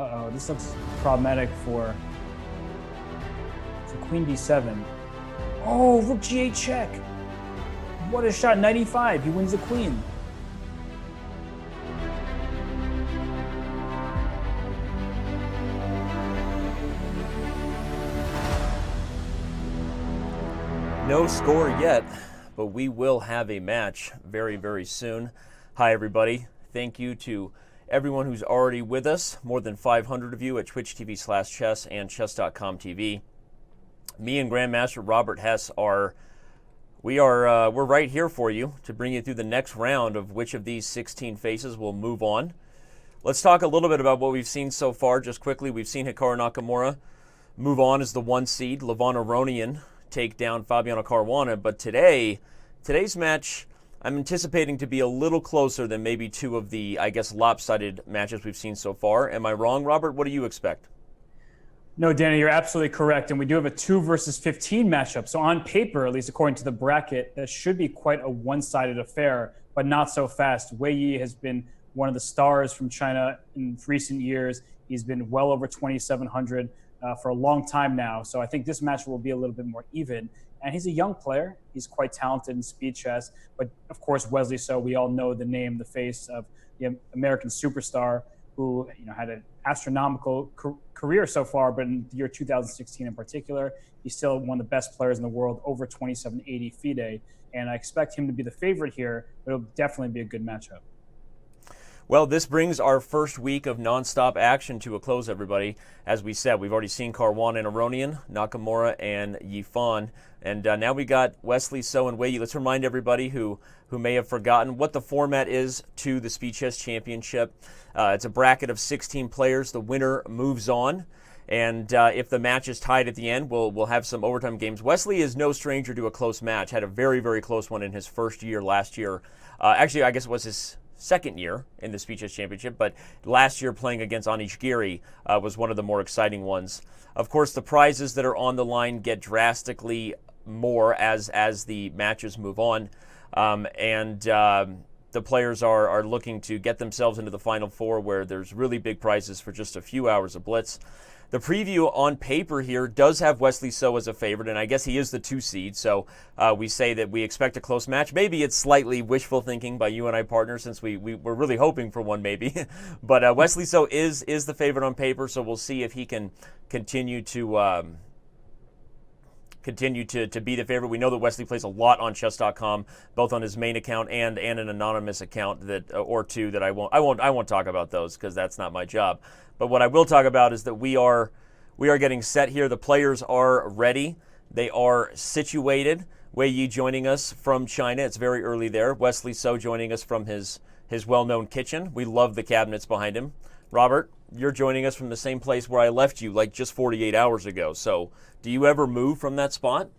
Uh-oh, this looks problematic for queen d7. Oh, rook g8 check. What a shot, 95. He wins the queen. No score yet, but we will have a match very, very soon. Hi, everybody. Thank you to everyone who's already with us, more than 500 of you at Twitch TV/chess and Chess.com TV. Me and Grandmaster Robert Hess we're right here for you to bring you through the next round of which of these 16 faces will move on. Let's talk a little bit about what we've seen so far. Just quickly, we've seen Hikaru Nakamura move on as the 1 seed, Levon Aronian take down Fabiano Caruana, but today's match I'm anticipating to be a little closer than maybe two of the, I guess, lopsided matches we've seen so far. Am I wrong, Robert? What do you expect? No, Danny, you're absolutely correct. And we do have a 2 versus 15 matchup. So on paper, at least according to the bracket, that should be quite a one-sided affair, but not so fast. Wei Yi has been one of the stars from China in recent years. He's been well over 2,700 for a long time now. So I think this match will be a little bit more even. And he's a young player. He's quite talented in speed chess. But of course, Wesley So, we all know the name, the face of the American superstar who had an astronomical career so far, but in the year 2016 in particular, he's still one of the best players in the world, over 2780 FIDE. And I expect him to be the favorite here, but it'll definitely be a good matchup. Well, this brings our first week of nonstop action to a close, everybody. As we said, we've already seen Caruana and Aronian, Nakamura and Yifan, and now we got Wesley So and Wei Yi. Let's remind everybody who may have forgotten what the format is to the Speed Chess Championship. It's a bracket of 16 players. The winner moves on. And if the match is tied at the end, we'll have some overtime games. Wesley is no stranger to a close match. Had a very, very close one in his first year last year. Actually, I guess it was his second year in the Speed Chess Championship, but last year playing against Anish Giri was one of the more exciting ones. Of course, the prizes that are on the line get drastically more as the matches move on, and the players are looking to get themselves into the Final Four, where there's really big prizes for just a few hours of blitz. The preview on paper here does have Wesley So as a favorite, and I guess he is the 2 seed, so we say that we expect a close match. Maybe it's slightly wishful thinking by you and I, partners, since we're really hoping for one, maybe. But Wesley So is the favorite on paper, so we'll see if he can continue to be the favorite. We know that Wesley plays a lot on Chess.com, both on his main account and an anonymous account or two that I won't talk about those because that's not my job. But what I will talk about is that we are getting set here. The players are ready. They are situated. Wei Yi joining us from China. It's very early there. Wesley So joining us from his well-known kitchen. We love the cabinets behind him. Robert, you're joining us from the same place where I left you like just 48 hours ago. So do you ever move from that spot?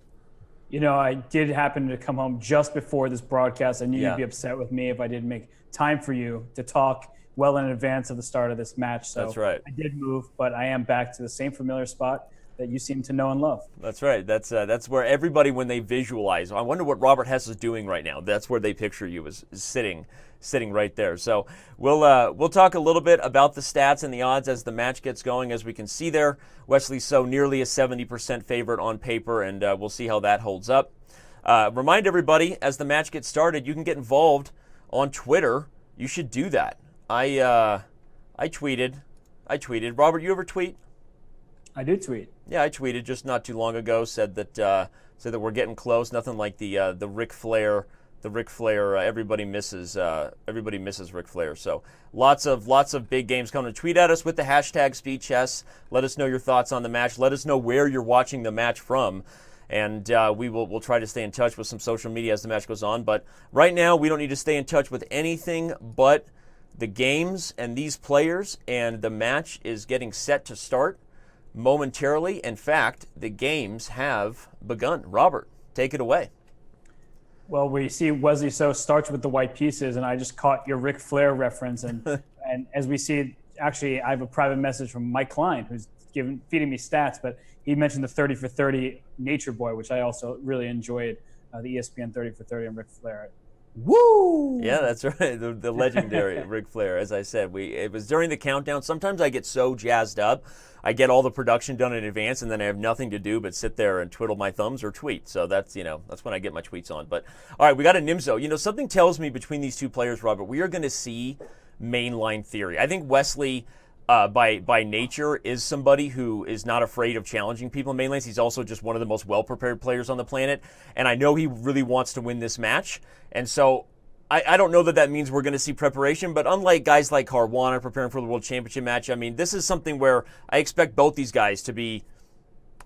I did happen to come home just before this broadcast. I knew you'd be upset with me if I didn't make time for you to talk well in advance of the start of this match. So that's right. I did move, but I am back to the same familiar spot that you seem to know and love. That's right. That's where everybody, when they visualize, I wonder what Robert Hess is doing right now. That's where they picture you is sitting right there. So we'll talk a little bit about the stats and the odds as the match gets going. As we can see there, Wesley So nearly a 70% favorite on paper, and we'll see how that holds up. Remind everybody, as the match gets started, you can get involved on Twitter. You should do that. I tweeted. Robert, you ever tweet? I do tweet. Yeah, I tweeted just not too long ago. Said that we're getting close. Nothing like the Ric Flair. Everybody misses Ric Flair. So lots of big games coming. Tweet at us with the hashtag SpeedChess. Let us know your thoughts on the match. Let us know where you're watching the match from, and we'll try to stay in touch with some social media as the match goes on. But right now, we don't need to stay in touch with anything but the games and these players, and the match is getting set to start momentarily. In fact, the games have begun. Robert, take it away. Well, we see Wesley So starts with the white pieces, and I just caught your Ric Flair reference. And and as we see, actually, I have a private message from Mike Klein, who's feeding me stats, but he mentioned the 30 for 30 Nature Boy, which I also really enjoyed, the ESPN 30 for 30 and Ric Flair. Woo! Yeah, that's right. The legendary Ric Flair. As I said, it was during the countdown. Sometimes I get so jazzed up, I get all the production done in advance, and then I have nothing to do but sit there and twiddle my thumbs or tweet. So that's that's when I get my tweets on. But all right, we got a Nimzo. Something tells me between these two players, Robert, we are going to see mainline theory. I think Wesley, by nature, is somebody who is not afraid of challenging people in main lanes. He's also just one of the most well-prepared players on the planet, and I know he really wants to win this match. And so I don't know that means we're going to see preparation, but unlike guys like Caruana preparing for the World Championship match, I mean, this is something where I expect both these guys to be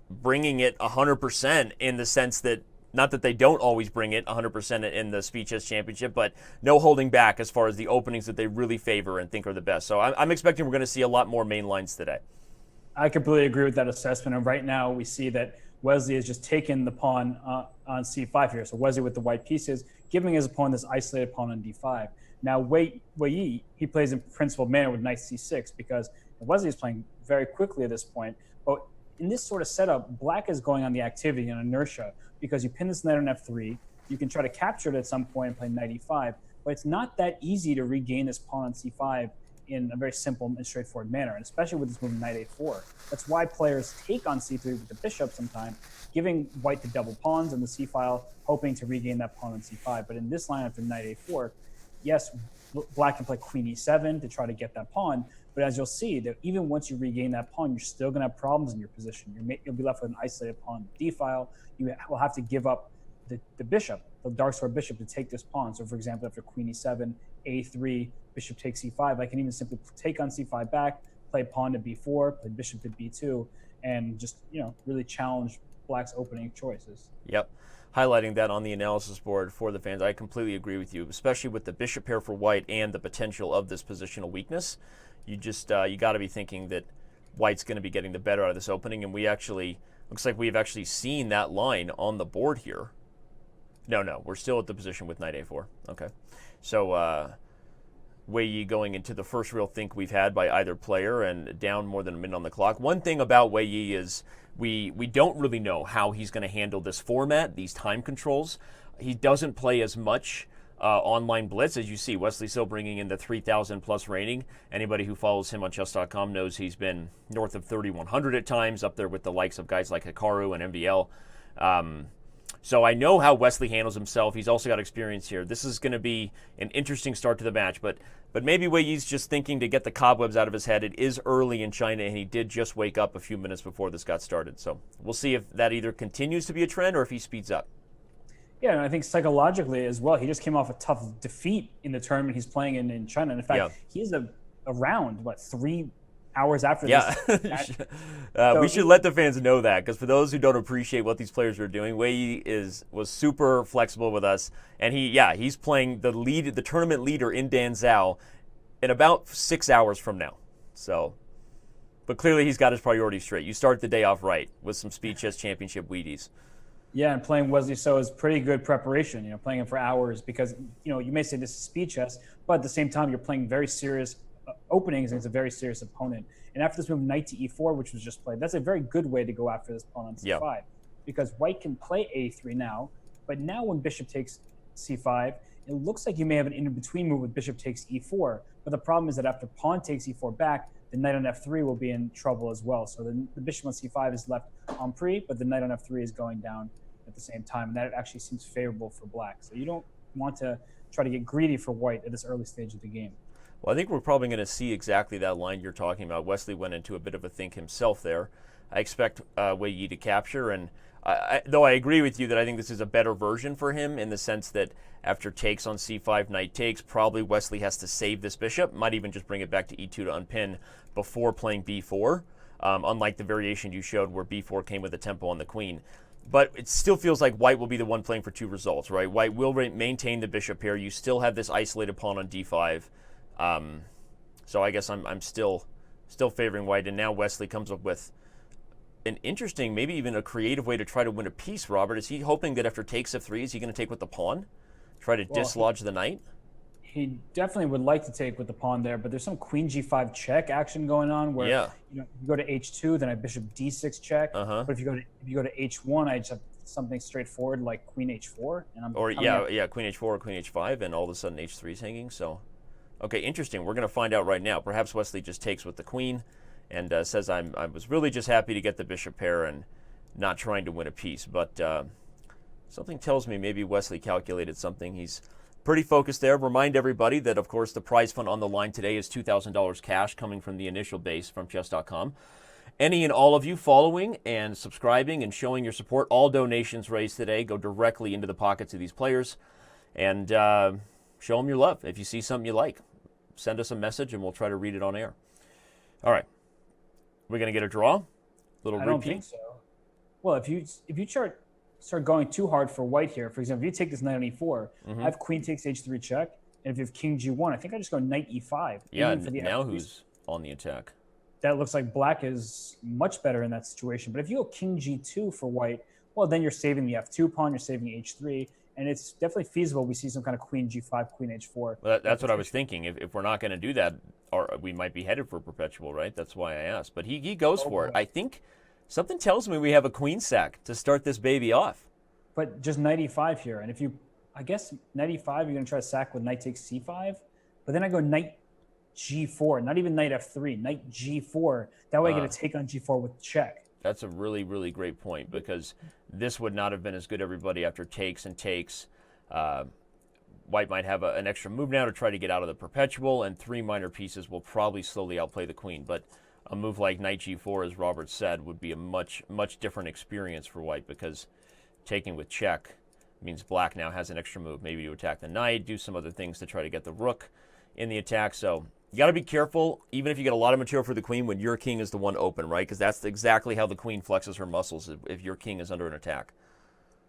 bringing it 100% in the sense that, not that they don't always bring it 100% in the Speed Chess Championship, but no holding back as far as the openings that they really favor and think are the best. So I'm expecting we're going to see a lot more main lines today. I completely agree with that assessment. And right now we see that Wesley has just taken the pawn on c5 here. So Wesley with the white pieces, giving his opponent this isolated pawn on d5. Now Wei Yi, he plays in principled manner with knight c6 because Wesley is playing very quickly at this point. But in this sort of setup, black is going on the activity and inertia because you pin this knight on f3. You can try to capture it at some point and play knight e5, but it's not that easy to regain this pawn on c5 in a very simple and straightforward manner, and especially with this move knight a4. That's why players take on c3 with the bishop sometimes, giving white the double pawns in the c file, hoping to regain that pawn on c5. But in this line after knight a4, yes, black can play queen e7 to try to get that pawn, but as you'll see, that even once you regain that pawn, you're still going to have problems in your position. You'll be left with an isolated pawn on the d file. You will have to give up the bishop, the dark sword bishop, to take this pawn. So for example, after queen e7, a3, bishop takes c5, I can even simply take on c5 back, play pawn to b4, play bishop to b2, and just really challenge black's opening choices. Yep. Highlighting that on the analysis board for the fans, I completely agree with you, especially with the bishop pair for white and the potential of this positional weakness. You just you got to be thinking that white's going to be getting the better out of this opening, and we actually looks like we've actually seen that line on the board here. No, we're still at the position with knight a4. Okay, so Wei Yi going into the first real think we've had by either player, and down more than a minute on the clock. One thing about Wei Yi is we don't really know how he's going to handle this format, these time controls. He doesn't play as much online blitz, as you see. Wesley So bringing in the 3,000 plus rating. Anybody who follows him on Chess.com knows he's been north of 3,100 at times, up there with the likes of guys like Hikaru and MVL. So I know how Wesley handles himself. He's also got experience here. This is going to be an interesting start to the match, but maybe Wei Yi's just thinking to get the cobwebs out of his head. It is early in China, and he did just wake up a few minutes before this got started. So we'll see if that either continues to be a trend or if he speeds up. Yeah, and I think psychologically as well, he just came off a tough defeat in the tournament he's playing in China. And in fact, he's around 3 hours after this. We should let the fans know that, because for those who don't appreciate what these players are doing, Wei Yi was super flexible with us, and he's playing the tournament leader in Danzhou in about 6 hours from now. So, but clearly he's got his priorities straight. You start the day off right with some Speed Chess Championship Wheaties. Yeah, and playing Wesley So is pretty good preparation. Playing him for hours because you may say this is Speed Chess, but at the same time you're playing very serious openings against a very serious opponent. And after this move knight to e4, which was just played, that's a very good way to go after this pawn on c5, because white can play a3 now, but now when bishop takes c5, it looks like you may have an in-between move with bishop takes e4, but the problem is that after pawn takes e4 back, the knight on f3 will be in trouble as well. So the bishop on c5 is left en prise, but the knight on f3 is going down at the same time, and that actually seems favorable for black. So you don't want to try to get greedy for white at this early stage of the game. Well, I think we're probably going to see exactly that line you're talking about. Wesley went into a bit of a think himself there. I expect Wei Yi to capture, and though I agree with you that I think this is a better version for him in the sense that after takes on c5, knight takes, probably Wesley has to save this bishop, might even just bring it back to e2 to unpin before playing b4, unlike the variation you showed where b4 came with a tempo on the queen. But it still feels like white will be the one playing for two results, right? White will maintain the bishop here. You still have this isolated pawn on d5. So I guess I'm still favoring white, and now Wesley comes up with an interesting, maybe even a creative way to try to win a piece. Robert, is he hoping that after takes f3, is he going to take with the pawn, try to dislodge the knight? He definitely would like to take with the pawn there, but there's some queen g5 check action going on where you go to h2, then I bishop d6 check. But if you go to h1, I just have something straightforward like queen h4, and I'm Or coming up. queen h4 or queen h5, and all of a sudden h3 is hanging. So, okay, interesting. We're going to find out right now. Perhaps Wesley just takes with the queen and says, I was really just happy to get the bishop pair and not trying to win a piece. But something tells me maybe Wesley calculated something. He's pretty focused there. Remind everybody that, of course, the prize fund on the line today is $2,000 cash coming from the initial base from Chess.com. Any and all of you following and subscribing and showing your support, all donations raised today go directly into the pockets of these players. And show them your love. If you see something you like, send us a message and we'll try to read it on air. All right. We're going to get a draw? Little I repeat? don't think so. Well, if you start going too hard for white here, for example, if you take this knight on e4, I have queen takes h3 check, and if you have king g1, I think I just go knight e5. Yeah, for the now f3. who's on the attack? That looks like black is much better in that situation. But if you go king g2 for white, well, then you're saving the f2 pawn, you're saving h3, and it's definitely feasible we see some kind of queen g5, queen h4. Well, that's what I was thinking. If we're not going to do that, or we might be headed for perpetual, right? That's why I asked. But he goes for it. I think something tells me we have a queen sack to start this baby off. But just knight e5 here. And if you, I guess knight e5, you're going to try to sack with knight takes c5. But then I go knight g4, not even knight f3, knight g4. That way I get a take on g4 with check. That's a really, really great point, because this would not have been as good, everybody, after takes and takes. White might have an extra move now to try to get out of the perpetual, and 3 minor pieces will probably slowly outplay the queen. But a move like knight g4, as Robert said, would be a much, much different experience for white, because taking with check means black now has an extra move, maybe to attack the knight, do some other things to try to get the rook in the attack. So you got to be careful, even if you get a lot of material for the queen, when your king is the one open, right? Because that's exactly how the queen flexes her muscles if your king is under an attack.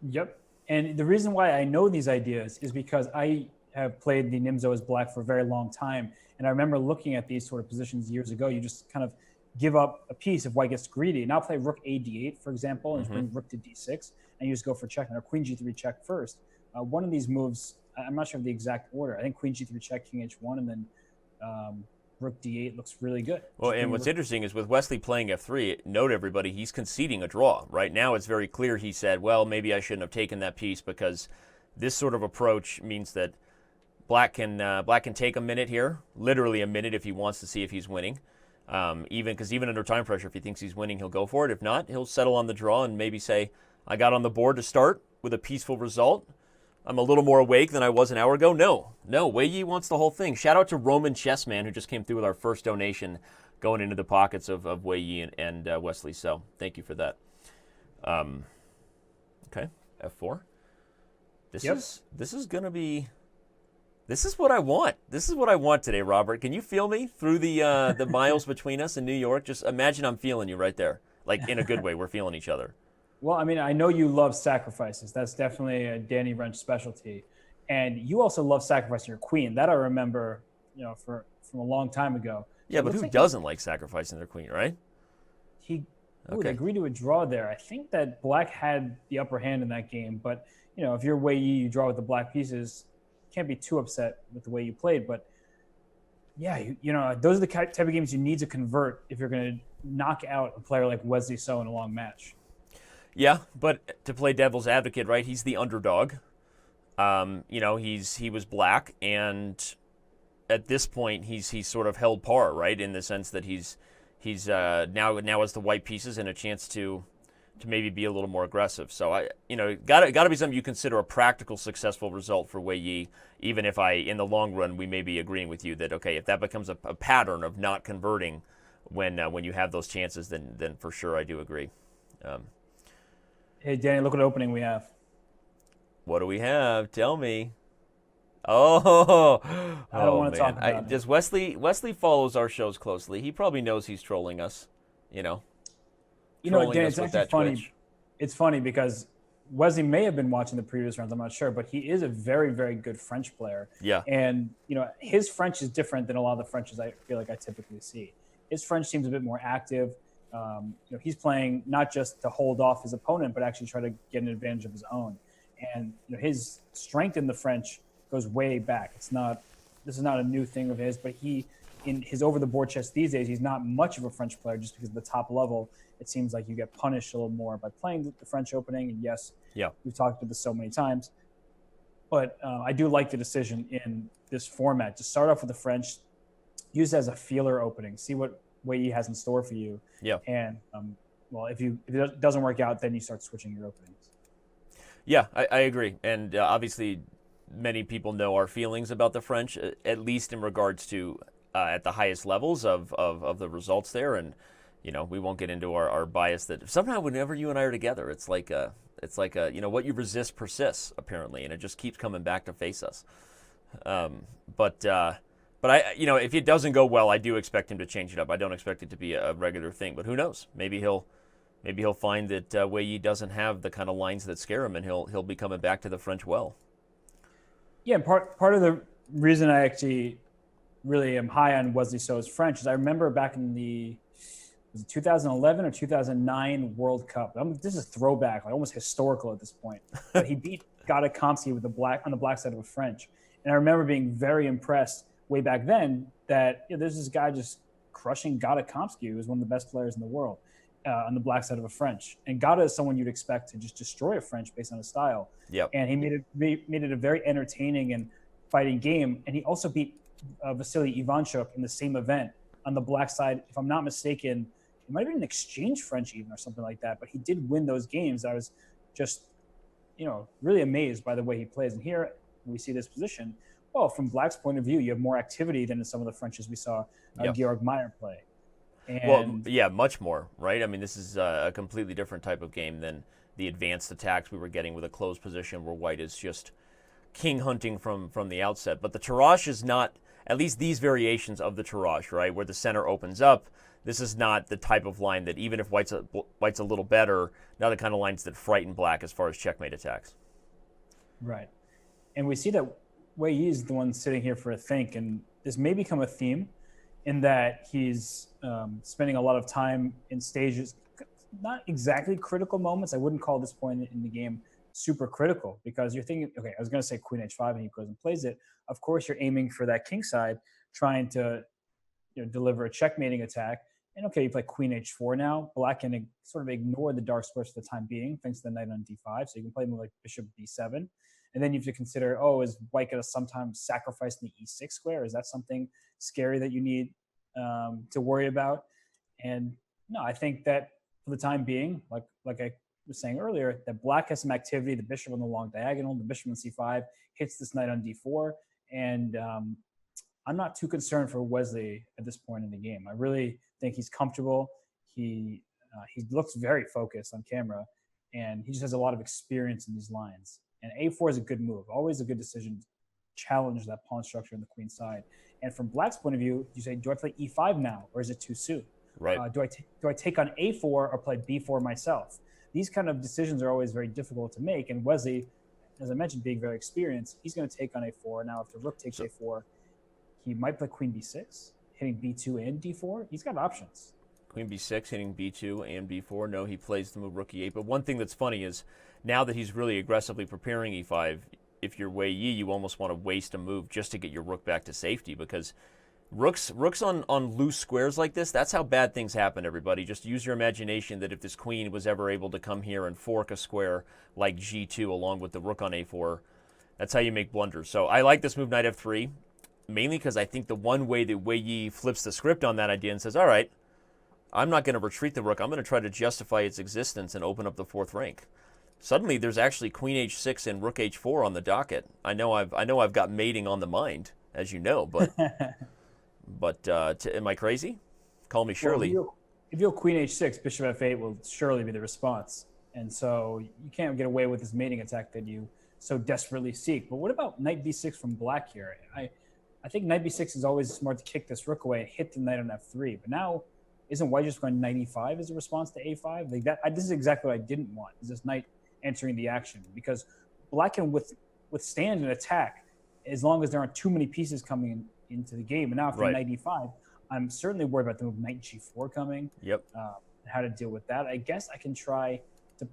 Yep. And the reason why I know these ideas is because I have played the Nimzo as black for a very long time. And I remember looking at these sort of positions years ago. You just kind of give up a piece if white gets greedy. And I'll play rook a d8, for example, and just bring rook to d6. And you just go for check. And queen g3 check first. One of these moves, I'm not sure of the exact order. I think queen g3 check, king h1, and then rook d8 looks really good. Well, and what's interesting is with Wesley playing f3, note everybody, he's conceding a draw. Right now it's very clear he said, well, maybe I shouldn't have taken that piece, because this sort of approach means that black can take a minute here, literally a minute, if he wants to see if he's winning. Even under time pressure, if he thinks he's winning, he'll go for it. If not, he'll settle on the draw and maybe say, I got on the board to start with a peaceful result. I'm a little more awake than I was an hour ago. No, Wei Yi wants the whole thing. Shout out to Roman Chessman, who just came through with our first donation going into the pockets of Wei Yi and Wesley So. Thank you for that. Okay, f4. This is going to be... This is what I want. This is what I want today, Robert. Can you feel me through the miles between us in New York? Just imagine I'm feeling you right there. Like, in a good way, we're feeling each other. Well, I mean, I know you love sacrifices. That's definitely a Danny Wrench specialty. And you also love sacrificing your queen. That I remember, from a long time ago. Yeah, but who doesn't like sacrificing their queen, right? They agreed to a draw there. I think that black had the upper hand in that game. But, if you're Wei Yi, you draw with the black pieces. Can't be too upset with the way you played. But, yeah, those are the type of games you need to convert if you're going to knock out a player like Wesley So in a long match. Yeah, but to play devil's advocate, right? He's the underdog. He was black, and at this point, he's sort of held par, right? In the sense that he's now has the white pieces and a chance to maybe be a little more aggressive. So gotta be something you consider a practical, successful result for Wei Yi. Even if in the long run, we may be agreeing with you that okay, if that becomes a pattern of not converting when you have those chances, then for sure I do agree. Hey, Danny, look what opening we have. What do we have? Tell me. Oh, I don't want to talk about it. Just Wesley follows our shows closely. He probably knows he's trolling us, Danny, it's actually funny. Twitch. It's funny because Wesley may have been watching the previous rounds, I'm not sure, but he is a very, very good French player. Yeah. And, his French is different than a lot of the Frenches I feel like I typically see. His French seems a bit more active. He's playing not just to hold off his opponent, but actually try to get an advantage of his own. And his strength in the French goes way back. This is not a new thing of his, but he in his over-the-board chess these days, he's not much of a French player just because of the top level. It seems like you get punished a little more by playing the French opening. And yes, we've talked about this so many times. But I do like the decision in this format to start off with the French, use it as a feeler opening, see what Wei Yi has in store for you. Yeah. And, well, if it doesn't work out, then you start switching your openings. Yeah, I agree. And obviously, many people know our feelings about the French, at least in regards to at the highest levels of the results there. And, we won't get into our bias that somehow whenever you and I are together, it's like what you resist persists, apparently, and it just keeps coming back to face us. But I, if it doesn't go well, I do expect him to change it up. I don't expect it to be a regular thing, but who knows? Maybe he'll find that Wei Yi doesn't have the kind of lines that scare him, and he'll be coming back to the French well. Yeah, part of the reason I actually really am high on Wesley So's French is I remember back in the 2011 or 2009 World Cup. This is a throwback, like almost historical at this point. But he beat Gadakomsky on the black side of a French, and I remember being very impressed way back then that there's this guy just crushing Gadakomsky, who was one of the best players in the world, on the black side of a French. And Gada is someone you'd expect to just destroy a French based on his style. Yep. And he made it a very entertaining and fighting game. And he also beat Vasily Ivanchuk in the same event on the black side. If I'm not mistaken, it might have been an exchange French even or something like that. But he did win those games. I was just, really amazed by the way he plays. And here we see this position. Well, from Black's point of view, you have more activity than in some of the Frenches we saw Georg Meyer play. And, much more, right? I mean, this is a completely different type of game than the advanced attacks we were getting with a closed position where White is just king hunting from the outset. But the Tarrasch is not, at least these variations of the Tarrasch, right, where the center opens up, this is not the type of line that, even if White's a little better, not the kind of lines that frighten Black as far as checkmate attacks. Right. And we see that Wei Yi is the one sitting here for a think, and this may become a theme in that he's spending a lot of time in stages, not exactly critical moments. I wouldn't call this point in the game super critical, because you're thinking, okay, I was going to say Queen H5 and he goes and plays it. Of course, you're aiming for that Kingside, trying to deliver a checkmating attack. And okay, you play Queen H4 now. Black can sort of ignore the dark squares for the time being, thanks to the knight on D5. So you can play more like Bishop B7. And then you have to consider, is White going to sometimes sacrifice the E6 square? Is that something scary that you need to worry about? And no, I think that for the time being, like I was saying earlier, that Black has some activity. The bishop on the long diagonal, the bishop on C5 hits this knight on D4. And I'm not too concerned for Wesley at this point in the game. I really think he's comfortable. He looks very focused on camera, and he just has a lot of experience in these lines. And A4 is a good move, always a good decision to challenge that pawn structure on the queen side. And from Black's point of view, you say, do I play E5 now, or is it too soon? Right. Do I take on A4 or play B4 myself? These kind of decisions are always very difficult to make. And Wesley, as I mentioned, being very experienced, he's going to take on A4. Now, if the rook takes A4, he might play Queen B6, hitting B2 and D4. He's got options. Queen B6, hitting B2 and B4. No, he plays the move rook E8. But one thing that's funny is, now that he's really aggressively preparing E5, if you're Wei Yi, you almost want to waste a move just to get your rook back to safety, because rooks on loose squares like this, that's how bad things happen, everybody. Just use your imagination that if this queen was ever able to come here and fork a square like G2 along with the rook on A4, that's how you make blunders. So I like this move, knight F3, mainly because I think the one way that Wei Yi flips the script on that idea and says, all right, I'm not going to retreat the rook. I'm going to try to justify its existence and open up the fourth rank. Suddenly, there's actually Queen H6 and Rook H4 on the docket. I know I've got mating on the mind, as you know, but am I crazy? Call me Shirley. Well, if you go Queen H6, Bishop F8 will surely be the response, and so you can't get away with this mating attack that you so desperately seek. But what about Knight B6 from Black here? I think Knight B6 is always smart to kick this rook away and hit the knight on F3, but now isn't White just going Knight E5 as a response to A5? This is exactly what I didn't want, is this knight entering the action, because Black can withstand an attack as long as there aren't too many pieces coming into the game. And now after Knight E5, I'm certainly worried about the move Knight G4 coming. Yep. How to deal with that. I guess I can try to,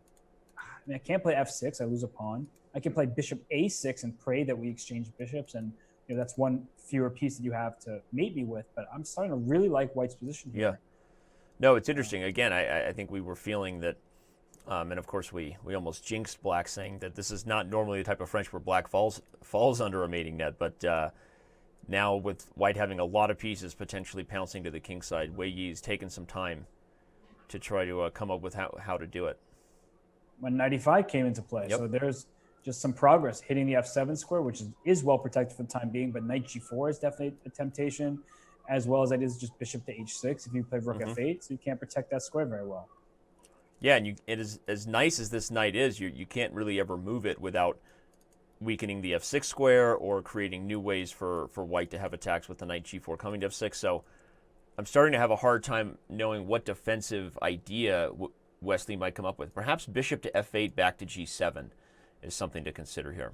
I can't play F6, I lose a pawn. I can play Bishop A6 and pray that we exchange bishops and that's one fewer piece that you have to mate me with. But I'm starting to really like White's position here. Yeah. No, it's interesting. Again, I think we were feeling that, and of course we almost jinxed Black, saying that this is not normally the type of French where Black falls under a mating net. But now with White having a lot of pieces potentially pouncing to the king side, Wei Yi's taken some time to try to come up with how to do it. When 95 came into play, Yep. so there's just some progress hitting the f7 square, which is well protected for the time being. But knight g4 is definitely a temptation, as well as it is just bishop to h6 if you play rook f8, so you can't protect that square very well. Yeah, and it is as nice as this knight is, you can't really ever move it without weakening the f6 square or creating new ways for White to have attacks with the knight g4 coming to f6. So I'm starting to have a hard time knowing what defensive idea Wesley might come up with. Perhaps bishop to f8 back to g7 is something to consider here,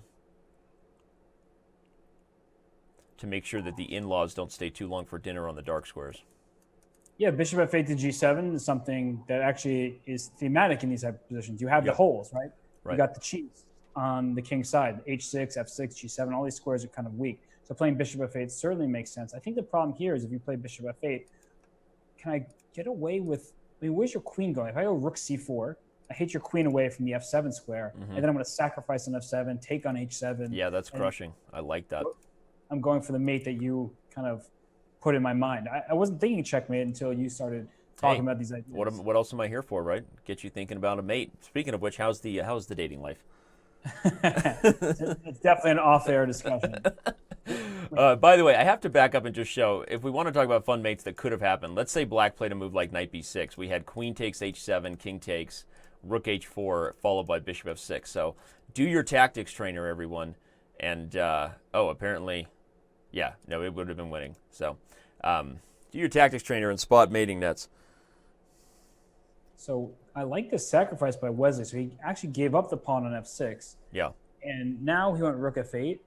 to make sure that the in-laws don't stay too long for dinner on the dark squares. Yeah, bishop f8 to g7 is something that actually is thematic in these type of positions. You have the holes, right? You got the cheese on the king side, h6, f6, g7. All these squares are kind of weak. So playing bishop f8 certainly makes sense. I think the problem here is if you play bishop f8, can I get away with, where's your queen going? If I go rook c4, I hit your queen away from the f7 square, and then I'm going to sacrifice on f7, take on h7. Yeah, that's crushing. I like that. I'm going for the mate that you kind of put in my mind. I wasn't thinking checkmate until you started talking about these ideas. What else am I here for, right? Get you thinking about a mate. Speaking of which, how's the dating life? It's definitely an off-air discussion. By the way, I have to back up and just show, if we want to talk about fun mates that could have happened, let's say Black played a move like knight b6. We had queen takes h7, king takes, rook h4, followed by bishop f6. So do your tactics, trainer, everyone. And, apparently, yeah, no, it would have been winning. So do your tactics, trainer, and spot mating nets. So I like this sacrifice by Wesley. So he actually gave up the pawn on f6. Yeah. And now he went rook f8,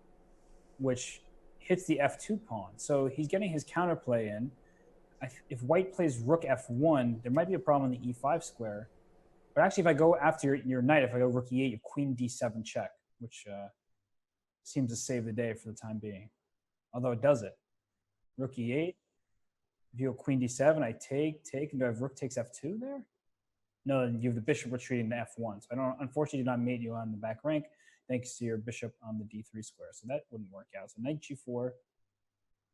which hits the f2 pawn. So he's getting his counterplay in. If White plays rook f1, there might be a problem in the e5 square. But actually, if I go after your knight, if I go rook e8, you have queen d7 check, which seems to save the day for the time being. Although it does it. Rook e8. If you have queen d7, I take, and do I have rook takes f2 there? No, you have the bishop retreating to f1. So I don't, unfortunately, did not mate you on the back rank, thanks to your bishop on the d3 square. So that wouldn't work out. So knight g4,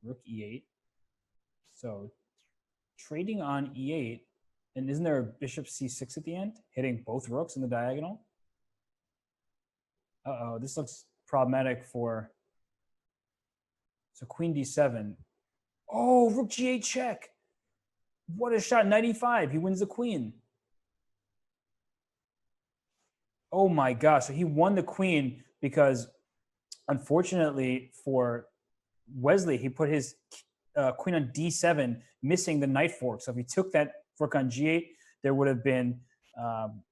rook e8. So trading on e8, and isn't there a bishop c6 at the end, hitting both rooks in the diagonal? Uh-oh, this looks problematic for... So queen d7. Oh, rook g8 check. What a shot, knight e5. He wins the queen. Oh my gosh, so he won the queen because, unfortunately for Wesley, he put his queen on d7, missing the knight fork. So if he took that rook on g8, there would have been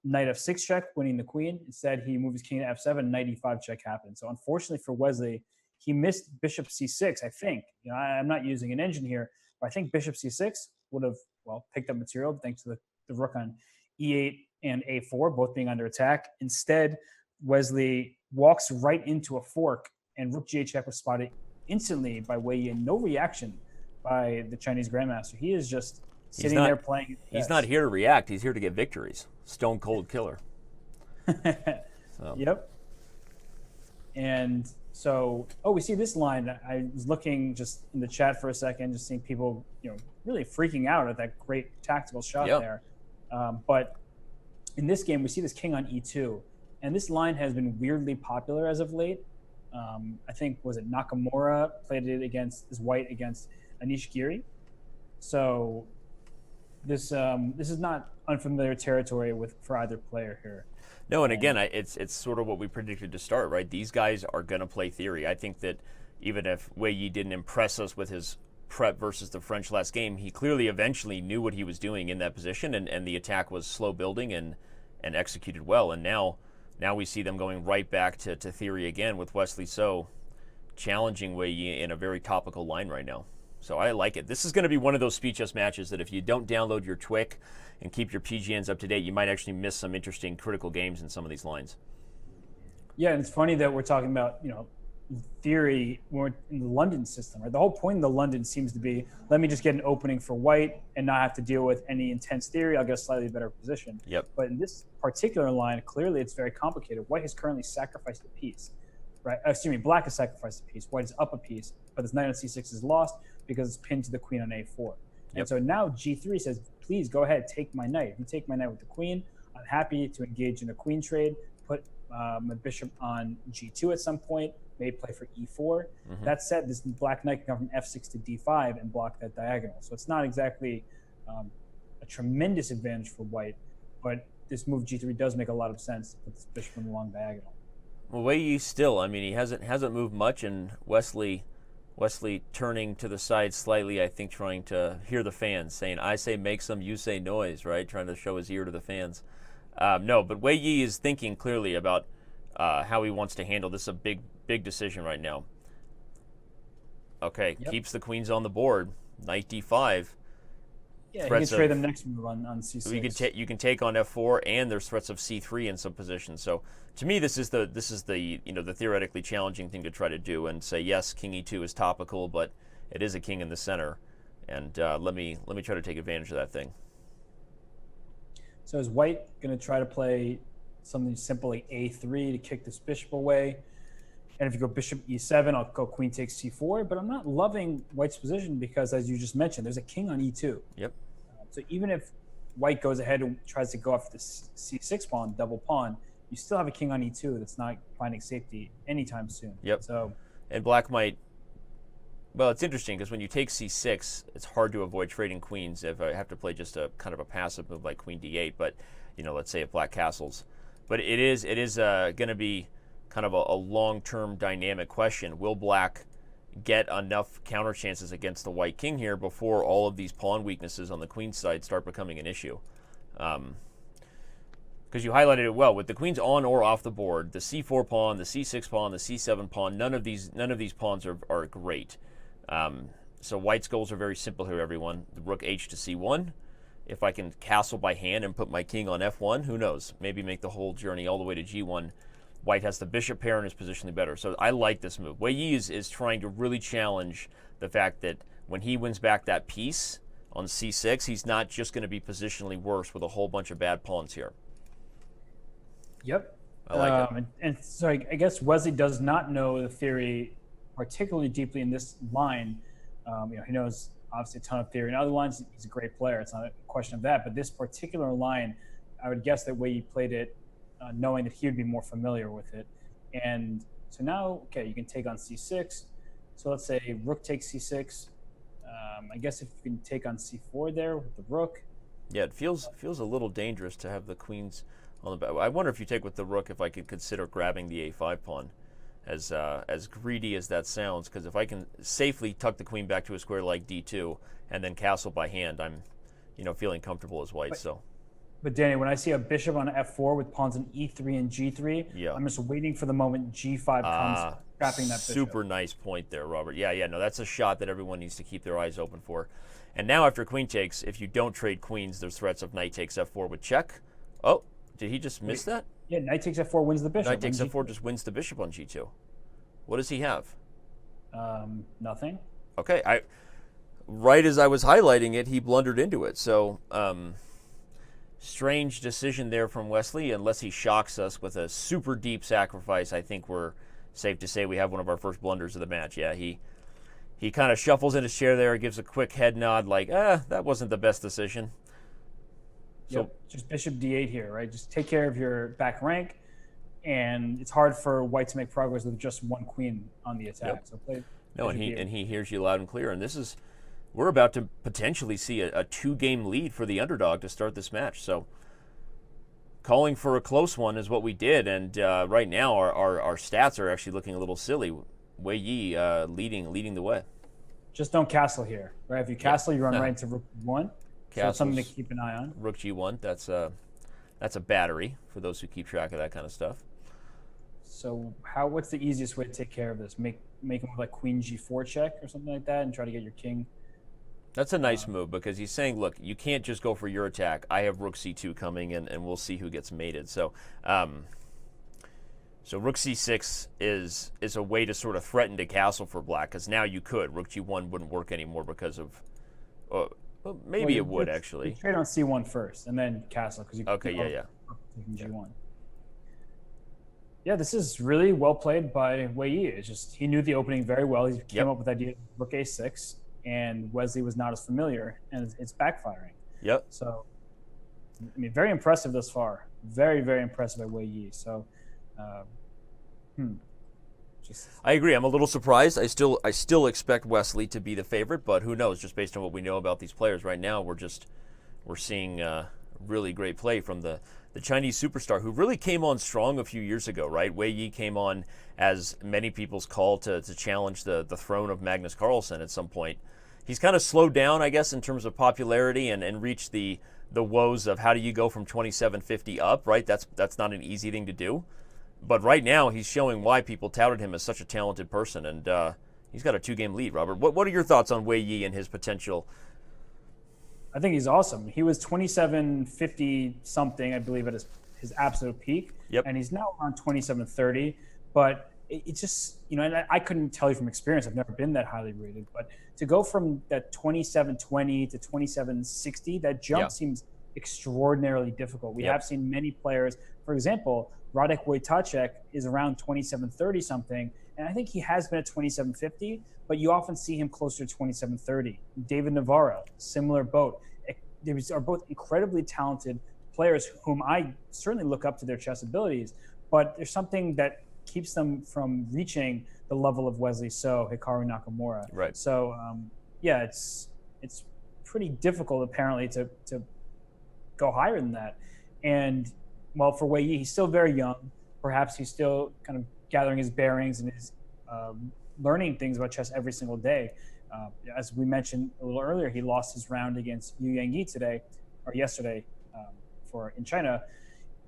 knight f6 check, winning the queen. Instead, he moved his king to f7, knight e5 check happened. So unfortunately for Wesley, he missed bishop c6, I think. I'm not using an engine here, but I think bishop c6 would have, picked up material thanks to the rook on e8 and a4, both being under attack. Instead, Wesley walks right into a fork, and rook g8 check was spotted instantly by Wei Yi, and no reaction by the Chinese grandmaster. He is just sitting there playing. He's not here to react. He's here to get victories. Stone cold killer. Yep. And so, we see this line. I was looking just in the chat for a second, just seeing people, really freaking out at that great tactical shot there. But in this game, we see this king on e2, and this line has been weirdly popular as of late. I think, was it Nakamura played it against White against Anish Giri. So this is not unfamiliar territory for either player here. No, and again, it's sort of what we predicted to start, right? These guys are going to play theory. I think that even if Wei Yi didn't impress us with his prep versus the French last game, he clearly eventually knew what he was doing in that position, and the attack was slow building and executed well. And now we see them going right back to theory again with Wesley So challenging Wei Yi in a very topical line right now. So I like it. This is going to be one of those speechless matches that if you don't download your Twic and keep your PGNs up to date, you might actually miss some interesting critical games in some of these lines. Yeah, and it's funny that we're talking about, theory more in the London system, right? The whole point of the London seems to be, let me just get an opening for white and not have to deal with any intense theory. I'll get a slightly better position. Yep. But in this particular line, clearly it's very complicated. White has currently sacrificed a piece, right? Excuse me, black has sacrificed a piece. White is up a piece, but this knight on c6 is lost because it's pinned to the queen on a4. And so now g3 says, please go ahead, take my knight. If you take my knight with the queen, I'm happy to engage in a queen trade, put my bishop on g2 at some point, maybe play for e4. That said, this black knight can come from f6 to d5 and block that diagonal. So it's not exactly a tremendous advantage for white, but this move g3 does make a lot of sense to put this bishop on the long diagonal. Well, Wei Yi still, I mean, he hasn't moved much, and Wesley turning to the side slightly, I think trying to hear the fans, saying, I say make some, you say noise, right? Trying to show his ear to the fans. No, but Wei Yi is thinking clearly about how he wants to handle this. Is a big decision right now. Okay, keeps the queens on the board. Knight d5. Yeah, you can trade them next move on c6. So you can take on f4, and there's threats of c3 in some positions. So to me, this is the the theoretically challenging thing to try to do, and say yes, king e2 is topical, but it is a king in the center, and let me try to take advantage of that thing. So is white going to try to play something simple like a3 to kick this bishop away? And if you go bishop e7, I'll go queen takes c4. But I'm not loving white's position because, as you just mentioned, there's a king on e2. Yep. So even if white goes ahead and tries to go after the c6 pawn, double pawn, you still have a king on e2 that's not finding safety anytime soon. Yep. So, and black might. Well, it's interesting because when you take c6, it's hard to avoid trading queens if I have to play just a kind of a passive move like queen d8. But let's say if black castles, but it is going to be kind of a long-term dynamic question. Will black get enough counter chances against the white king here before all of these pawn weaknesses on the queen side start becoming an issue? Because you highlighted it well, with the queens on or off the board, the c4 pawn, the c6 pawn, the c7 pawn, none of these pawns are great. So white's goals are very simple here, everyone. The rook h to c1. If I can castle by hand and put my king on f1, who knows? Maybe make the whole journey all the way to g1. White has the bishop pair and is positionally better. So I like this move. Wei Yi is trying to really challenge the fact that when he wins back that piece on c6, he's not just going to be positionally worse with a whole bunch of bad pawns here. Yep. I like it. And so I guess Wesley does not know the theory particularly deeply in this line. He knows obviously a ton of theory. In other lines, he's a great player. It's not a question of that. But this particular line, I would guess that Wei Yi played it knowing that he would be more familiar with it. And so now, okay, you can take on c6. So let's say rook takes c6. I guess if you can take on c4 there with the rook. Yeah, it feels a little dangerous to have the queens on the back. I wonder if you take with the rook, if I could consider grabbing the a5 pawn, as greedy as that sounds, because if I can safely tuck the queen back to a square like d2 and then castle by hand, I'm feeling comfortable as white. But Danny, when I see a bishop on f4 with pawns in e3 and g3, I'm just waiting for the moment g5 comes, trapping that bishop. Super nice point there, Robert. Yeah, no, that's a shot that everyone needs to keep their eyes open for. And now after queen takes, if you don't trade queens, there's threats of knight takes f4 with check. Oh, did he just miss that? Yeah, knight takes f4 wins the bishop. Knight takes f4 just wins the bishop on g2. What does he have? Nothing. Okay, right as I was highlighting it, he blundered into it. So, strange decision there from Wesley. Unless he shocks us with a super deep sacrifice, I think we're safe to say we have one of our first blunders of the match. Yeah, he kind of shuffles in his chair there, gives a quick head nod like, that wasn't the best decision. So just bishop d8 here, right? Just take care of your back rank, and it's hard for white to make progress with just one queen on the attack. So play. No, and he hears you loud and clear. And we're about to potentially see a 2-game lead for the underdog to start this match. So calling for a close one is what we did, and right now our stats are actually looking a little silly. Wei Yi leading the way. Just don't castle here, right? If you castle, you run right into rook 1. So that's something to keep an eye on. Rook g1, that's a battery for those who keep track of that kind of stuff. So what's the easiest way to take care of this? Make him like queen g4 check or something like that and try to get your king. That's a nice move because he's saying, look, you can't just go for your attack. I have rook c2 coming, and we'll see who gets mated. So So rook c6 is a way to sort of threaten to castle for black, because now you could. Rook g1 wouldn't work anymore because of, well, maybe it would actually. You trade on c1 first, and then castle, because you Okay, yeah. Taking g1. Yeah, this is really well played by Wei Yi. It's just he knew the opening very well. He came up with the idea of rook a6, and Wesley was not as familiar, and it's backfiring. Yep. So, I mean, very impressive thus far. Very, very impressive by Wei Yi. So, I agree. I'm a little surprised. I still expect Wesley to be the favorite, but who knows? Just based on what we know about these players right now, we're seeing really great play from the Chinese superstar who really came on strong a few years ago, right? Wei Yi came on as many people's call to challenge the throne of Magnus Carlsen at some point. He's kind of slowed down, I guess, in terms of popularity and reached the woes of how do you go from 2750 up, right? That's not an easy thing to do. But right now, he's showing why people touted him as such a talented person, and he's got a 2-game lead, Robert. What are your thoughts on Wei Yi and his potential? I think he's awesome. He was 2750 something, I believe, at his absolute peak. Yep. And he's now around 2730. But it's just, and I couldn't tell you from experience. I've never been that highly rated. But to go from that 2720 to 2760, that jump seems extraordinarily difficult. We have seen many players, for example, Radek Wojtaszek is around 2730 something, and I think he has been at 2750, but you often see him closer to 2730. David Navarro, similar boat. These are both incredibly talented players whom I certainly look up to their chess abilities, but there's something that keeps them from reaching the level of Wesley So, Hikaru Nakamura. Right. So, it's pretty difficult apparently to go higher than that. And well, for Wei Yi, he's still very young. Perhaps he's still kind of gathering his bearings and is learning things about chess every single day. As we mentioned a little earlier, he lost his round against Yu Yang yesterday in China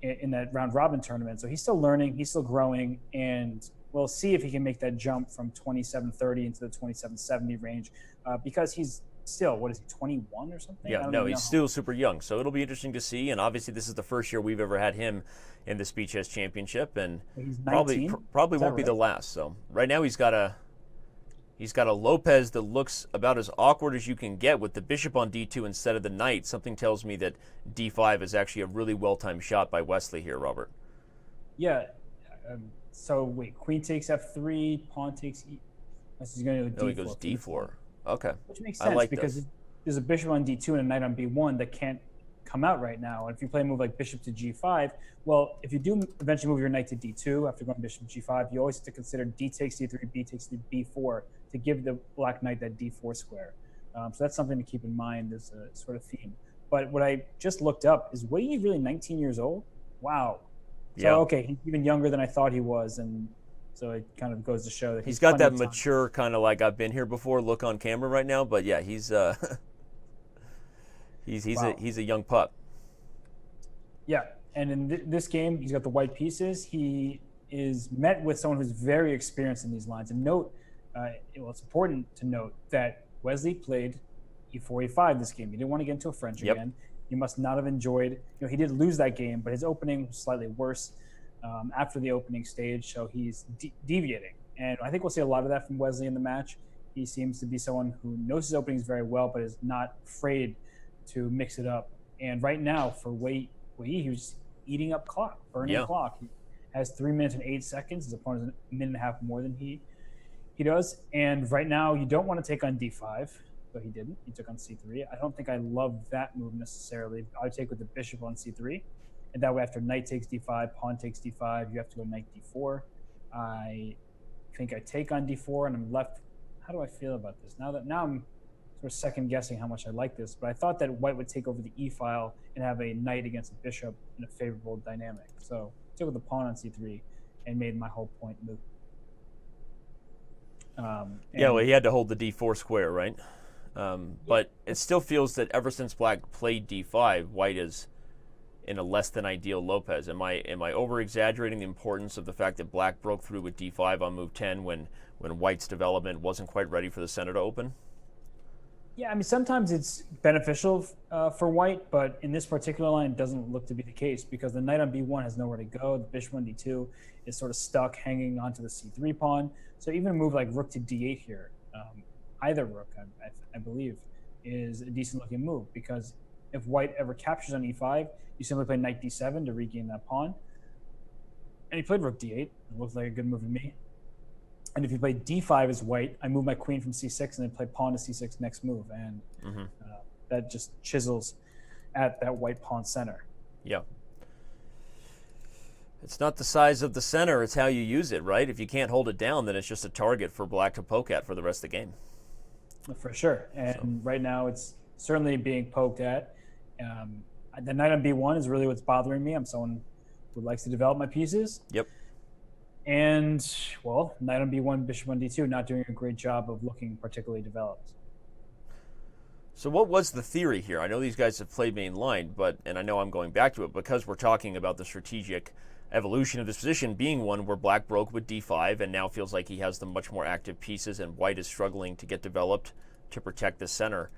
in that round robin tournament. So he's still learning, he's still growing, and we'll see if he can make that jump from 2730 into the 2770 range because he's still, 21 or something? Yeah, no, he's still super young. So it'll be interesting to see. And obviously, this is the first year we've ever had him in the Speed Chess Championship, and he's probably won't be the last. So right now, he's got a Lopez that looks about as awkward as you can get with the bishop on d2 instead of the knight. Something tells me that d5 is actually a really well-timed shot by Wesley here, Robert. Yeah. So wait, queen takes f3, pawn takes e. He's going to go d4. No, he goes d4. Okay. Which makes sense because there's a bishop on d2 and a knight on b1 that can't come out right now. And if you play a move like bishop to g5, well, if you do eventually move your knight to d2 after going bishop to g5, you always have to consider d takes d3, b takes b4 to give the black knight that d4 square. So that's something to keep in mind as a sort of theme. But what I just looked up is Wei Yi really 19 years old? Wow. So, okay, he's even younger than I thought he was, and so it kind of goes to show that he's got that mature kind of like I've been here before look on camera right now. But yeah, he's he's a young pup. Yeah, and in this game, he's got the white pieces. He is met with someone who's very experienced in these lines. And note, it's important to note that Wesley played e4, e5 this game. He didn't want to get into a French again. He must not have enjoyed. He did lose that game, but his opening was slightly worse after the opening stage, so he's deviating. And I think we'll see a lot of that from Wesley in the match. He seems to be someone who knows his openings very well, but is not afraid to mix it up. And right now, for Wei Yi, he was eating up clock, burning clock. He has 3 minutes and 8 seconds. His opponent is a minute and a half more than he does. And right now, you don't want to take on d5. So he didn't. He took on c3. I don't think I love that move necessarily. I would take with the bishop on c3. And that way, after knight takes d5, pawn takes d5, you have to go knight d4. I think I take on d4, and I'm left. How do I feel about this? Now I'm sort of second guessing how much I like this, but I thought that white would take over the e file and have a knight against a bishop in a favorable dynamic. So I took with the pawn on c3 and made my whole point move. Well, he had to hold the d4 square, right? But it still feels that ever since black played d5, white is in a less than ideal Lopez. Am I over exaggerating the importance of the fact that black broke through with d5 on move 10 when white's development wasn't quite ready for the center to open? Yeah, I mean, sometimes it's beneficial for white, but in this particular line, it doesn't look to be the case because the knight on b1 has nowhere to go. The bishop on d2 is sort of stuck hanging onto the c3 pawn. So even a move like rook to d8 here, either rook, I believe, is a decent looking move because if white ever captures on e5, you simply play knight d7 to regain that pawn. And he played rook d8. It looks like a good move to me. And if you play d5 as white, I move my queen from c6 and then play pawn to c6 next move. And that just chisels at that white pawn center. Yeah. It's not the size of the center, it's how you use it, right? If you can't hold it down, then it's just a target for black to poke at for the rest of the game. For sure. And right now it's certainly being poked at. The knight on b1 is really what's bothering me. I'm someone who likes to develop my pieces. Yep. And, well, knight on b1, bishop on d2, not doing a great job of looking particularly developed. So what was the theory here? I know these guys have played main line, and I know I'm going back to it because we're talking about the strategic evolution of this position being one where black broke with d5 and now feels like he has the much more active pieces and white is struggling to get developed to protect the center.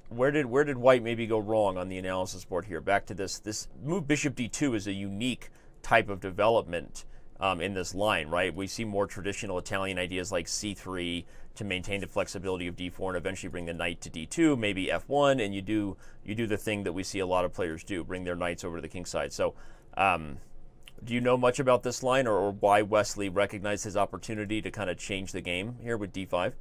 Where did white maybe go wrong on the analysis board here? Back to this move bishop d2 is a unique type of development in this line, right? We see more traditional Italian ideas like c3 to maintain the flexibility of d4 and eventually bring the knight to d2, maybe f1, and you do the thing that we see a lot of players do, bring their knights over to the kingside. So do you know much about this line or why Wesley recognized his opportunity to kind of change the game here with d5?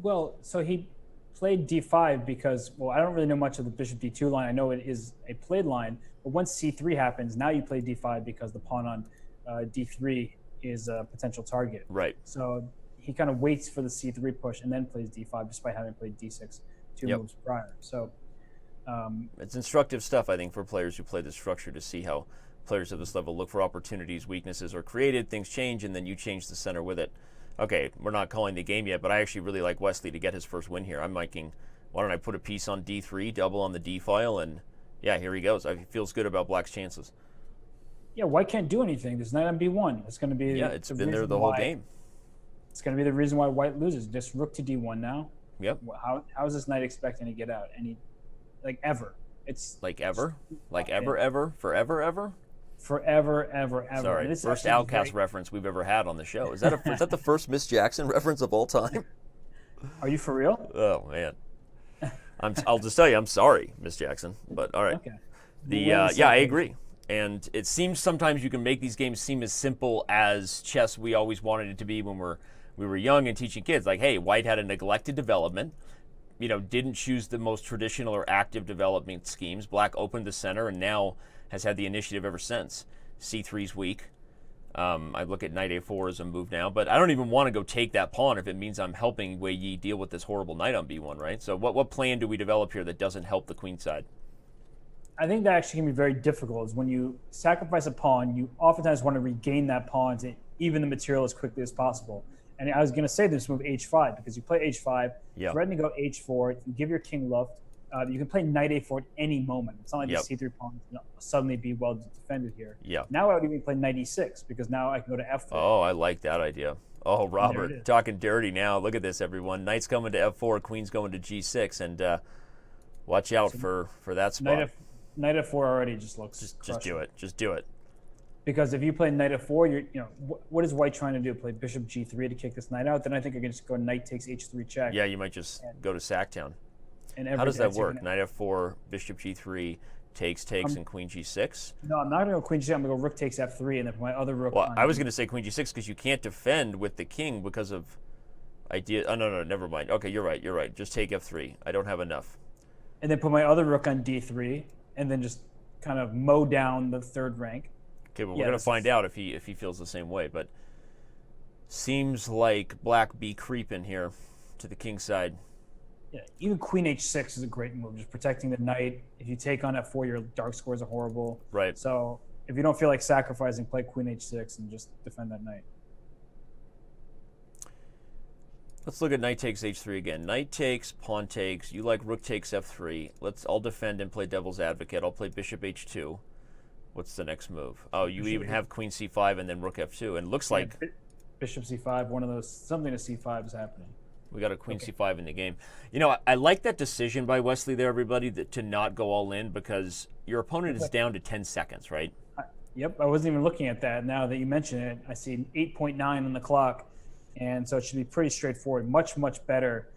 Well, so he played d5 because, well, I don't really know much of the bishop d2 line. I know it is a played line, but once c3 happens, now you play d5 because the pawn on d3 is a potential target. Right. So he kind of waits for the c3 push and then plays d5 despite having played d6 two moves prior. So it's instructive stuff, I think, for players who play the structure to see how players of this level look for opportunities, weaknesses are created, things change, and then you change the center with it. Okay, we're not calling the game yet, but I actually really like Wesley to get his first win here. I'm thinking, why don't I put a piece on d3, double on the d file, and yeah, here he goes. He feels good about black's chances. Yeah, white can't do anything. There's knight on b1. It's going to be it's been there the whole game. It's going to be the reason why white loses. Just rook to d1 now. Yep. How is this knight expecting to get out? Like ever. It's like ever? Like ever? Forever, ever? Forever, ever. Sorry, first Outcast reference we've ever had on the show. Is that the first Miss Jackson reference of all time? Are you for real? Oh, man. I'll just tell you, I'm sorry, Miss Jackson. But all right. Okay. I agree. And it seems sometimes you can make these games seem as simple as chess we always wanted it to be when we were young and teaching kids. Like, hey, white had a neglected development. Didn't choose the most traditional or active development schemes. Black opened the center and now has had the initiative ever since. c3's weak. I look at knight a4 as a move now, but I don't even want to go take that pawn if it means I'm helping Wei Yi deal with this horrible knight on b1, right? So what plan do we develop here that doesn't help the queen side? I think that actually can be very difficult. Is when you sacrifice a pawn, you oftentimes want to regain that pawn to even the material as quickly as possible. And I was going to say this move h5 because you play h5, threaten to go h4, you give your king luft. You can play knight a4 at any moment. It's not like the c3 pawn will suddenly be well defended here. Now I would even play knight e6 because now I can go to f4. Oh, I like that idea. Oh, Robert, talking dirty now. Look at this, everyone. Knight's coming to f4, queen's going to g6, and watch out for that spot. Knight f4 already just looks just do it. Just do it. Because if you play knight f4, what is white trying to do? Play bishop g3 to kick this knight out? Then I think I can just go knight takes h3 check. Yeah, you might just go to Sacktown. And how does that work? Knight f4, bishop g3, takes, and queen g6? No, I'm not going to go queen g6. I'm going to go rook takes f3, and then my other rook. Well, I was going to say queen g6 because you can't defend with the king because of idea. Oh, no, never mind. Okay, you're right. Just take f3. I don't have enough. And then put my other rook on d3, and then just kind of mow down the third rank. Okay, well, we're going to find out if he feels the same way. But seems like be creeping here to the king side. Yeah, even queen h6 is a great move, just protecting the knight. If you take on f4, your dark scores are horrible. Right. So if you don't feel like sacrificing, play queen h6 and just defend that knight. Let's look at knight takes h3 again. Knight takes, pawn takes. You like rook takes f3. I'll defend and play devil's advocate. I'll play bishop h2. What's the next move? Oh, you even have queen c5 and then rook f2. And it looks like bishop c5, one of those, something to c5 is happening. We got a queen c5 in the game. You know, I like that decision by Wesley there, everybody, to not go all in, because your opponent is down to 10 seconds, right? Yep, I wasn't even looking at that. Now that you mention it, I see 8.9 on the clock, and so it should be pretty straightforward. Much, much better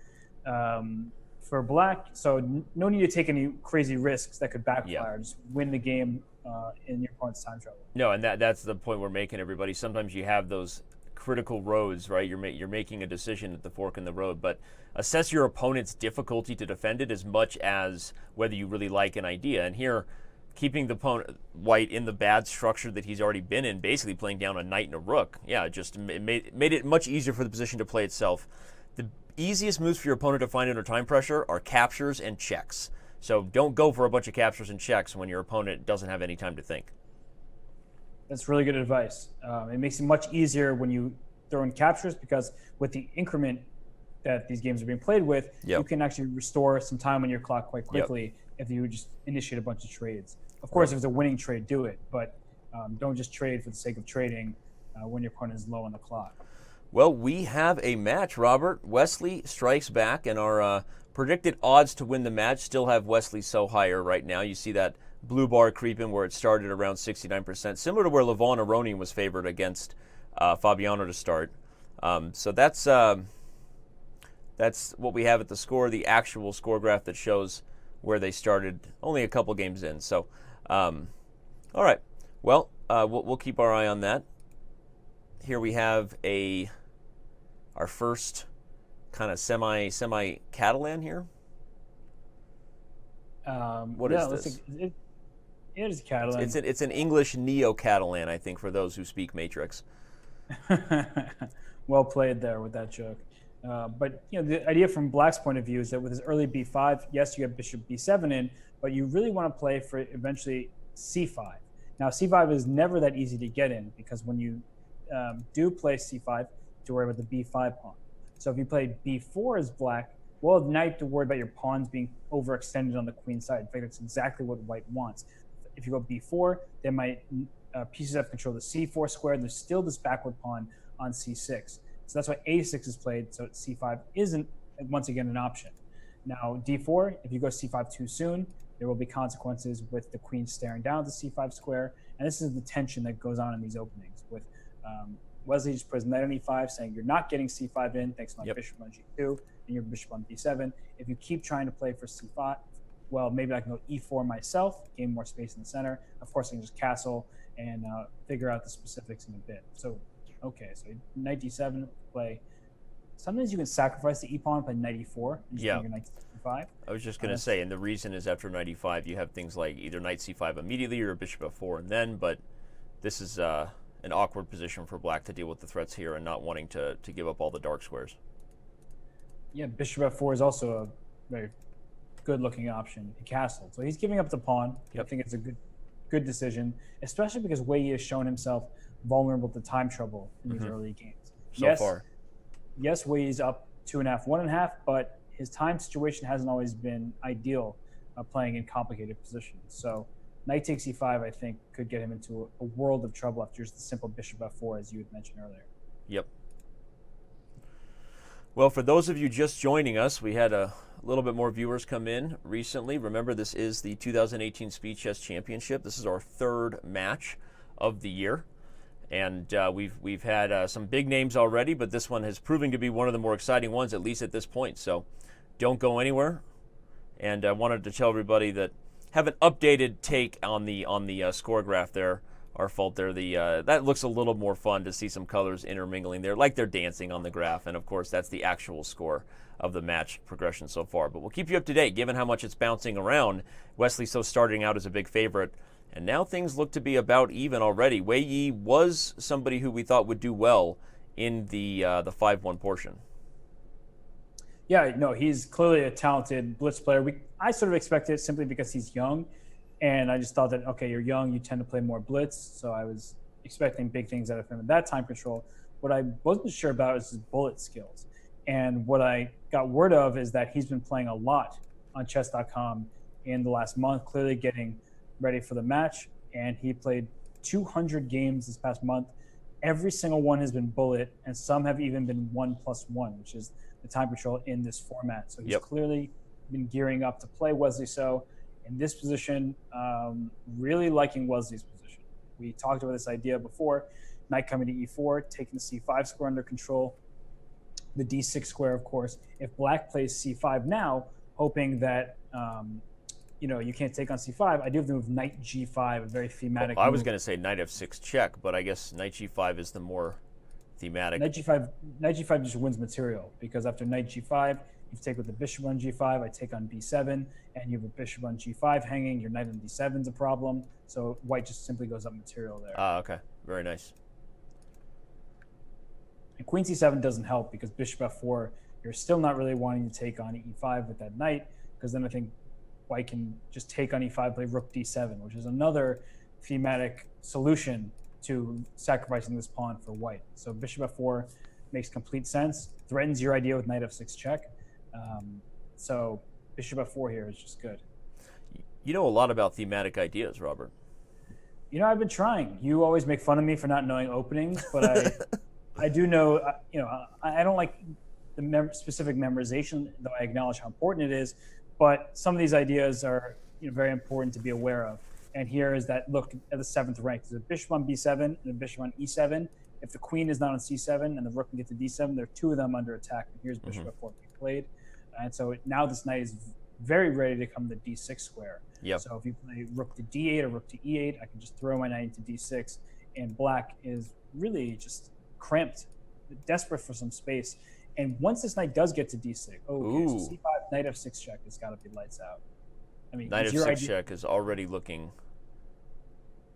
for black. So no need to take any crazy risks that could backfire. Just win the game in your opponent's time trouble. No, and that's the point we're making, everybody. Sometimes you have those critical roads, right? You're making a decision at the fork in the road, but assess your opponent's difficulty to defend it as much as whether you really like an idea. And here, keeping the opponent white in the bad structure that he's already been in, basically playing down a knight and a rook. Yeah, it just made it much easier for the position to play itself. The easiest moves for your opponent to find under time pressure are captures and checks. So don't go for a bunch of captures and checks when your opponent doesn't have any time to think. That's really good advice. It makes it much easier when you throw in captures, because with the increment that these games are being played with, you can actually restore some time on your clock quite quickly if you just initiate a bunch of trades. Of course, if it's a winning trade, do it, but don't just trade for the sake of trading when your opponent is low on the clock. Well, we have a match, Robert. Wesley strikes back, and our predicted odds to win the match still have Wesley So higher right now. You see that blue bar creeping where it started around 69%, similar to where Levon Aronian was favored against Fabiano to start. So that's what we have at the score, the actual score graph that shows where they started only a couple games in. So, all right. Well, we'll keep our eye on that. Here we have our first kind of semi-Catalan here. What is this? It is Catalan. It's an English Neo-Catalan, I think, for those who speak Matrix. Well played there with that joke. But the idea from Black's point of view is that with his early b5, yes, you have bishop b7 in, but you really want to play for eventually c5. Now, c5 is never that easy to get in, because when you do play c5, to worry about the b5 pawn. So if you play b4 as black, well, now you have to worry about your pawns being overextended on the queen side. In fact, that's exactly what white wants. If you go b4, then my pieces have control of the c4 square. There's still this backward pawn on c6. So that's why a6 is played, so c5 isn't, once again, an option. Now, d4, if you go c5 too soon, there will be consequences with the queen staring down at the c5 square. And this is the tension that goes on in these openings. With Wesley just puts knight on e5, saying you're not getting c5 in, thanks to my bishop on g2, and your bishop on b7. If you keep trying to play for c5, well, maybe I can go e4 myself, gain more space in the center. Of course, I can just castle and figure out the specifics in a bit. So, okay, so knight d7, play. Sometimes you can sacrifice the e-pawn and play knight e4. And just knight c5. I was just going to say, and the reason is after knight e5, you have things like either knight c5 immediately or bishop f4 and then, but this is an awkward position for black to deal with the threats here and not wanting to give up all the dark squares. Yeah, bishop f4 is also a very good-looking option. He castled, so he's giving up the pawn. I think it's a good decision, especially because Wei Yi has shown himself vulnerable to time trouble in these early games. So far. Yes, Wei Yi's up 2.5, 1.5, but his time situation hasn't always been ideal playing in complicated positions. So knight takes e5, I think, could get him into a world of trouble after just the simple bishop f4, as you had mentioned earlier. Yep. Well, for those of you just joining us, we had a little bit more viewers come in recently. Remember, this is the 2018 Speed Chess Championship. This is our third match of the year. And we've had some big names already, but this one has proven to be one of the more exciting ones, at least at this point. So don't go anywhere. And I wanted to tell everybody that have an updated take on the score graph there. Our fault there. That looks a little more fun to see some colors intermingling there, like they're dancing on the graph. And of course, that's the actual score of the match progression so far. But we'll keep you up to date, given how much it's bouncing around. Wesley So starting out as a big favorite, and now things look to be about even already. Wei Yi was somebody who we thought would do well in the 5-1 portion. Yeah, no, he's clearly a talented blitz player. I sort of expected it simply because he's young. And I just thought that, okay, you're young, you tend to play more blitz. So I was expecting big things out of him at that time control. What I wasn't sure about is his bullet skills. And what I got word of is that he's been playing a lot on Chess.com in the last month, clearly getting ready for the match. And he played 200 games this past month. Every single one has been bullet, and some have even been 1+1, which is the time control in this format. So he's Yep. clearly been gearing up to play Wesley So in this position. Really liking Wesley's position. We talked about this idea before. Knight coming to e4, taking the c5 square under control. The d6 square, of course. If black plays c5 now, hoping that you can't take on c5, I do have to move knight g5, a very thematic I was move. going to say knight f6 check, but I guess knight g5 is the more thematic. Knight g5 just wins material, because after knight g5, you take with the bishop on g5, I take on b7, and you have a bishop on g5 hanging. Your knight on d7 is a problem, so white just simply goes up material there. Okay. Very nice. And queen c7 doesn't help, because bishop f4, you're still not really wanting to take on e5 with that knight, because then I think white can just take on e5, play rook d7, which is another thematic solution to sacrificing this pawn for white. So bishop f4 makes complete sense, threatens your idea with knight f6 check. So bishop f4 here is just good. You know a lot about thematic ideas, Robert. I've been trying. You always make fun of me for not knowing openings, but I do know, I don't like the specific memorization, though I acknowledge how important it is, but some of these ideas are very important to be aware of. And here is that look at the 7th rank. There's a bishop on b7 and a bishop on e7. If the queen is not on c7 and the rook can get to d7, there are two of them under attack. And here's bishop f4 being played. And so now this knight is very ready to come to d6 square. Yep. So if you play rook to d8 or rook to e8, I can just throw my knight into d6. And black is really just cramped, desperate for some space. And once this knight does get to d6, so c5, knight f6 check has got to be lights out. I mean, knight f6 check is already looking.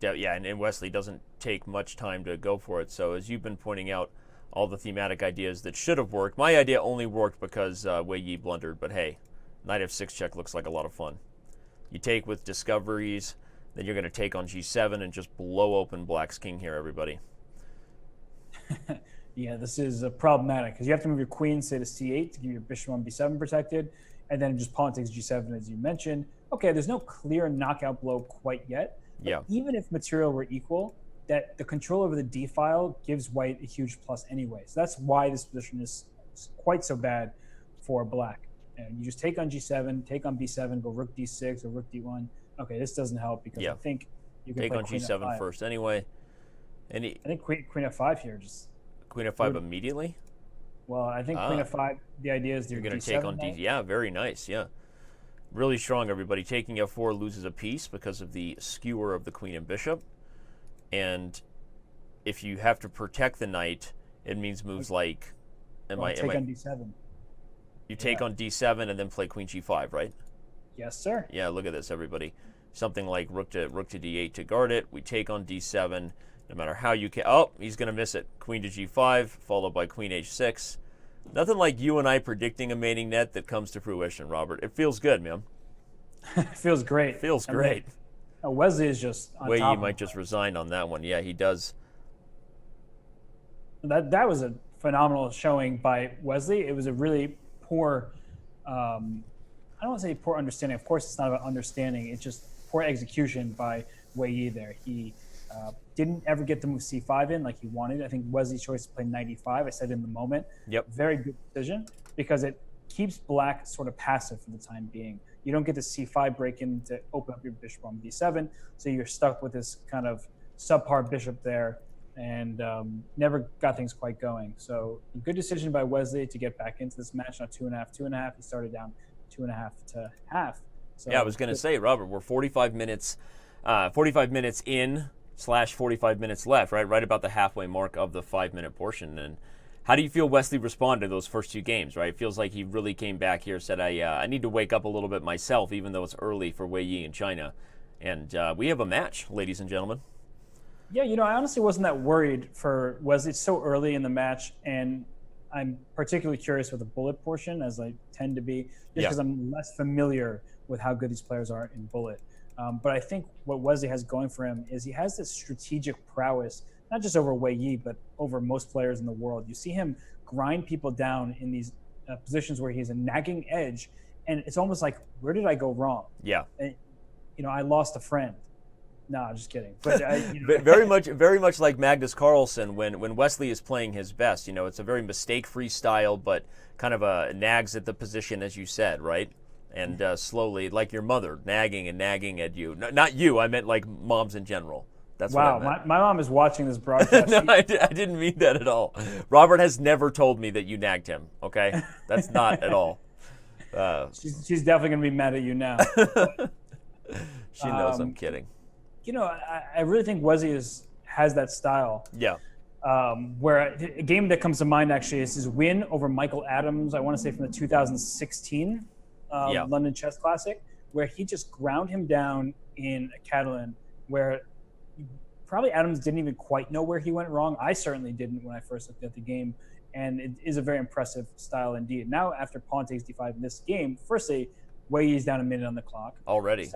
Yeah, and Wesley doesn't take much time to go for it. So as you've been pointing out, all the thematic ideas that should have worked. My idea only worked because Wei Yi blundered, but hey, knight f6 check looks like a lot of fun. You take with discoveries, then you're going to take on g7 and just blow open black's king here, everybody. Yeah, this is problematic, because you have to move your queen, say, to c8 to give your bishop on b7 protected, and then just pawn takes g7, as you mentioned. Okay, there's no clear knockout blow quite yet. But yeah. Even if material were equal, that the control over the d file gives white a huge plus anyway. So that's why this position is quite so bad for black. And you just take on g7, take on b7, go rook d6 or rook d1. Okay, this doesn't help, because I think you can take play on queen g7 f5 first anyway. I think queen f5 here just. Queen f5 immediately? Well, I think queen f5, the idea is you're going to d7 take on d. Yeah, very nice. Yeah. Really strong, everybody. Taking f4 loses a piece because of the skewer of the queen and bishop. And if you have to protect the knight, it means moves like... Take on d7. You take on d7 and then play queen g5, right? Yes, sir. Yeah, look at this, everybody. Something like rook to d8 to guard it. We take on d7. No matter how you can... Oh, he's going to miss it. Queen to g5, followed by queen h6. Nothing like you and I predicting a mating net that comes to fruition, Robert. It feels good, man. It feels great. Feels great. Wesley is just on Wei top. Yi might just resign on that one. Yeah, he does. That was a phenomenal showing by Wesley. It was a really poor... I don't want to say poor understanding. Of course, it's not about understanding. It's just poor execution by Wei Yi there. He... didn't ever get to move c5 in like he wanted. I think Wesley's choice to play knight e5, I said in the moment. Yep. Very good decision, because it keeps black sort of passive for the time being. You don't get the c5 break in to open up your bishop on b7, so you're stuck with this kind of subpar bishop there, and never got things quite going. So a good decision by Wesley to get back into this match, not 2.5. He started down 2.5 to half. So yeah, I was going to say, Robert, we're 45 minutes in / 45 minutes left, right about the halfway mark of the 5-minute portion. And how do you feel Wesley responded to those first two games, right? It feels like he really came back here, said, I need to wake up a little bit myself, even though it's early for Wei Yi in China. And we have a match, ladies and gentlemen. Yeah, I honestly wasn't that worried for Wesley. It's so early in the match, and I'm particularly curious with the bullet portion, as I tend to be, just because I'm less familiar with how good these players are in bullet. But I think what Wesley has going for him is he has this strategic prowess, not just over Wei Yi, but over most players in the world. You see him grind people down in these positions where he's a nagging edge, and it's almost like, where did I go wrong? Yeah. And, I lost a friend. No, just kidding. But very much like Magnus Carlsen when Wesley is playing his best. It's a very mistake-free style, but kind of nags at the position, as you said, right? And slowly, like your mother, nagging and nagging at you. No, not you. I meant like moms in general. That's wow. What I meant. My mom is watching this broadcast. No, I didn't mean that at all. Robert has never told me that you nagged him. Okay, that's not at all. She's definitely going to be mad at you now. She knows I'm kidding. I really think Wesley has that style. Yeah. Where a game that comes to mind actually is his win over Michael Adams, I want to say from the 2016 London Chess Classic, where he just ground him down in a Catalan where probably Adams didn't even quite know where he went wrong. I certainly didn't when I first looked at the game. And it is a very impressive style indeed. Now, after pawn takes d5 in this game, firstly, Wei Yi is down a minute on the clock. Already.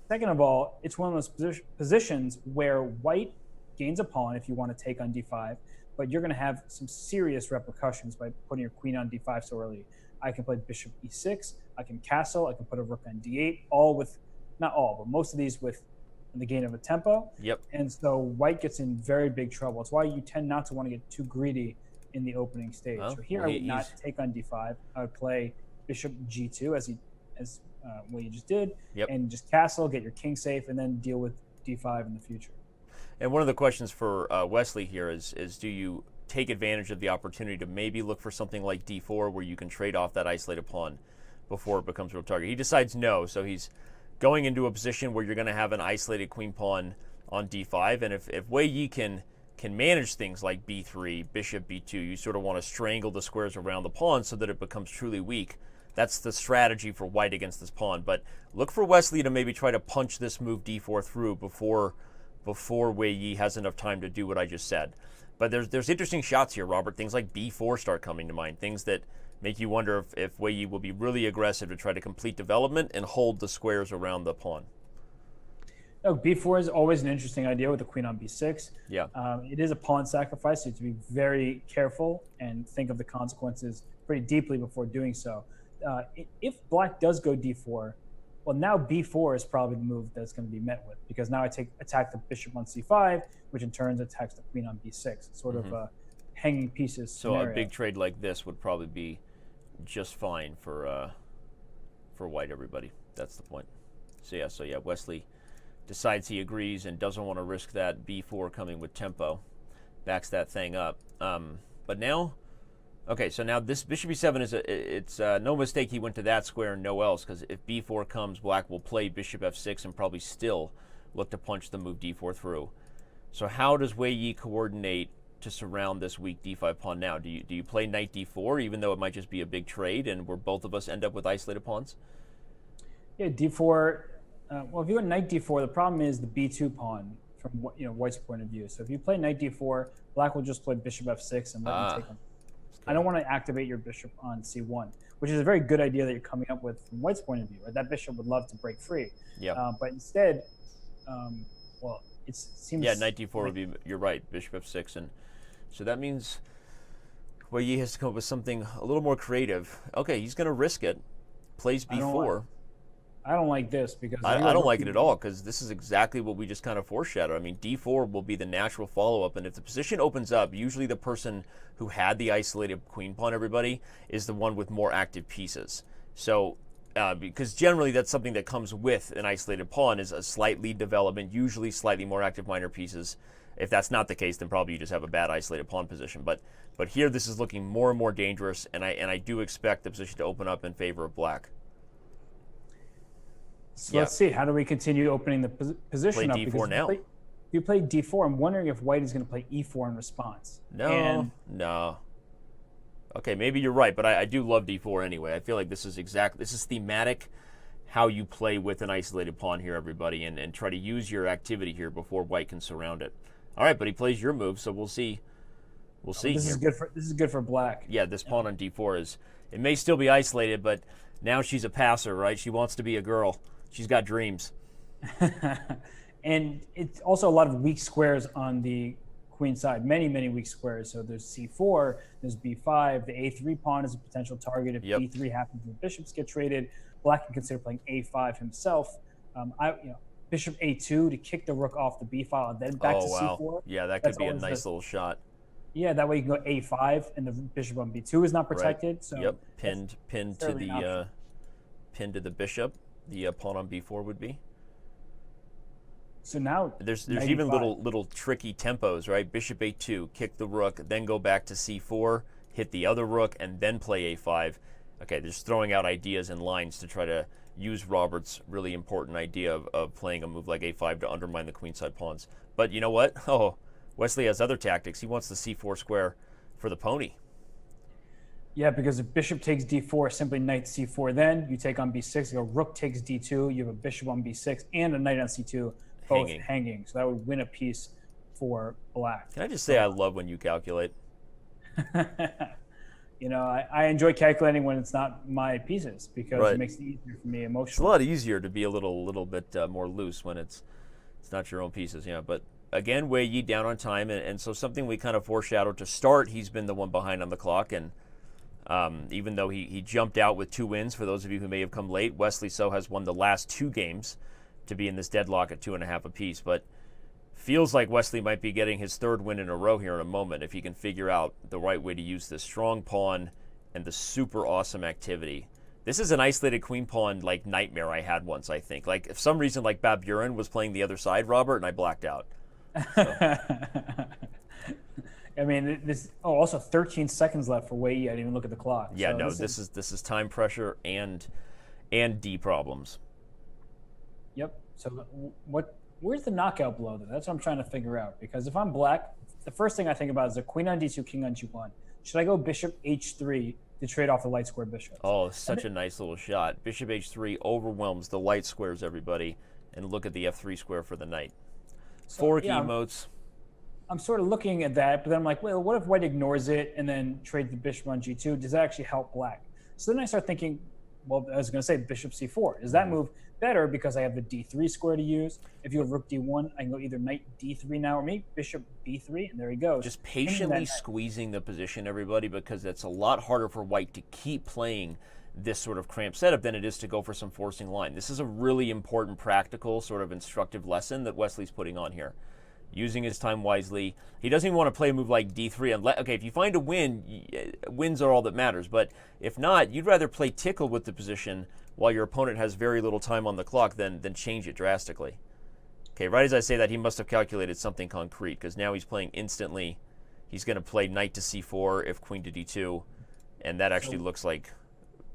Second of all, it's one of those positions where white gains a pawn if you want to take on d5, but you're going to have some serious repercussions by putting your queen on d5 so early. I can play bishop e6, I can castle, I can put a rook on d8, all with, not all, but most of these with the gain of a tempo. Yep. And so white gets in very big trouble. It's why you tend not to want to get too greedy in the opening stage. Well, so here I would not take on d5. I would play bishop g2 as what you just did, and just castle, get your king safe, and then deal with d5 in the future. And one of the questions for Wesley here is do you take advantage of the opportunity to maybe look for something like d4 where you can trade off that isolated pawn before it becomes a real target? He decides no, so he's going into a position where you're going to have an isolated queen pawn on d5, and if Wei Yi can manage things like b3, bishop b2, you sort of want to strangle the squares around the pawn so that it becomes truly weak. That's the strategy for white against this pawn. But look for Wesley to maybe try to punch this move d4 through before Wei Yi has enough time to do what I just said. But there's interesting shots here, Robert. Things like b4 start coming to mind. Things that make you wonder if Wei Yi will be really aggressive to try to complete development and hold the squares around the pawn. No, b4 is always an interesting idea with the queen on b6. Yeah. It is a pawn sacrifice, so you have to be very careful and think of the consequences pretty deeply before doing so. If black does go d4, well, now b4 is probably the move that's going to be met with, because now I attack the bishop on c5, which in turn attacks the queen on b6. It's sort of a hanging pieces scenario. So a big trade like this would probably be just fine for white, everybody. That's the point. So yeah, Wesley decides he agrees and doesn't want to risk that b4 coming with tempo. Backs that thing up. But now... Okay, so now this bishop e7 it's no mistake he went to that square and no else, because if b4 comes, black will play bishop f6 and probably still look to punch the move d4 through. So how does Wei Yi coordinate to surround this weak d5 pawn now? Do you play knight d4, even though it might just be a big trade and where both of us end up with isolated pawns? Yeah, d4. Well, if you go knight d4, the problem is the b2 pawn from white's point of view. So if you play knight d4, black will just play bishop f6 and let you take on. I don't want to activate your bishop on c1, which is a very good idea that you're coming up with from white's point of view. Right? That bishop would love to break free. Yeah. But instead, it seems... Yeah, knight d4 would be, you're right, bishop f6. And so that means Wei Yi has to come up with something a little more creative. Okay, he's going to risk it. Plays b4. I don't like this because... I don't like it at all, because this is exactly what we just kind of foreshadowed. I mean, d4 will be the natural follow-up, and if the position opens up, usually the person who had the isolated queen pawn, everybody, is the one with more active pieces. So, because generally that's something that comes with an isolated pawn, is a slight lead development, usually slightly more active minor pieces. If that's not the case, then probably you just have a bad isolated pawn position. But here this is looking more and more dangerous, and I do expect the position to open up in favor of black. So let's see. How do we continue opening the position up? Play d4 now. If you play d4, I'm wondering if white is going to play e4 in response. No. Okay, maybe you're right, but I do love d4 anyway. I feel like this is thematic how you play with an isolated pawn here, everybody, and try to use your activity here before white can surround it. All right, but he plays your move, so we'll see. This is good for black. Yeah, this pawn on d4 it may still be isolated, but now she's a passer, right? She wants to be a girl. She's got dreams. And it's also a lot of weak squares on the queen side. Many, many weak squares. So there's c4, there's b5. The a3 pawn is a potential target. If b3 happens, the bishops get traded. Black can consider playing a5 himself. bishop a2 to kick the rook off the b file and then back Oh, to wow. c4. Yeah, that That's could be a always nice little shot. yeah, that way you can go a5 and the bishop on b2 is not Right. protected. So Yep. that's Pinned to certainly an option. the bishop. The pawn on b4 would be. So now There's knight even e5. little tricky tempos, right? Bishop a2, kick the rook, then go back to c4, hit the other rook, and then play a5. Okay, just throwing out ideas and lines to try to use Robert's really important idea of playing a move like a5 to undermine the queenside pawns. But you know what? Oh, Wesley has other tactics. He wants the c4 square for the pony. Yeah, because if bishop takes d4, simply knight c4, then you take on b6. You go rook takes d2. You have a bishop on b6 and a knight on c2, both hanging. So that would win a piece for black. Can I just say I love when you calculate? You know, I enjoy calculating when it's not my pieces because it makes it easier for me emotionally. It's a lot easier to be a little bit more loose when it's not your own pieces. Yeah, but again, Wei Yi down on time, and so something we kind of foreshadowed to start. He's been the one behind on the clock, and even though he jumped out with 2 wins, for those of you who may have come late, Wesley So has won the last 2 games to be in this deadlock at 2.5 apiece. But feels like Wesley might be getting his 3rd win in a row here in a moment if he can figure out the right way to use this strong pawn and the super awesome activity. This is an isolated queen pawn like nightmare I had once, I think. Like, if some reason like Bab Buren was playing the other side, Robert, and I blacked out. So. I mean, also 13 seconds left for Wei Yi. I didn't even look at the clock. Yeah, so no, this is time pressure and D problems. Yep. So where's the knockout blow then? That's what I'm trying to figure out. Because if I'm black, the first thing I think about is the queen on d2, king on g1. Should I go bishop h3 to trade off the light square bishop? Oh, such a nice little shot. Bishop h3 overwhelms the light squares, everybody. And look at the f3 square for the knight. Four key emotes. I'm sort of looking at that, but then I'm like, well, what if white ignores it and then trades the bishop on g2? Does that actually help black? So then I start thinking, well, I was going to say bishop c4. Is that move better because I have the d3 square to use? If you have rook d1, I can go either knight d3 now or maybe bishop b3, and there he goes. Just patiently squeezing the position, everybody, because it's a lot harder for white to keep playing this sort of cramped setup than it is to go for some forcing line. This is a really important, practical, sort of instructive lesson that Wesley's putting on here. Using his time wisely. He doesn't even want to play a move like d3. Okay, if you find a win, wins are all that matters. But if not, you'd rather play tickle with the position while your opponent has very little time on the clock than change it drastically. Okay, right as I say that, he must have calculated something concrete, because now he's playing instantly. He's going to play knight to c4 if queen to d2, and that actually looks like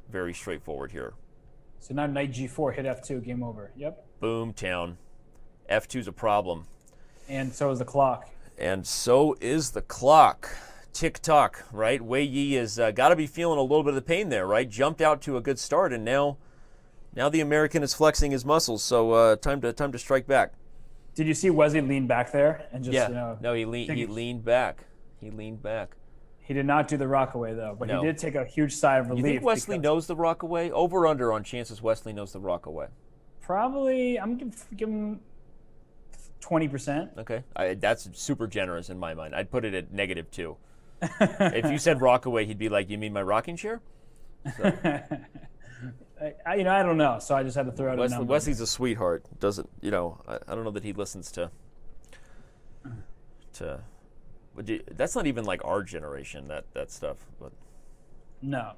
very straightforward here. So now knight g4, hit f2, game over. Yep. Boom, town. f2's a problem. And so is the clock. And so is the clock. Tick-tock, right? Wei Yi has got to be feeling a little bit of the pain there, right? Jumped out to a good start, and now the American is flexing his muscles, so time to strike back. Did you see Wesley lean back there? And just, No, he leaned back. He leaned back. He did not do the rockaway, though, but he did take a huge sigh of relief. You think Wesley knows the rockaway? Over under on chances Wesley knows the rockaway? Probably, I'm going to give him 20%. Okay, that's super generous in my mind. I'd put it at -2. If you said rockaway, he'd be like, "You mean my rocking chair?" So. I don't know, so I just had to throw out a number. Wesley's a sweetheart. Doesn't I don't know that he listens to. That's not even like our generation. That stuff, but. No.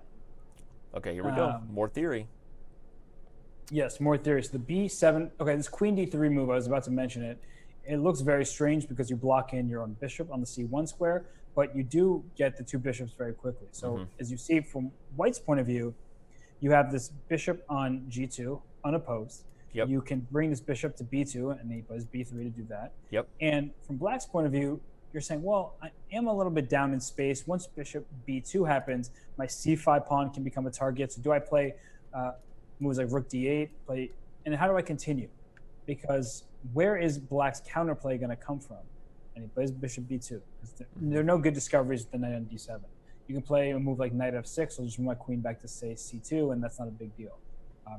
Okay, here we go. More theory. Yes, more theory. So the b7. Okay, this queen d3 move, I was about to mention it. It looks very strange because you block in your own bishop on the c1 square, but you do get the 2 bishops very quickly. So as you see from white's point of view, you have this bishop on g2 unopposed. Yep. You can bring this bishop to b2, and he plays b3 to do that. Yep. And from black's point of view, you're saying, well, I am a little bit down in space. Once bishop b2 happens, my c5 pawn can become a target. So do I play moves like rook d8, and how do I continue? Because where is black's counterplay going to come from? And he plays bishop b2. There are no good discoveries with the knight on d7. You can play a move like knight f6, or just move my queen back to, say, c2, and that's not a big deal.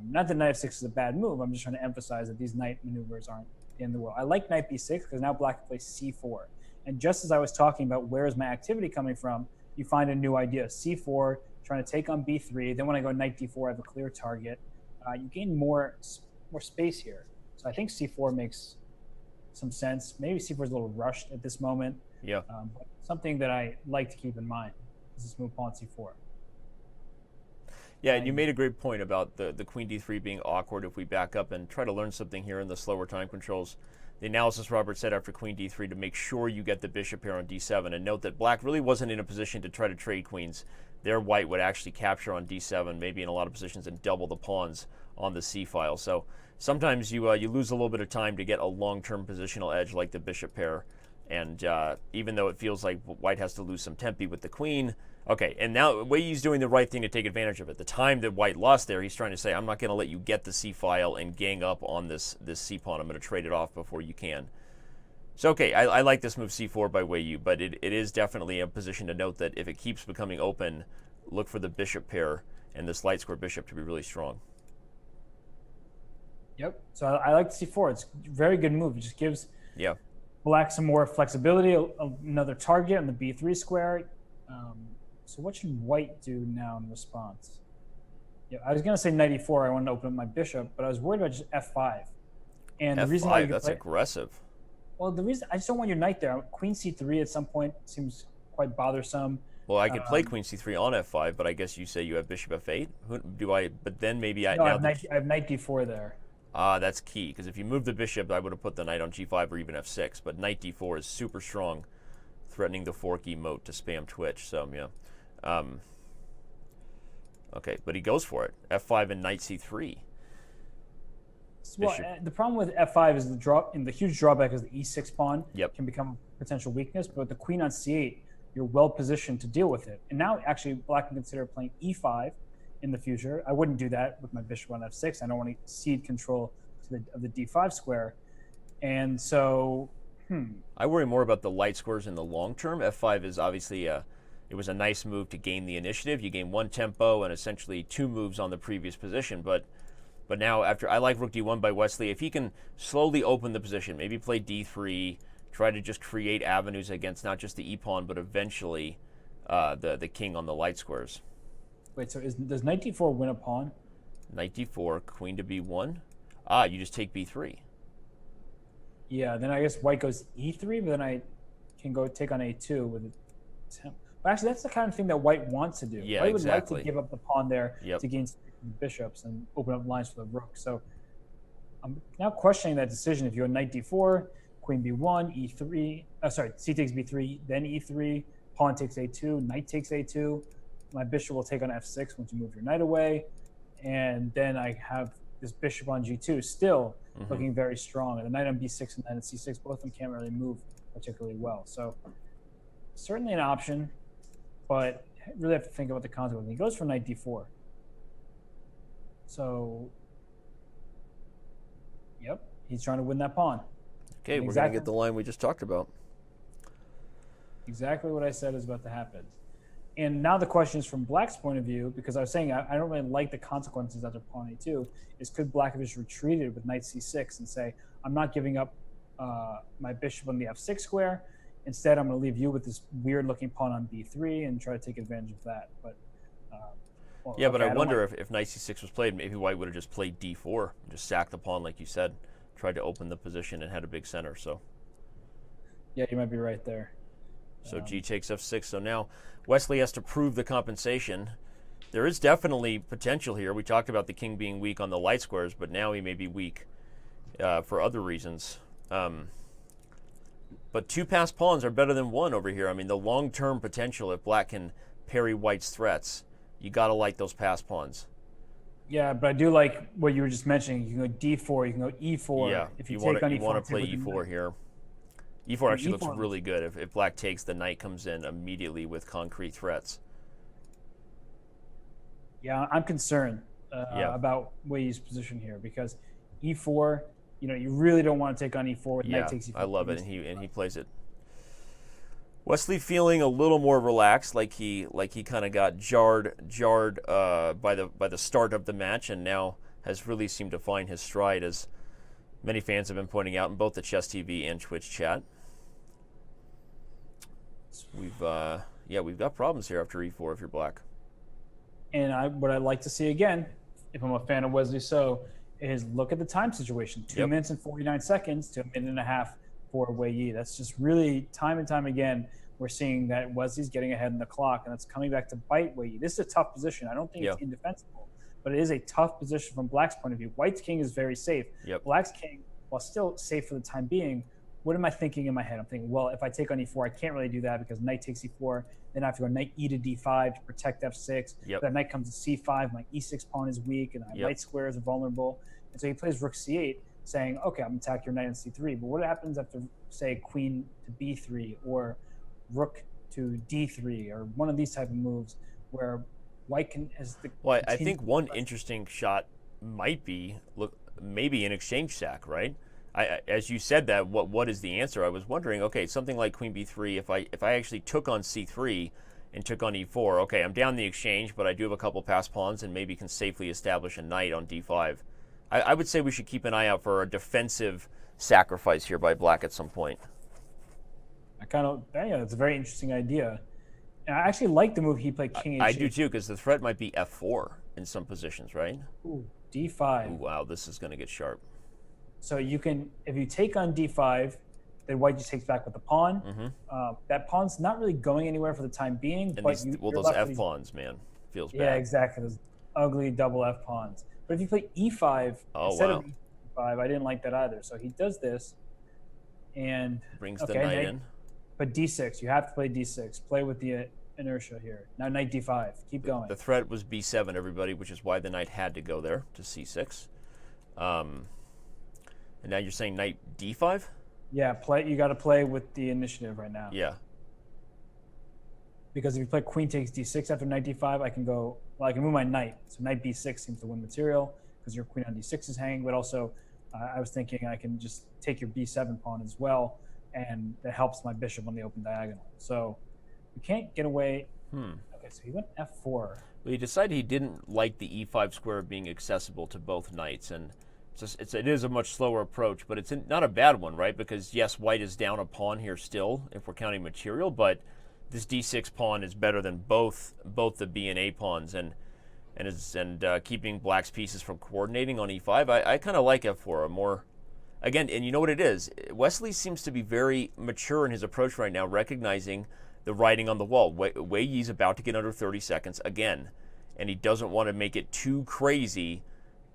Not that knight f6 is a bad move. I'm just trying to emphasize that these knight maneuvers aren't the end of the world. I like knight b6 because now black can play c4. And just as I was talking about where is my activity coming from, you find a new idea. c4, trying to take on b3. Then when I go knight d4, I have a clear target. You gain more space here. So I think c4 makes some sense. Maybe c4 is a little rushed at this moment. Yeah. But something that I like to keep in mind is this move pawn c4. Yeah, and you made a great point about the queen d3 being awkward if we back up and try to learn something here in the slower time controls. The analysis Robert said after queen d3 to make sure you get the bishop here on d7, and note that black really wasn't in a position to try to trade queens. There white would actually capture on d7, maybe in a lot of positions, and double the pawns on the c file. So sometimes you lose a little bit of time to get a long-term positional edge like the bishop pair. And even though it feels like white has to lose some tempi with the queen, okay, and now Wei Yi's doing the right thing to take advantage of it. The time that white lost there, he's trying to say, I'm not going to let you get the c file and gang up on this c pawn. I'm going to trade it off before you can. So, okay, I like this move c4 by Wei Yi, but it is definitely a position to note that if it keeps becoming open, look for the bishop pair and this light square bishop to be really strong. Yep. So I like c4. It's a very good move. It just gives black some more flexibility, another target on the b3 square. So what should white do now in response? Yeah, I was going to say knight e4. I wanted to open up my bishop, but I was worried about just f5. And F5, the reason why that's aggressive. Well, the reason I just don't want your knight there. Queen c3 at some point seems quite bothersome. Well, I could play queen c3 on f5, but I guess you say you have bishop f8. But then maybe I have knight d4 there. That's key, because if you move the bishop, I would have put the knight on g5 or even f6. But knight d4 is super strong, threatening the fork moat to spam Twitch. So yeah. Okay, but he goes for it. f5 and knight c3. Well, the problem with f5 is the huge drawback is the e6 pawn can become a potential weakness, but with the queen on c8, you're well positioned to deal with it. And now actually black can consider playing e5 in the future. I wouldn't do that with my bishop on f6. I don't want to cede control of the d5 square. And so, I worry more about the light squares in the long term. f5 is obviously it was a nice move to gain the initiative. You gain one tempo and essentially 2 moves on the previous position, but now after I like rook d1 by Wesley, if he can slowly open the position, maybe play d3, try to just create avenues against not just the e-pawn, but eventually the king on the light squares. Wait, so does knight d4 win a pawn? Knight d4, queen to b1. You just take b3. Yeah, then I guess white goes e3, but then I can go take on a2 with a temp. But actually, that's the kind of thing that white wants to do. Yeah, white exactly. would like to give up the pawn there to gain bishops and open up lines for the rook. So I'm now questioning that decision. If you go knight d4, queen b1, e3, c takes b3, then e3, pawn takes a2, knight takes a2. My bishop will take on f6 once you move your knight away. And then I have this bishop on g2 still looking very strong. And the knight on b6 and knight on c6, both of them can't really move particularly well. So certainly an option, but really have to think about the consequences. He goes for knight d4. So, yep, he's trying to win that pawn. Okay, we're going to get the line we just talked about. Exactly what I said is about to happen. And now the question is from black's point of view, because I was saying I don't really like the consequences after pawn a2, is could black have just retreated with knight c6 and say, I'm not giving up my bishop on the f6 square. Instead, I'm going to leave you with this weird-looking pawn on b3 and try to take advantage of that. But but I wonder if knight c6 was played, maybe white would have just played d4, just sacked the pawn like you said, tried to open the position and had a big center. So yeah, you might be right there. So g takes f6. So now Wesley has to prove the compensation. There is definitely potential here. We talked about the king being weak on the light squares, but now he may be weak for other reasons. But 2 passed pawns are better than 1 over here. I mean, the long-term potential, if black can parry white's threats, you got to like those passed pawns. Yeah, but I do like what you were just mentioning. You can go d4, you can go e4. Yeah, if you want take on to e4, play e4 here. E4 actually looks really good. If black takes, the knight comes in immediately with concrete threats. Yeah, I'm concerned about Wei Yi's position here because e4, you really don't want to take on e4 with knight takes e4. I love it, and he plays it. Wesley feeling a little more relaxed, like he kind of got jarred by the start of the match, and now has really seemed to find his stride, as many fans have been pointing out in both the Chess TV and Twitch chat. We've got problems here after e4 if you're black. And what I'd like to see again, if I'm a fan of Wesley So, is look at the time situation. 2 Yep. minutes and 49 seconds to a minute and a half for Wei Yi. That's just really time and time again. We're seeing that Wesley's getting ahead in the clock, and it's coming back to bite Wei Yi. This is a tough position. I don't think it's indefensible, but it is a tough position from Black's point of view. White's king is very safe. Yep. Black's king, while still safe for the time being, what am I thinking in my head? I'm thinking, well, if I take on e4, I can't really do that because knight takes e4. Then I have to go knight e to d5 to protect f6. Yep. Then knight comes to c5. My e6 pawn is weak, and my light squares are vulnerable. And so he plays rook c8, saying, okay, I'm going to attack your knight on c3. But what happens after, say, queen to b3 or rook to d3 or one of these type of moves where white can has the well, I think one interesting shot might be maybe an exchange sack, right? As you said that, what is the answer? I was wondering, okay, something like queen b3, if I actually took on c3 and took on e4, okay, I'm down the exchange, but I do have a couple passed pawns and maybe can safely establish a knight on d5. I would say we should keep an eye out for a defensive sacrifice here by Black at some point. It's a very interesting idea. And I actually like the move he played king h8. I do too, because the threat might be f4 in some positions, right? Ooh, d5. Ooh, wow, this is going to get sharp. So you can, if you take on d5, then white just takes back with the pawn. Mm-hmm. That pawn's not really going anywhere for the time being. And but those f pawns, man, feels bad. Yeah, exactly. Those ugly double f pawns. But if you play e5 instead of e5, I didn't like that either. So he does this, and brings the knight in. But d6, you have to play d6. Play with the inertia here. Now knight d5. Keep going. The threat was b7, everybody, which is why the knight had to go there to c6. And now you're saying knight d5? Yeah, you got to play with the initiative right now. Yeah. Because if you play queen takes d6 after knight d5, I can move my knight. So knight b6 seems to win material because your queen on d6 is hanging. But also, I was thinking I can just take your b7 pawn as well, and that helps my bishop on the open diagonal. So you can't get away. Okay, so he went f4. Well, he decided he didn't like the e5 square being accessible to both knights, and it is a much slower approach, but it's not a bad one, right? Because yes, white is down a pawn here still, if we're counting material, but this d6 pawn is better than both the b and a pawns, and keeping Black's pieces from coordinating on e5. I kind of like f4 more. Again, and you know what it is? Wesley seems to be very mature in his approach right now, recognizing the writing on the wall. Wei Yi's about to get under 30 seconds again, and he doesn't want to make it too crazy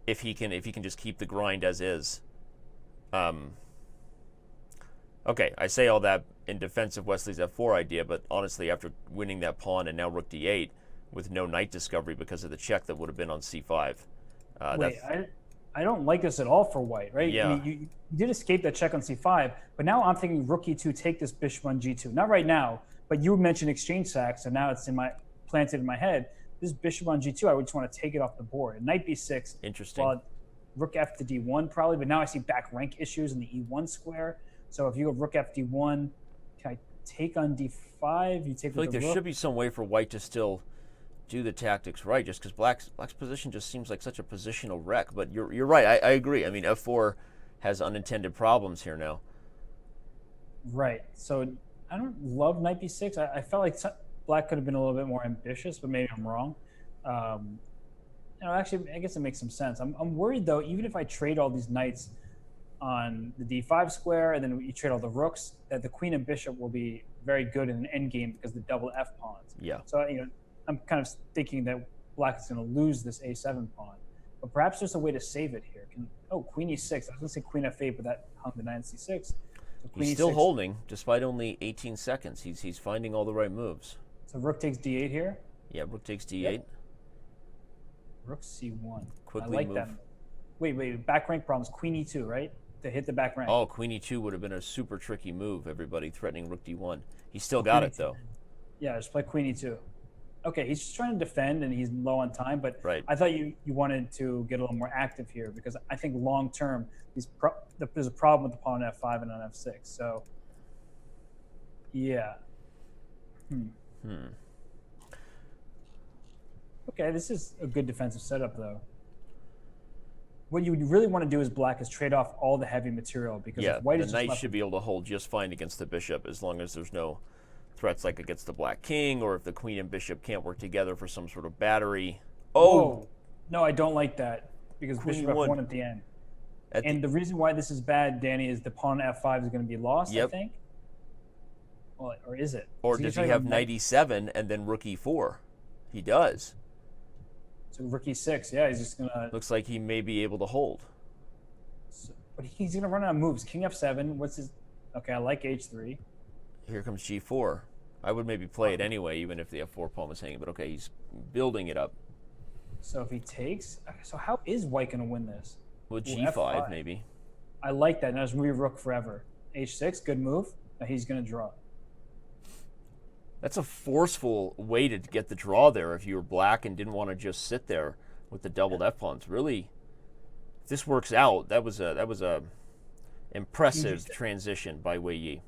if he can just keep the grind as is. Okay, I say all that in defense of Wesley's f4 idea, but honestly, after winning that pawn and now rook d8 with no knight discovery because of the check that would have been on c5. I don't like this at all for white, right? Yeah. I mean, you did escape that check on c5, but now I'm thinking rook e2, take this bishop on g2. Not right now, but you mentioned exchange sack, so now it's planted in my head. This bishop on g2, I would just want to take it off the board. And knight b6. Interesting. Well, rook f to d1 probably, but now I see back rank issues in the e1 square. So if you go rook f d1, can I take on d5? You take. I feel like there should be some way for white to still do the tactics right, just because Black's position just seems like such a positional wreck. But you're right. I agree. I mean, f4 has unintended problems here now. Right. So I don't love knight b6. I felt like Black could have been a little bit more ambitious, but maybe I'm wrong. Actually, I guess it makes some sense. I'm worried though. Even if I trade all these knights on the d5 square, and then you trade all the rooks, that the queen and bishop will be very good in an endgame because the double f pawns. Yeah. So I'm kind of thinking that Black is going to lose this a7 pawn, but perhaps there's a way to save it here. Queen e6. I was going to say queen f8, but that hung the knight on c6. So he's still holding despite only 18 seconds. He's finding all the right moves. So rook takes d8 here. Yeah, rook takes d8. Yep. Rook c1. Quickly I like move. that. Wait. Back rank problems. Queen e2, right? To hit the back rank. Oh, queen e2 would have been a super tricky move, everybody, threatening rook d1. He still got it, though. Yeah, just play queen e2. Okay, he's just trying to defend, and he's low on time, but right. I thought you wanted to get a little more active here, because I think long-term, there's a problem with the pawn on f5 and on f6, so, yeah. Okay, this is a good defensive setup, though. What you really want to do as Black is trade off all the heavy material, because if white is the knight should be able to hold just fine against the bishop as long as there's no threats like against the Black king, or if the queen and bishop can't work together for some sort of battery. Oh! No, I don't like that. because Queen bishop E1. f1 at the end. And the reason why this is bad, Danny, is the pawn on f5 is going to be lost, I think. Well, or is it? Or does he have knight e7 and then rook e4? He does. So rook e6, yeah, he's just going to... Looks like he may be able to hold. So, but he's going to run out of moves. King f7, what's his... Okay, I like h3. Here comes g4. I would maybe play it anyway, even if the f4 pawn was hanging. But okay, he's building it up. So if he takes... So how is White going to win this? Well, g5 F5. maybe. I like that. Now just move rook forever. h6, good move. Now he's going to draw. That's a forceful way to get the draw there if you were black and didn't want to just sit there with the doubled f-pawns. Really, if this works out, that was a impressive transition by Wei Yi.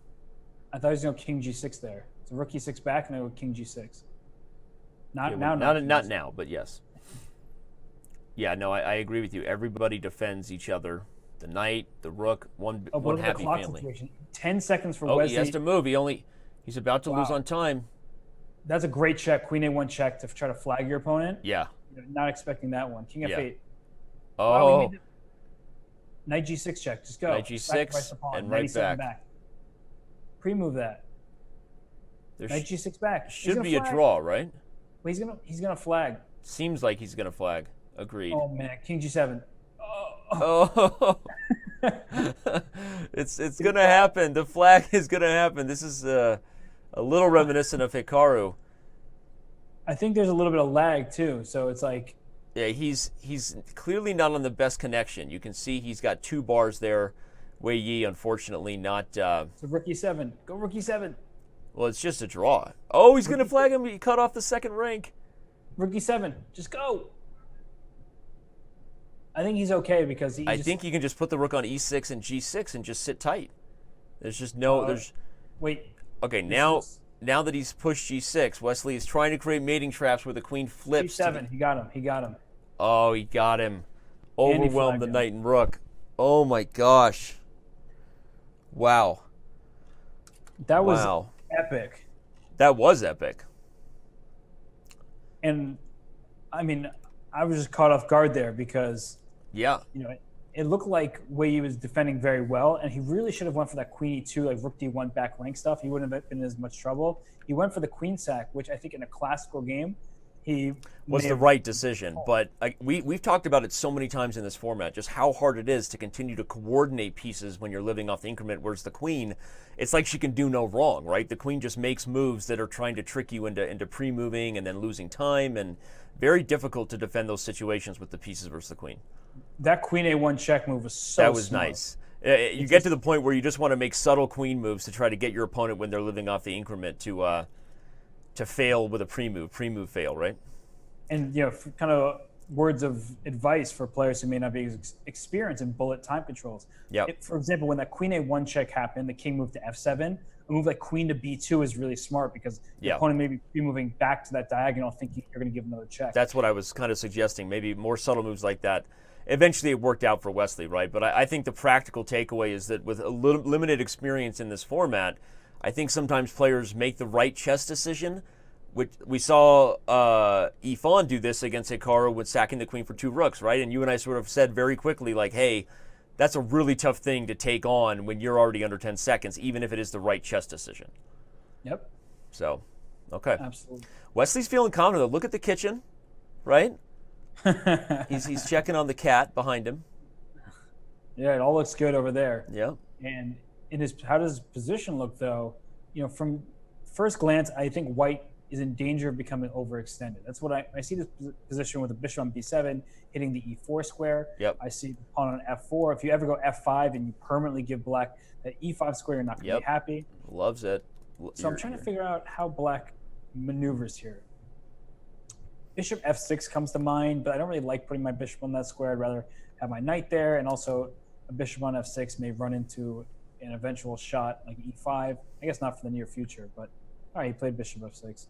I thought he was going to king g6 there. So rook e6 back, and then go king g6. Not now, but yes. Yeah, no, I agree with you. Everybody defends each other. The knight, the rook, one happy family. Situation. 10 seconds for Wesley. Wesley. He has to move. He's about to lose on time. That's a great check. Queen a1 check to try to flag your opponent. Yeah. Not expecting that one. King f8. Oh. Wow, knight g6 check. Just go. Knight g6 and right back. Pre-move that. Knight g6 back. Should be a draw, right? Well, he's gonna flag. Seems like he's gonna flag. Agreed. Oh man, king g7. Oh. It's gonna happen. The flag is gonna happen. This is a little reminiscent of Hikaru. I think there's a little bit of lag too, so it's like... Yeah, he's clearly not on the best connection. You can see he's got 2 bars there. Wei Yi, unfortunately, not... So rook e7. Go rook e7. Well, it's just a draw. Oh, he's going to flag him. He cut off the second rank. Rook e7. Just go. I think he's okay because he... I think you can just put the rook on e6 and g6 and just sit tight. There's just no... Wait. Okay, now that he's pushed g6, Wesley is trying to create mating traps where the queen flips. g7. He got him. Oh, he got him. Overwhelmed the knight and rook. Oh, my gosh. Wow. That was epic. That was epic. And, I mean, I was just caught off guard there because... Yeah. It looked like Wei Yi was defending very well, and he really should have went for that queen e2, like rook d1 back rank stuff. He wouldn't have been in as much trouble. He went for the queen sack, which I think in a classical game, he was the right decision. But we've talked about it so many times in this format, just how hard it is to continue to coordinate pieces when you're living off the increment, whereas the queen, it's like she can do no wrong, right? The queen just makes moves that are trying to trick you into pre-moving and then losing time, and very difficult to defend those situations with the pieces versus the queen. That queen a1 check move was so That was smart. nice. You get to the point where you just want to make subtle queen moves to try to get your opponent when they're living off the increment to fail with a pre-move fail, right? And kind of words of advice for players who may not be experienced in bullet time controls. Yep. For example, when that queen a1 check happened, the king moved to f7. A move like queen to b2 is really smart because the opponent may be moving back to that diagonal, thinking you're going to give another check. That's what I was kind of suggesting. Maybe more subtle moves like that. Eventually, it worked out for Wesley, right? But I think the practical takeaway is that with a limited experience in this format, I think sometimes players make the right chess decision. Which we saw Yifan do this against Hikaru with sacking the queen for 2 rooks, right? And you and I sort of said very quickly, like, hey, that's a really tough thing to take on when you're already under 10 seconds, even if it is the right chess decision. Yep. So, okay. Absolutely. Wesley's feeling confident, though. Look at the kitchen, right? he's checking on the cat behind him. Yeah, it all looks good over there. Yeah. And how does his position look, though? From first glance, I think White is in danger of becoming overextended. That's what I see this position with the bishop on b7 hitting the e4 square. Yep. I see the pawn on f4. If you ever go f5 and you permanently give black that e5 square, you're not going to be happy. Loves it. So I'm trying to figure out how black maneuvers here. Bishop f6 comes to mind, but I don't really like putting my bishop on that square. I'd rather have my knight there, and also a bishop on f6 may run into an eventual shot like e5. I guess not for the near future, but all right, he played bishop f6.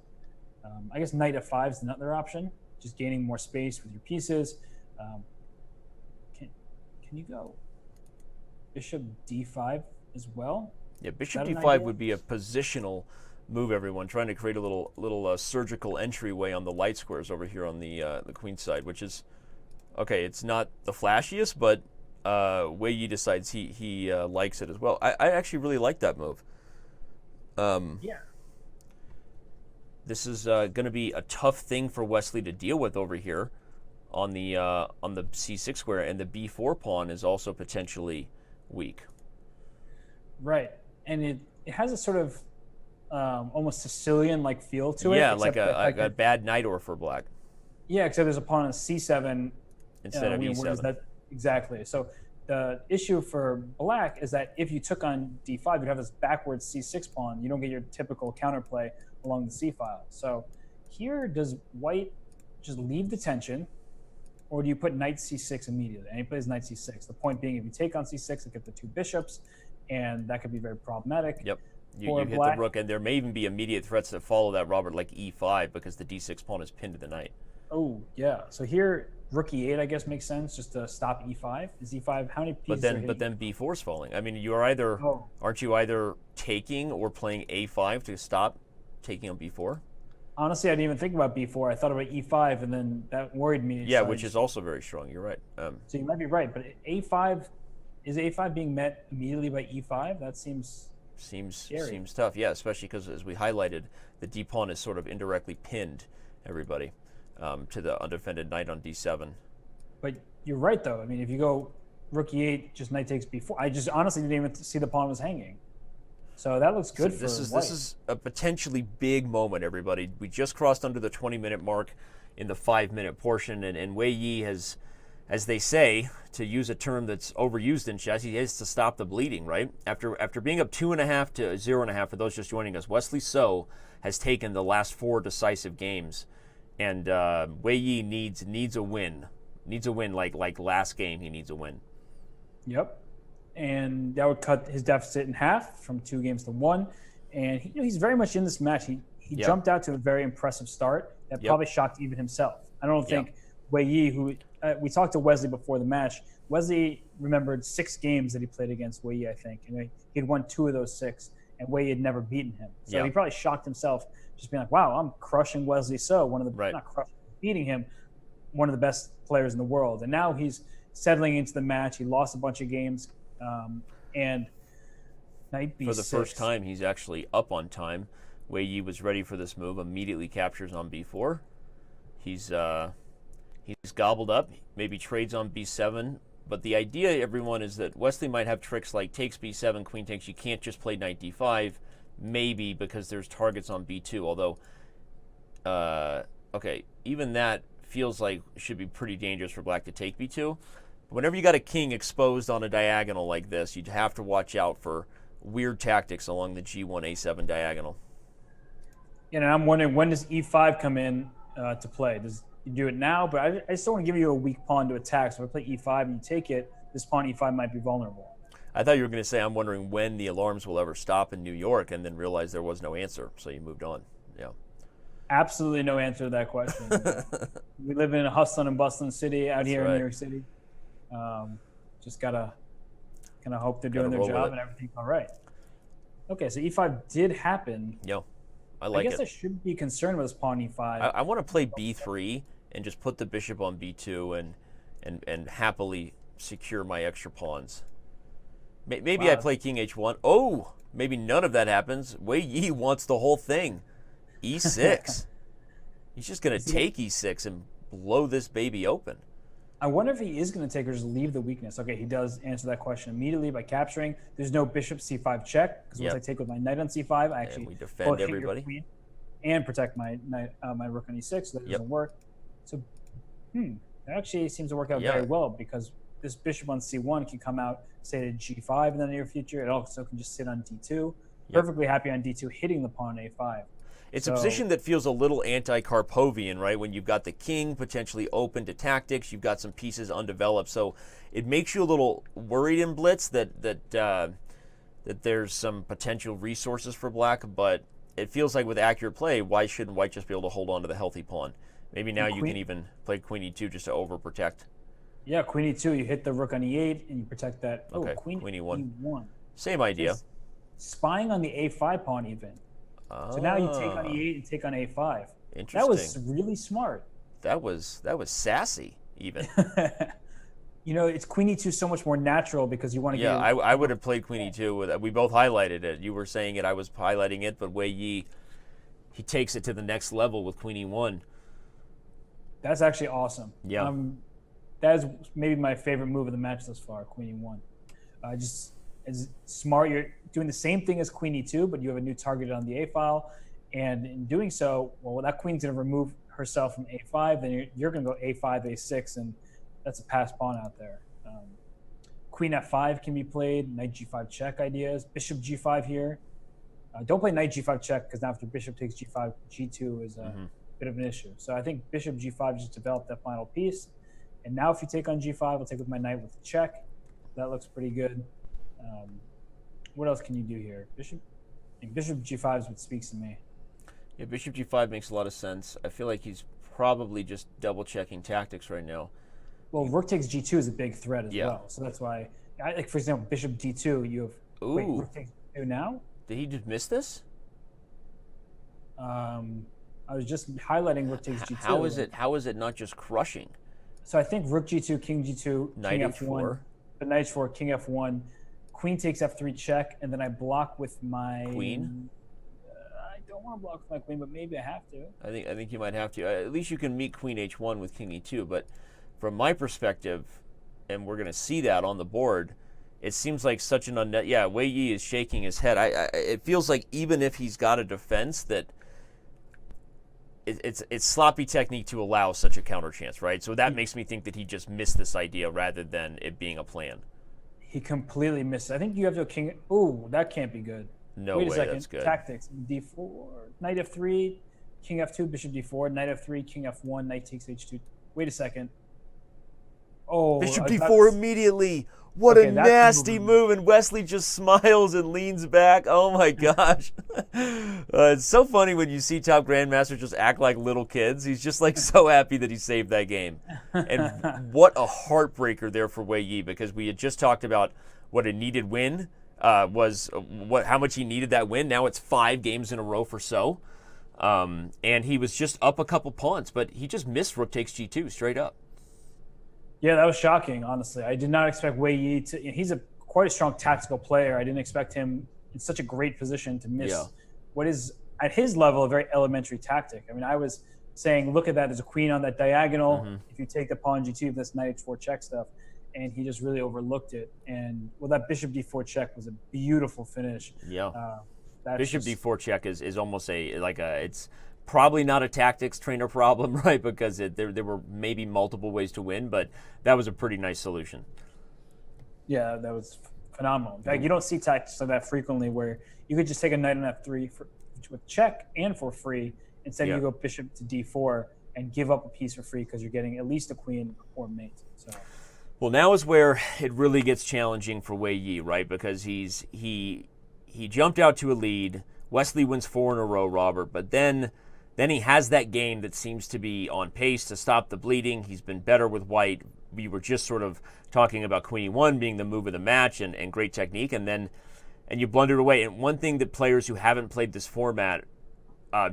I guess knight f5 is another option, just gaining more space with your pieces. Can you go bishop d5 as well? Yeah, bishop d5 would be a positional move, everyone, trying to create a little surgical entryway on the light squares over here on the queen side, which is Okay, it's not the flashiest, but Wei Yi decides he likes it as well. I actually really like that move. Yeah. This is going to be a tough thing for Wesley to deal with over here on the c6 square, and the b4 pawn is also potentially weak. Right. And it has a sort of almost Sicilian-like feel to it. Yeah, like a bad knight or for black. Yeah, except there's a pawn on c7 instead of e7. Exactly. So the issue for black is that if you took on d5, you'd have this backwards c6 pawn. You don't get your typical counterplay along the c file. So here, does white just leave the tension, or do you put knight c6 immediately? And he plays knight c6. The point being, if you take on c6, it gets the two bishops, and that could be very problematic. Yep. You hit the rook, and there may even be immediate threats that follow that, Robert, like e5, because the d6 pawn is pinned to the knight. Oh, yeah. So here, rook e8, I guess, makes sense, just to stop e5. Is e5, how many pieces But then b4 is falling. I mean, you're either, aren't you either taking or playing a5 to stop taking on b4? Honestly, I didn't even think about b4. I thought about e5, and then that worried me. Yeah, which is also very strong. You're right. So you might be right, but a5, is a5 being met immediately by e5? That seems scary. Seems tough. Yeah, especially because, as we highlighted, the d pawn is sort of indirectly pinned, everybody, to the undefended knight on d7. But you're right, though. I mean, if you go rook e8, just knight takes b4. I just honestly didn't even see the pawn was hanging. So that looks good for white. This is a potentially big moment, everybody. We just crossed under the 20-minute mark in the 5-minute portion, and Wei Yi has, as they say, to use a term that's overused in chess, he has to stop the bleeding, right? After being up 2.5 to 0.5, for those just joining us, Wesley So has taken the last 4 decisive games, and Wei Yi needs a win. Needs a win like last game. He needs a win. Yep. And that would cut his deficit in half from 2 games to 1. And he's very much in this match. He jumped out to a very impressive start that probably shocked even himself. I don't think Wei Yi, who we talked to Wesley before the match, Wesley remembered 6 games that he played against Wei Yi, I think. And he'd won 2 of those 6, and Wei Yi had never beaten him. So he probably shocked himself, just being like, wow, I'm crushing Wesley So, not crushing, beating him, one of the best players in the world. And now he's settling into the match. He lost a bunch of games. And knight b6. For the first time, he's actually up on time. Wei Yi was ready for this move, immediately captures on b4. He's gobbled up, maybe trades on b7. But the idea, everyone, is that Wesley might have tricks like takes b7, queen takes. You can't just play knight d5, maybe because there's targets on b2. Although, okay, even that feels like it should be pretty dangerous for black to take b2. Whenever you got a king exposed on a diagonal like this, you'd have to watch out for weird tactics along the g1, a7 diagonal. And I'm wondering, when does e5 come in to play? Does you do it now? But I still want to give you a weak pawn to attack. So if I play e5 and you take it, this pawn e5 might be vulnerable. I thought you were going to say, I'm wondering when the alarms will ever stop in New York, and then realize there was no answer. So you moved on. Yeah. Absolutely no answer to that question. We live in a hustling and bustling city out here in New York City. Just gotta kind of hope they're doing their job and everything's all right. Okay, so e5 did happen. Yeah, I like it. I guess I shouldn't be concerned with this pawn e5. I want to play b3 and just put the bishop on b2 and happily secure my extra pawns. Maybe I play king h1. Oh, maybe none of that happens. Wei Yi wants the whole thing. e6. He's just going to take e6 and blow this baby open. I wonder if he is going to take or just leave the weakness. Okay, he does answer that question immediately by capturing. There's no bishop c5 check, because once I take with my knight on c5, I actually we defend everybody queen and protect my knight, my rook on e6, so that doesn't work. So, that actually seems to work out very well, because this bishop on c1 can come out, say, to g5 in the near future. It also can just sit on d2. Perfectly happy on d2, hitting the pawn on a5. It's a position that feels a little anti-Karpovian, right? When you've got the king potentially open to tactics, you've got some pieces undeveloped. So it makes you a little worried in blitz that there's some potential resources for black. But it feels like with accurate play, why shouldn't white just be able to hold on to the healthy pawn? Maybe now you can even play queen e2 just to overprotect. Yeah, queen e2, you hit the rook on e8 and you protect that. Okay, queen e1. Same idea. Spying on the a5 pawn even. So now you take on e8 and take on a5. Interesting. That was really smart. That was sassy. even. It's queen e2 so much more natural because you want to Yeah, get. I would have played queen e2. We both highlighted it. You were saying it, I was highlighting it, but Wei Yi, he takes it to the next level with queen e1. That's actually awesome. Yeah. That is maybe my favorite move of the match thus far, queen e1. Just as smart. You're doing the same thing as queen e2, but you have a new target on the a file. And in doing so, well, that queen's going to remove herself from a5. Then you're going to go a5, a6, and that's a pass pawn out there. Queen f5 can be played. Knight g5 check ideas. Bishop g5 here. Don't play knight g5 check because now after bishop takes g5, g2 is a bit of an issue. So I think bishop g5 just developed that final piece. And now if you take on g5, I'll take with my knight with check. That looks pretty good. What else can you do here? Bishop g5 is what speaks to me. Yeah, bishop g5 makes a lot of sense. I feel like he's probably just double-checking tactics right now. Well, rook takes g2 is a big threat as well. So that's why, like for example, bishop d2, you have wait, rook takes g2 now? Did he just miss this? I was just highlighting rook takes g2. How is it not just crushing? So I think rook g2, king g2, knight king h4. f1, the knight h4, king f1, queen takes f3 check, and then I block with my queen. I don't want to block with my queen, but maybe I have to. I think you might have to. At least you can meet queen h1 with king e2. But from my perspective, and we're going to see that on the board, it seems like such an Wei Yi is shaking his head. It feels like even if he's got a defense that it's sloppy technique to allow such a counter chance, right? So that makes me think that he just missed this idea rather than it being a plan. He completely missed it. I think you have to king. Oh, that can't be good. No Wait way, a second. that's good. Tactics. d4, knight f3, king f2, bishop d4, knight f3, king f1, knight takes h2. Wait a second. Oh, bishop d4 immediately. What a nasty move, and Wesley just smiles and leans back. Oh my gosh. It's so funny when you see top grandmasters just act like little kids. He's just like so happy that he saved that game. And what a heartbreaker there for Wei Yi, because we had just talked about what a needed win was, how much he needed that win. Now it's 5 games in a row for So. And he was just up a couple pawns, but he just missed rook takes g2 straight up. Yeah, that was shocking, honestly. I did not expect Wei Yi to. He's quite a strong tactical player. I didn't expect him in such a great position to miss what is, at his level, a very elementary tactic. I mean, I was saying, look at that. There's a queen on that diagonal. If you take the pawn g2, this knight h4 check stuff. And he just really overlooked it. And, well, that bishop d4 check was a beautiful finish. Yeah. Bishop d4 check is almost it's probably not a tactics trainer problem, right? Because there were maybe multiple ways to win, but that was a pretty nice solution. Yeah, that was phenomenal. In fact, you don't see tactics like that frequently where you could just take a knight on f3 with check and for free. Instead, you go bishop to d4 and give up a piece for free because you're getting at least a queen or mate. So. Well, now is where it really gets challenging for Wei Yi, right? Because he jumped out to a lead. Wesley wins 4 in a row, Robert, but then he has that game that seems to be on pace to stop the bleeding. He's been better with white. We were just sort of talking about queen e1 being the move of the match and great technique, and you blundered away. And one thing that players who haven't played this format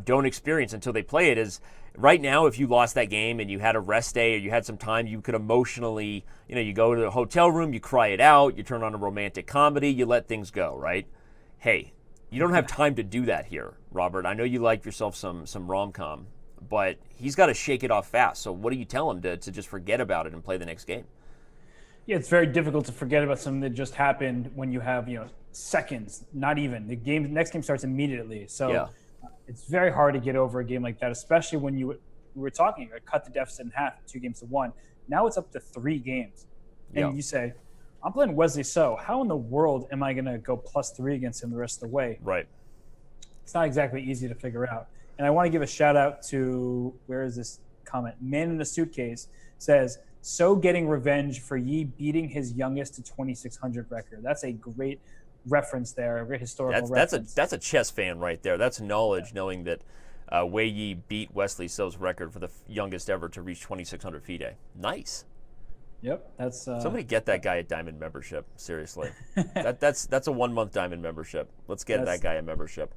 don't experience until they play it is, right now, if you lost that game and you had a rest day or you had some time, you could emotionally, you go to the hotel room, you cry it out, you turn on a romantic comedy, you let things go, right? Hey, you don't have time to do that here, Robert. I know you like yourself some rom-com, but he's got to shake it off fast. So what do you tell him to just forget about it and play the next game? Yeah, it's very difficult to forget about something that just happened when you have, seconds, not even. The next game starts immediately. So it's very hard to get over a game like that, especially when we were talking, cut the deficit in half, 2 games to 1. Now it's up to 3 games. And you say, I'm playing Wesley So. How in the world am I going to go +3 against him the rest of the way? Right. It's not exactly easy to figure out. And I want to give a shout out to, where is this comment? Man in a Suitcase says, So getting revenge for Yi beating his youngest to 2,600 record. That's a great reference there, a great historical reference. That's a chess fan right there. That's knowledge, knowing that Wei Yi beat Wesley So's record for the youngest ever to reach 2,600 FIDE. Nice. Yep, that's somebody get that guy a diamond membership. Seriously, that's a 1-month diamond membership. Let's get that guy a membership.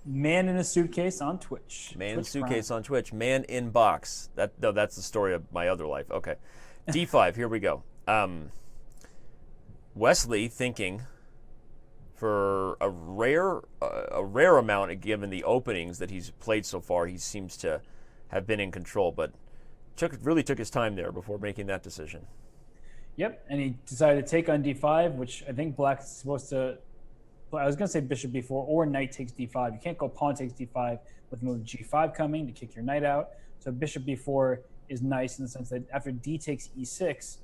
Man in a Suitcase on Twitch. Man in a Suitcase on Twitch. Man in Box. That's the story of my other life. Okay. D5, here we go. Wesley thinking for a rare amount, given the openings that he's played so far, he seems to have been in control, but really took his time there before making that decision. Yep, and he decided to take on d5, which I think black is supposed to. I was going to say bishop b4 or knight takes d5. You can't go pawn takes d5 with move g5 coming to kick your knight out. So bishop b4 is nice in the sense that after d takes e6,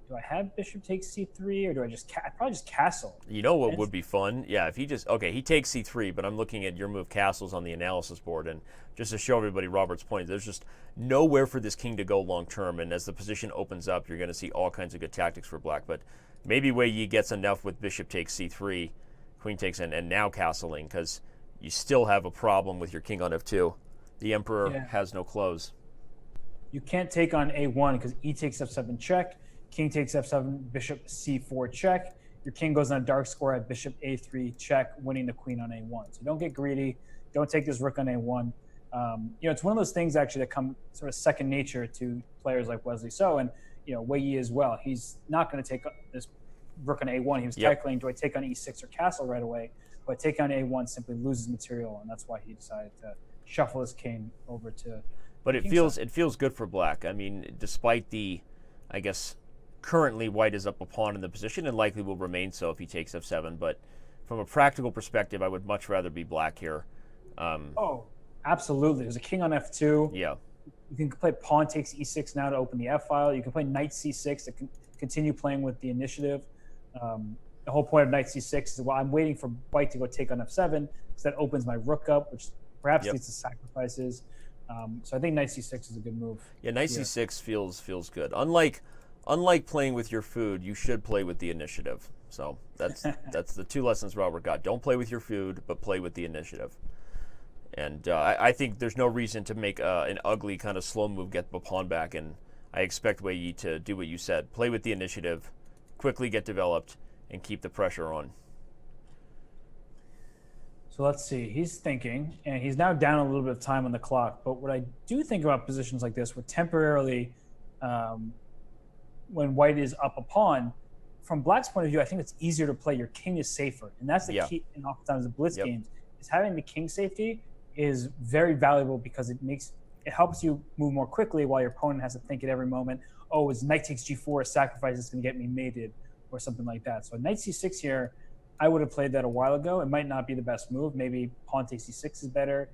do I have bishop takes c3 or do I just probably just castle? You know what would be fun? Yeah, if he he takes c3, but I'm looking at your move castles on the analysis board, and just to show everybody Robert's point, there's just nowhere for this king to go long term, and as the position opens up, you're going to see all kinds of good tactics for black, but maybe Wei Yi gets enough with bishop takes c3, queen takes, and now castling, because you still have a problem with your king on f2. The emperor has no close. You can't take on a1 because e takes f7 check, king takes f7, bishop c4 check. Your king goes on a dark square at bishop a3 check, winning the queen on a1. So don't get greedy. Don't take this rook on a1. It's one of those things actually that come sort of second nature to players like Wesley So, and Wei Yi as well. He's not going to take this rook on a1. He was calculating, do I take on e6 or castle right away? But take on a1 simply loses material, and that's why he decided to shuffle his king over to. But it feels good for black. I mean, despite the, I guess, currently white is up a pawn in the position and likely will remain so if he takes f7. But from a practical perspective, I would much rather be black here. Absolutely. There's a king on f2. Yeah. You can play pawn takes e6 now to open the f file. You can play knight c6 to continue playing with the initiative. The whole point of knight c6 is, well, I'm waiting for white to go take on f7 because that opens my rook up, which perhaps leads to sacrifices. So I think knight c6 is a good move. Yeah, knight c6 feels good. Unlike playing with your food, you should play with the initiative. So that's the two lessons Robert got. Don't play with your food, but play with the initiative. And I think there's no reason to make an ugly kind of slow move, get the pawn back, and I expect Wei Yi to do what you said. Play with the initiative, quickly get developed, and keep the pressure on. So let's see. He's thinking, and he's now down a little bit of time on the clock. But what I do think about positions like this, where temporarily, when white is up a pawn, from black's point of view, I think it's easier to play. Your king is safer, and that's the key. And oftentimes the blitz games is having the king safety is very valuable because it helps you move more quickly while your opponent has to think at every moment. Oh, is knight takes g4 a sacrifice that's going to get me mated or something like that. So knight c6 here, I would have played that a while ago. It might not be the best move. Maybe pawn takes c6 is better.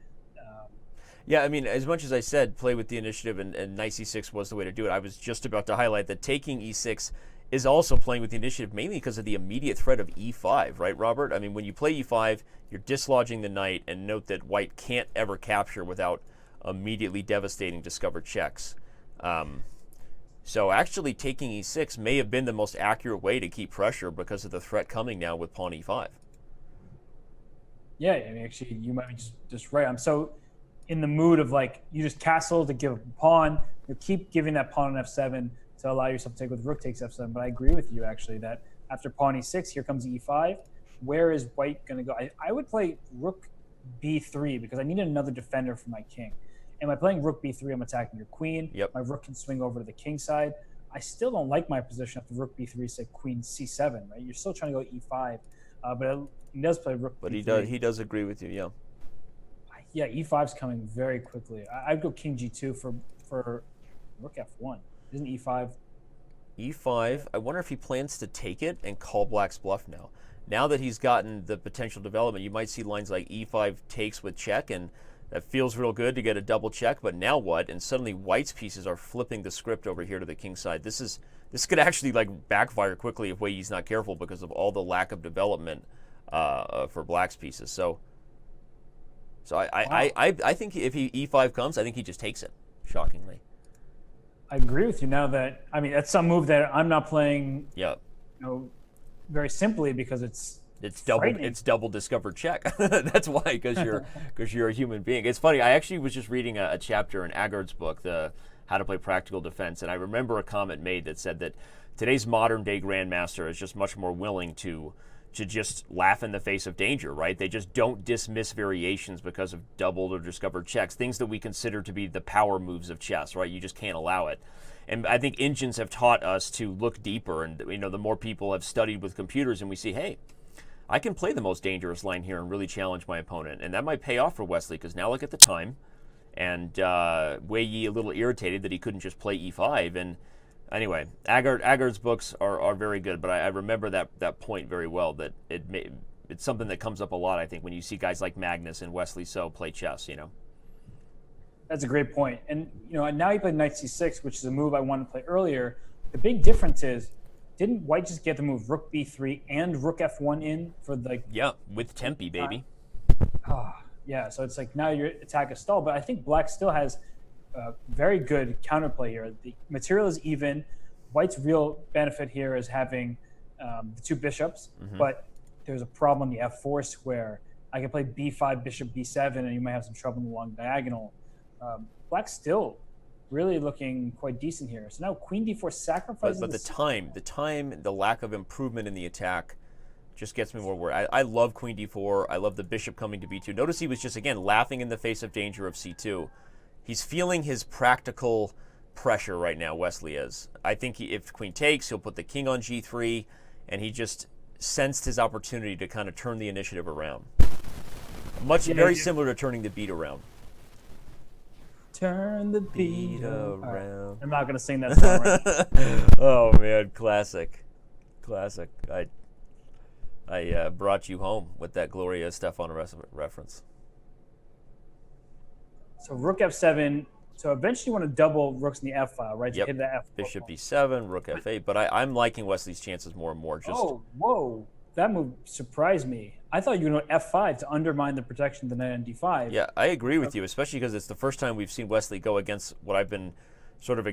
Yeah, I mean, as much as I said, play with the initiative and knight c6 was the way to do it, I was just about to highlight that taking e6 is also playing with the initiative, mainly because of the immediate threat of e5, right, Robert? I mean, when you play e5, you're dislodging the knight, and note that white can't ever capture without immediately devastating discovered checks. So actually taking e6 may have been the most accurate way to keep pressure because of the threat coming now with pawn e5. Yeah, I mean, actually, you might be just right. I'm so in the mood of, like, you just castle to give a pawn. You keep giving that pawn on f7 to allow yourself to take with rook takes f7. But I agree with you, actually, that after pawn e6, here comes e5. Where is white going to go? I would play rook b3 because I need another defender for my king. And by playing rook b3, I'm attacking your queen. Yep. My rook can swing over to the king side. I still don't like my position after rook b3, say queen c7, right? You're still trying to go e5, but he does play rook but b3. He does agree with you, yeah. Yeah, e5's coming very quickly. I'd go king g2 for rook f1. Isn't e5? E5, I wonder if he plans to take it and call black's bluff now. Now that he's gotten the potential development, you might see lines like e5 takes with check, and that feels real good to get a double check, but now what? And suddenly white's pieces are flipping the script over here to the king side. This could actually like backfire quickly if Wei Yi's not careful because of all the lack of development for black's pieces. So I think if e5 comes, I think he just takes it, shockingly. I agree with you now that, I mean, that's some move that I'm not playing very simply because it's double discovered check. That's why, because you're a human being. It's funny. I actually was just reading a chapter in Agard's book, the How to Play Practical Defense, and I remember a comment made that said that today's modern day grandmaster is just much more willing to to just laugh in the face of danger, right? They just don't dismiss variations because of doubled or discovered checks, things that we consider to be the power moves of chess, right? You just can't allow it. And I think engines have taught us to look deeper, and the more people have studied with computers and we see, hey, I can play the most dangerous line here and really challenge my opponent. And that might pay off for Wesley, because now look at the time. And Wei Yi a little irritated that he couldn't just play e5. And anyway, Agard's books are very good, but I remember that point very well, that it's something that comes up a lot, I think, when you see guys like Magnus and Wesley So play chess, That's a great point. And, now he played knight c6, which is a move I wanted to play earlier. The big difference is, didn't White just get the move rook b3 and rook f1 in for Yeah, with Tempe, baby. Yeah, so it's like now your attack is stalled, but I think Black still has very good counterplay here. The material is even. White's real benefit here is having the two bishops, but there's a problem on the f4 square. I can play b5, bishop b7, and you might have some trouble along diagonal. Black's still really looking quite decent here. So now queen d4 sacrifices. But the lack of improvement in the attack just gets me more worried. I love queen d4. I love the bishop coming to b2. Notice he was just, again, laughing in the face of danger of c2. He's feeling his practical pressure right now, Wesley is. I think if queen takes, he'll put the king on g3, and he just sensed his opportunity to kind of turn the initiative around. Very similar to turning the beat around. Turn the beat around. Right. I'm not going to sing that song right. Oh, man, classic. I brought you home with that Gloria Estefan reference. So rook f7. So eventually you want to double rooks in the f file, right? Yep. To hit the f4 Bishop b7, rook f8. But I'm liking Wesley's chances more and more. Whoa. That move surprised me. I thought you were going to f5 to undermine the protection of the knight on d5. Yeah, I agree with you, especially because it's the first time we've seen Wesley go against what I've been sort of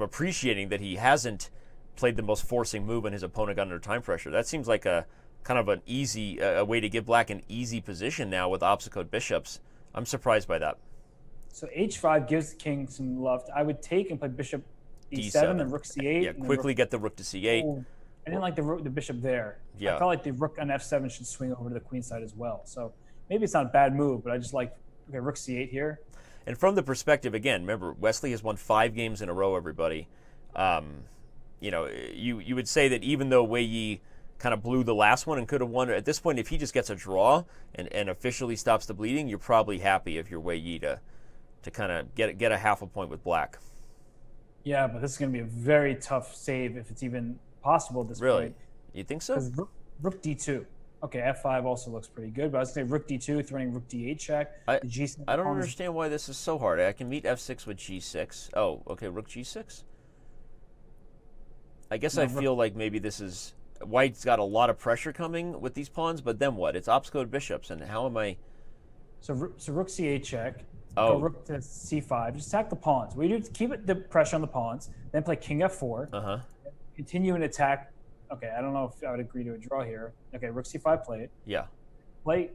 appreciating, that he hasn't played the most forcing move and his opponent got under time pressure. That seems like a kind of an easy way to give Black an easy position now with opposite bishops. I'm surprised by that. So h5 gives the king some love. I would take and play bishop d7 and rook c8. Yeah, quickly get the rook to c8. Oh, I didn't like the bishop there. Yeah. I felt like the rook on f7 should swing over to the queen side as well. So maybe it's not a bad move, but I just like, okay, rook c8 here. And from the perspective, again, remember, Wesley has won 5 games in a row, everybody. You would say that even though Wei Yi kind of blew the last one and could have won, at this point, if he just gets a draw and officially stops the bleeding, you're probably happy if you're Wei Yi to kind of get a half a point with Black. Yeah, but this is going to be a very tough save if it's even possible at this point. Really? You think so? Rook d2. Okay, f5 also looks pretty good, but I was going to say rook d2, threatening rook d8 check. I don't understand why this is so hard. I can meet f6 with g6. Oh, okay, rook g6. I guess I feel like maybe this is... White's got a lot of pressure coming with these pawns, but then what? It's opposite bishops, and how am I... So rook c8 check. Oh. Go rook to c5. Just attack the pawns. We do keep the pressure on the pawns, then play king f4. Uh-huh. Continue and attack. Okay, I don't know if I would agree to a draw here. Okay, rook c5, play it. Yeah. Play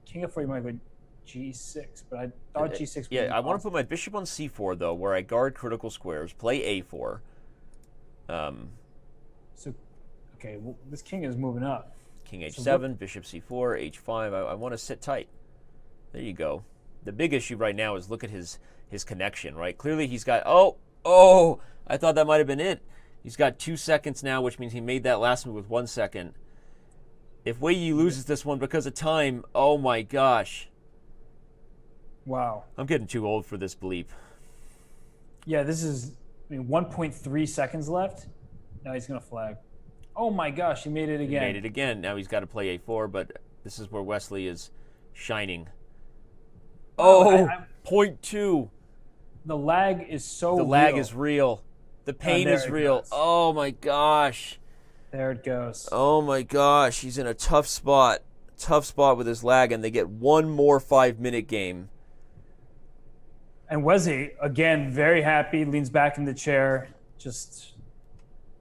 king f4, you might go g6, but I thought g6 would Yeah, I want to put my bishop on c4, though, where I guard critical squares, play a4. Okay, well, this king is moving up. King h7, bishop c4, h5. I want to sit tight. There you go. The big issue right now is look at his connection, right? Clearly he's got... Oh! I thought that might have been it. He's got 2 seconds now, which means he made that last move with 1 second. If Wei Yi loses this one because of time, oh my gosh. Wow. I'm getting too old for this bleep. Yeah, this is 1.3 seconds left. Now he's going to flag. Oh my gosh, he made it again. He made it again. Now he's got to play a4, but this is where Wesley is shining. Oh, point 2. The lag is so real. The lag is real. The pain is real. Oh my gosh. There it goes. Oh my gosh. He's in a tough spot. Tough spot with his lag, and they get one more 5-minute game. And Wesley, again, very happy, leans back in the chair. This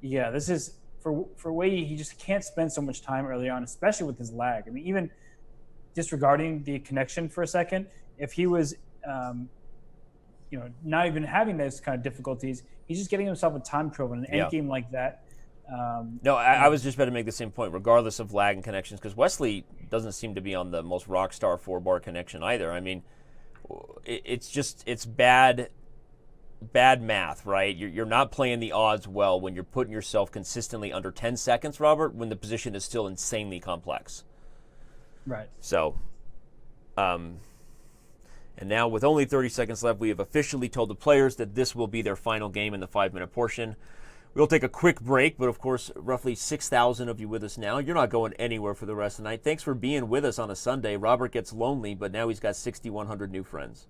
is, for Wei Yi, he just can't spend so much time early on, especially with his lag. I mean, even disregarding the connection for a second, if he was, not even having those kind of difficulties, he's just getting himself a time trouble in an endgame like that. No, I was just about to make the same point, regardless of lag and connections, because Wesley doesn't seem to be on the most rock star 4-bar connection either. I mean, it's bad math, right? You're not playing the odds well when you're putting yourself consistently under 10 seconds, Robert, when the position is still insanely complex. Right. So, and now with only 30 seconds left, we have officially told the players that this will be their final game in the 5-minute portion. We'll take a quick break, but of course, roughly 6,000 of you with us now. You're not going anywhere for the rest of the night. Thanks for being with us on a Sunday. Robert gets lonely, but now he's got 6,100 new friends.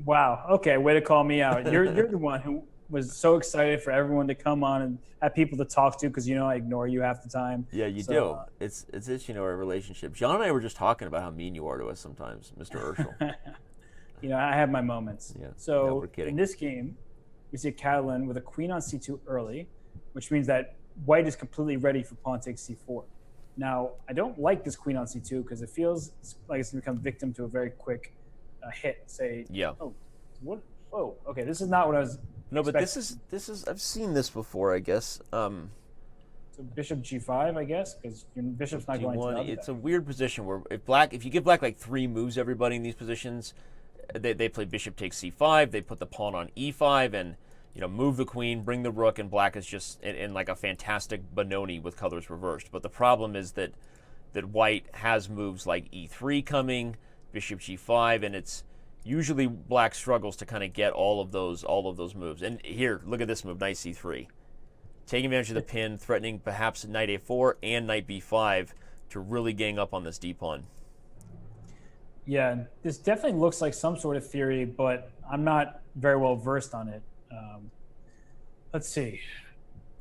Wow. Okay, way to call me out. You're the one who was so excited for everyone to come on and have people to talk to, because I ignore you half the time. Yeah, you do. It's our relationship. John and I were just talking about how mean you are to us sometimes, Mr. Urschel. I have my moments. Yeah. So no, we're kidding. In this game, we see Catalan with a queen on c2 early, which means that white is completely ready for pawn takes c4. Now, I don't like this queen on c2 because it feels like it's going to become victim to a very quick hit. Say, oh, what? Whoa, okay, this is not what I was. No, but expecting. this is I've seen this before, I guess. So bishop g5, I guess, because your bishop's not going to the other It's deck. a weird position where if you give black like 3 moves, everybody in these positions, they play bishop takes c5, they put the pawn on e5, and move the queen, bring the rook, and black is just in like a fantastic Benoni with colors reversed. But the problem is that white has moves like e3 coming, bishop g5, and it's usually black struggles to kind of get all of those moves. And here, look at this move, knight c3. Taking advantage of the pin, threatening perhaps knight a4 and knight b5 to really gang up on this d-pawn. Yeah, this definitely looks like some sort of theory, but I'm not very well versed on it. Let's see.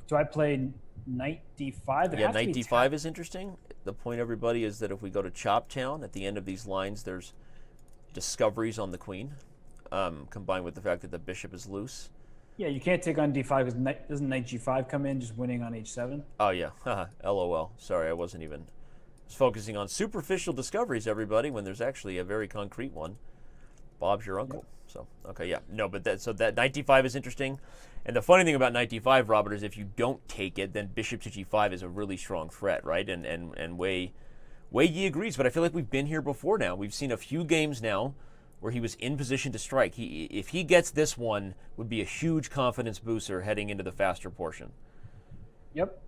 Do I play knight d5? Yeah, knight d5 is interesting. The point, everybody, is that if we go to Chop Town, at the end of these lines, there's discoveries on the queen, combined with the fact that the bishop is loose. Yeah, you can't take on d5 because doesn't knight g5 come in just winning on h7? Oh, yeah. LOL. Sorry, I was focusing on superficial discoveries, everybody, when there's actually a very concrete one. Bob's your uncle. Yep. So, okay, yeah. No, but that knight d5 is interesting. And the funny thing about knight d5, Robert, is if you don't take it, then bishop to g5 is a really strong threat, right? And Wei Yi agrees, but I feel like we've been here before now. We've seen a few games now where he was in position to strike. If he gets this one, would be a huge confidence booster heading into the faster portion. Yep.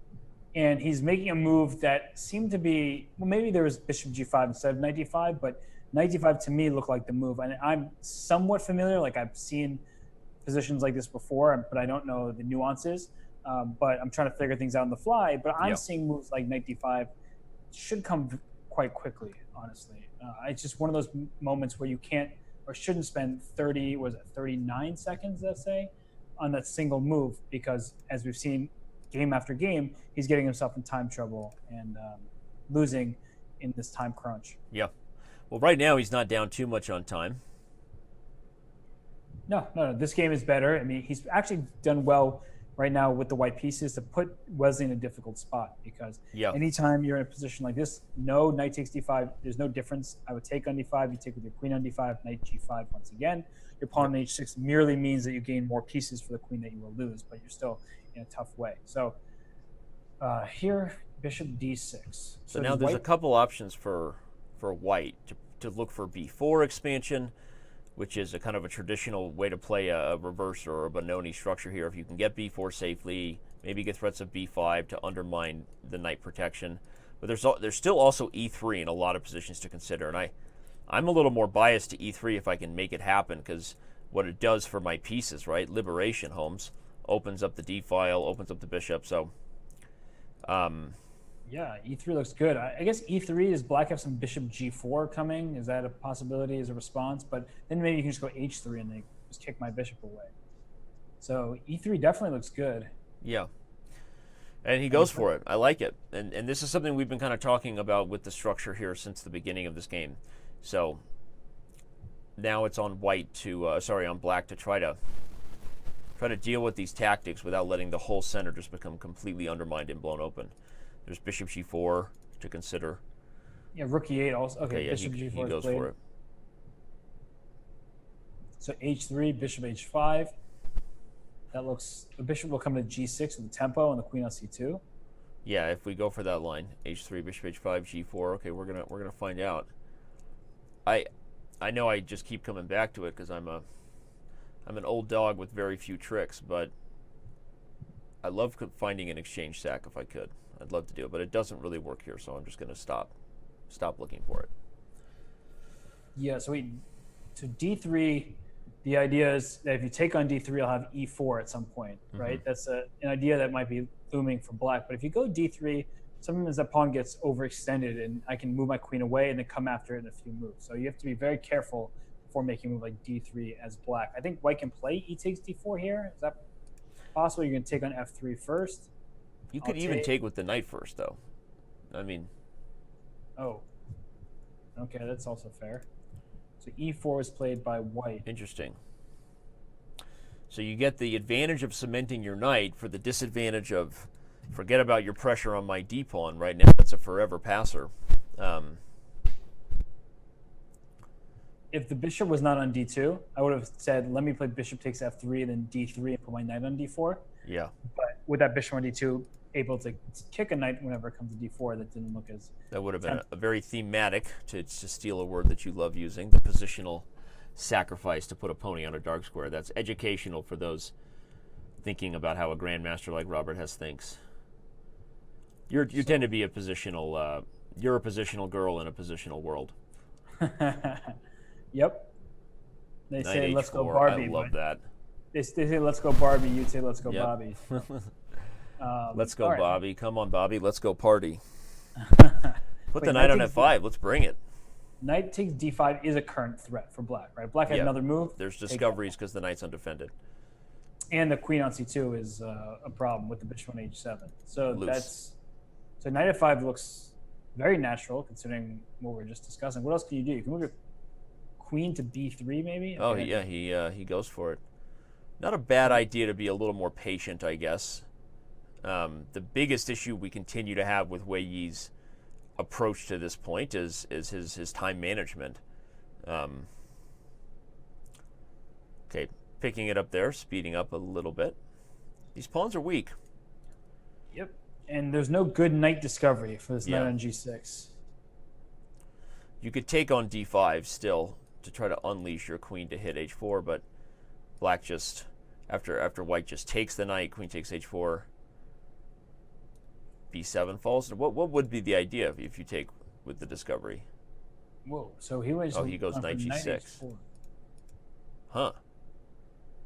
And he's making a move that seemed to be, well, maybe there was bishop g5 instead of knight d5, but knight d5 to me looked like the move. And I'm somewhat familiar, like I've seen positions like this before, but I don't know the nuances. But I'm trying to figure things out on the fly. But I'm seeing moves like knight d5 should come quite quickly, honestly. It's just one of those moments where you can't or shouldn't spend 39 seconds, let's say, on that single move, because as we've seen game after game, he's getting himself in time trouble and losing in this time crunch. Yeah. Well, right now he's not down too much on time. No. This game is better. I mean, he's actually done well right now with the white pieces to put Wesley in a difficult spot, because anytime you're in a position like this, no knight takes d5, there's no difference. I would take on d5, you take with your queen on d5, knight g5 once again. Your pawn on h6 merely means that you gain more pieces for the queen that you will lose, but you're still in a tough way. So here, bishop d6. So now there's a couple options for white to look for b4 expansion, which is a kind of a traditional way to play a reverse or a Benoni structure here. If you can get b4 safely, maybe get threats of b5 to undermine the knight protection. But there's still also e3 in a lot of positions to consider, and I'm a little more biased to e3 if I can make it happen, because what it does for my pieces, right? Liberation, Holmes, opens up the d file, opens up the bishop. So, yeah, e3 looks good. I guess e3 is black have some bishop g4 coming. Is that a possibility as a response? But then maybe you can just go h3 and they just kick my bishop away. So e3 definitely looks good. Yeah. And he goes for it. I like it. And this is something we've been kind of talking about with the structure here since the beginning of this game. So now it's on white to, on black to try to deal with these tactics without letting the whole center just become completely undermined and blown open. There's bishop g4 to consider. Yeah, rook e8 also. Okay, yeah, bishop g4 he goes for it. So h3, bishop h5. The bishop will come to g6 with the tempo and the queen on c2. Yeah, if we go for that line, h3, bishop h5, g4. Okay, we're gonna find out. I know I just keep coming back to it because I'm an old dog with very few tricks, but I love finding an exchange sack if I could. I'd love to do it, but it doesn't really work here, so I'm just gonna stop looking for it. Yeah, so d3. The idea is that if you take on d3, you'll have e4 at some point, right? That's an idea that might be looming for black. But if you go d3, sometimes that pawn gets overextended, and I can move my queen away and then come after it in a few moves. So you have to be very careful before making a move like d3 as black. I think white can play e takes d4 here. Is that possible? You're going to take on f3 first. You could even take with the knight first, though. I mean... Oh. Okay, that's also fair. So e4 is played by white. Interesting. So you get the advantage of cementing your knight for the disadvantage of forget about your pressure on my d-pawn. Right now, that's a forever passer. If the bishop was not on d2, I would have said, let me play bishop takes f3 and then d3 and put my knight on d4. Yeah. But with that bishop on d2, able to kick a knight whenever it comes to d4, that didn't look as... That would have been a very thematic, to steal a word that you love using, the positional sacrifice to put a pony on a dark square. That's educational for those thinking about how a grandmaster like Robert Hess thinks. You tend to be a positional... you're a positional girl in a positional world. Yep. They Knight say, H4, let's go Barbie. I love that. They say, let's go Barbie. You say, let's go Bobby. Let's go, right. Bobby. Come on, Bobby. Let's go party. Put the knight on f5. Let's bring it. Knight takes d5 is a current threat for black, right? Black had another move. There's discoveries because the knight's undefended. And the queen on c2 is a problem with the bishop on h7. So Loose. So knight f5 looks very natural considering what we were just discussing. What else can you do? You can move your queen to b3 maybe? Oh, yeah, he goes for it. Not a bad idea to be a little more patient, I guess. The biggest issue we continue to have with Wei Yi's approach to this point is his time management. Okay, picking it up there, speeding up a little bit. These pawns are weak. Yep, and there's no good knight discovery for this knight on g6. You could take on d5 still to try to unleash your queen to hit h4, but black just, after white just takes the knight, queen takes h4, b7 falls. What would be the idea if you take with the discovery? Whoa, so he was... Oh, he goes knight g6. Huh.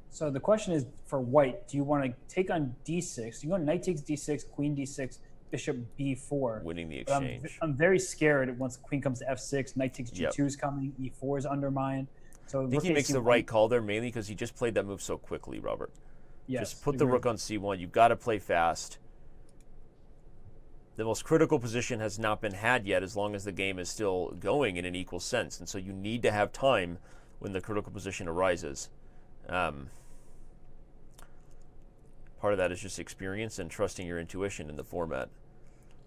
So the question is, for white, do you want to take on d6? You go knight takes d6, queen d6, bishop b4. Winning the exchange. I'm very scared once the queen comes to f6, knight takes g2 is coming, e4 is undermined. So I think he makes the right call there, mainly because he just played that move so quickly, Robert. Yes, just put the rook on c1. You've got to play fast. The most critical position has not been had yet as long as the game is still going in an equal sense. And so you need to have time when the critical position arises. Part of that is just experience and trusting your intuition in the format.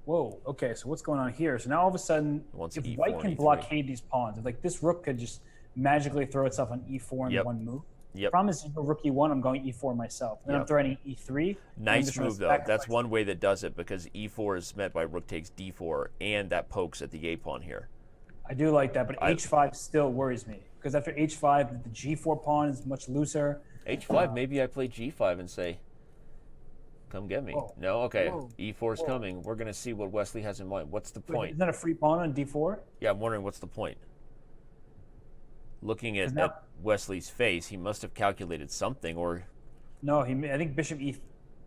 Whoa, okay, so what's going on here? So now all of a sudden, if white can blockade these pawns, if like this rook could just magically throw itself on e4 in one move. The problem is, rook e1, I'm going e4 myself. Then I'm throwing e3. Nice move, though. That's one way that does it, because e4 is met by rook takes d4, and that pokes at the a-pawn here. I do like that, but h5 still worries me, because after h5, the g4 pawn is much looser. h5, maybe I play g5 and say, come get me. Whoa. No? Okay. E4 is coming. We're going to see what Wesley has in mind. What's the point? Isn't that a free pawn on d4? Yeah, I'm wondering what's the point. Looking at Wesley's face, he must have calculated something, or... No, I think bishop e...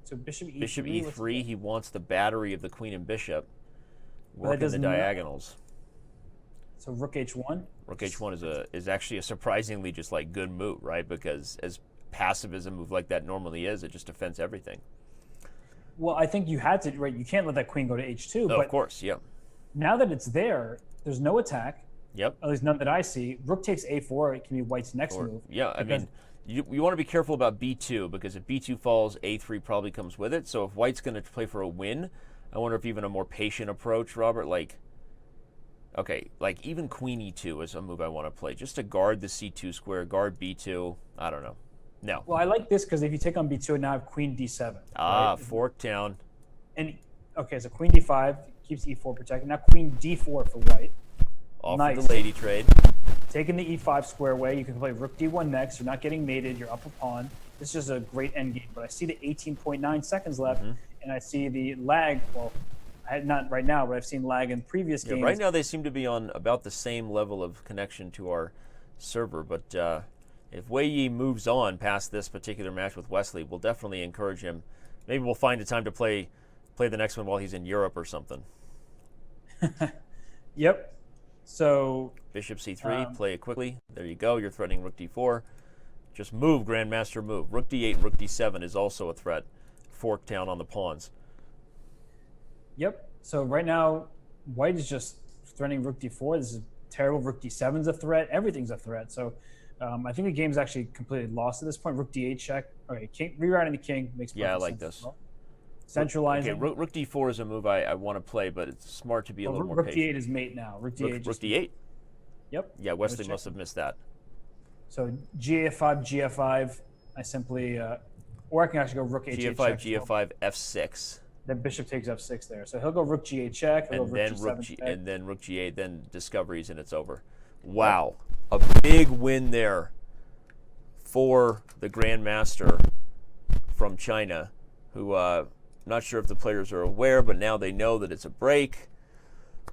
So bishop e3... Bishop e3, he wants the battery of the queen and bishop working the diagonals. So rook h1? Rook h1 is actually a surprisingly just like good move, right? Because as passive as a move like that normally is, it just defends everything. Well, I think you had to, right? You can't let that queen go to h2. Oh, of course, yeah. Now that it's there, there's no attack. Yep. At least none that I see. Rook takes a4. It can be white's next move. Yeah, I mean, you want to be careful about b2, because if b2 falls, a3 probably comes with it. So if white's going to play for a win, I wonder if even a more patient approach, Robert, like even queen e2 is a move I want to play, just to guard the c2 square, guard b2. I don't know. No. Well, I like this because if you take on b2, now I have queen d7. Ah, right? fork down. And okay, so queen d5 keeps e4 protected. Now queen d4 for white. Off Nice. with the lady trade. Taking the e5 square away, you can play rook d1 next. You're not getting mated. You're up a pawn. This is a great endgame. But I see the 18.9 seconds left, and I see the lag. Well, not right now, but I've seen lag in previous games. Right now they seem to be on about the same level of connection to our server. But if Wei Yi moves on past this particular match with Wesley, we'll definitely encourage him. Maybe we'll find a time to play the next one while he's in Europe or something. Yep. So bishop c3, play it quickly. There you go. You're threatening rook d4. Just move, Grandmaster, move. Rook d8, rook d7 is also a threat. Fork down on the pawns. Yep. So right now, white is just threatening rook d4. This is terrible. Rook d7 is a threat. Everything's a threat. So I think the game's actually completely lost at this point. Rook d8 check. Okay, king, rerouting the king makes perfect sense. Yeah, I like this. Well. Centralizing. Okay, rook d4 is a move I want to play, but it's smart to be a little more patient. Rook d8 is mate now. Rook d8. Rook d8? Yep. Yeah, Wesley must have missed that. So gf5, gf5. I simply, or I can actually go rook h8 gf5, check. gf5, f6. Then bishop takes f6 there. So he'll go rook g8 check. And then rook g7 check. And then rook g8, then discoveries, and it's over. Wow. A big win there for the Grandmaster from China, who, not sure if the players are aware, but now they know that it's a break.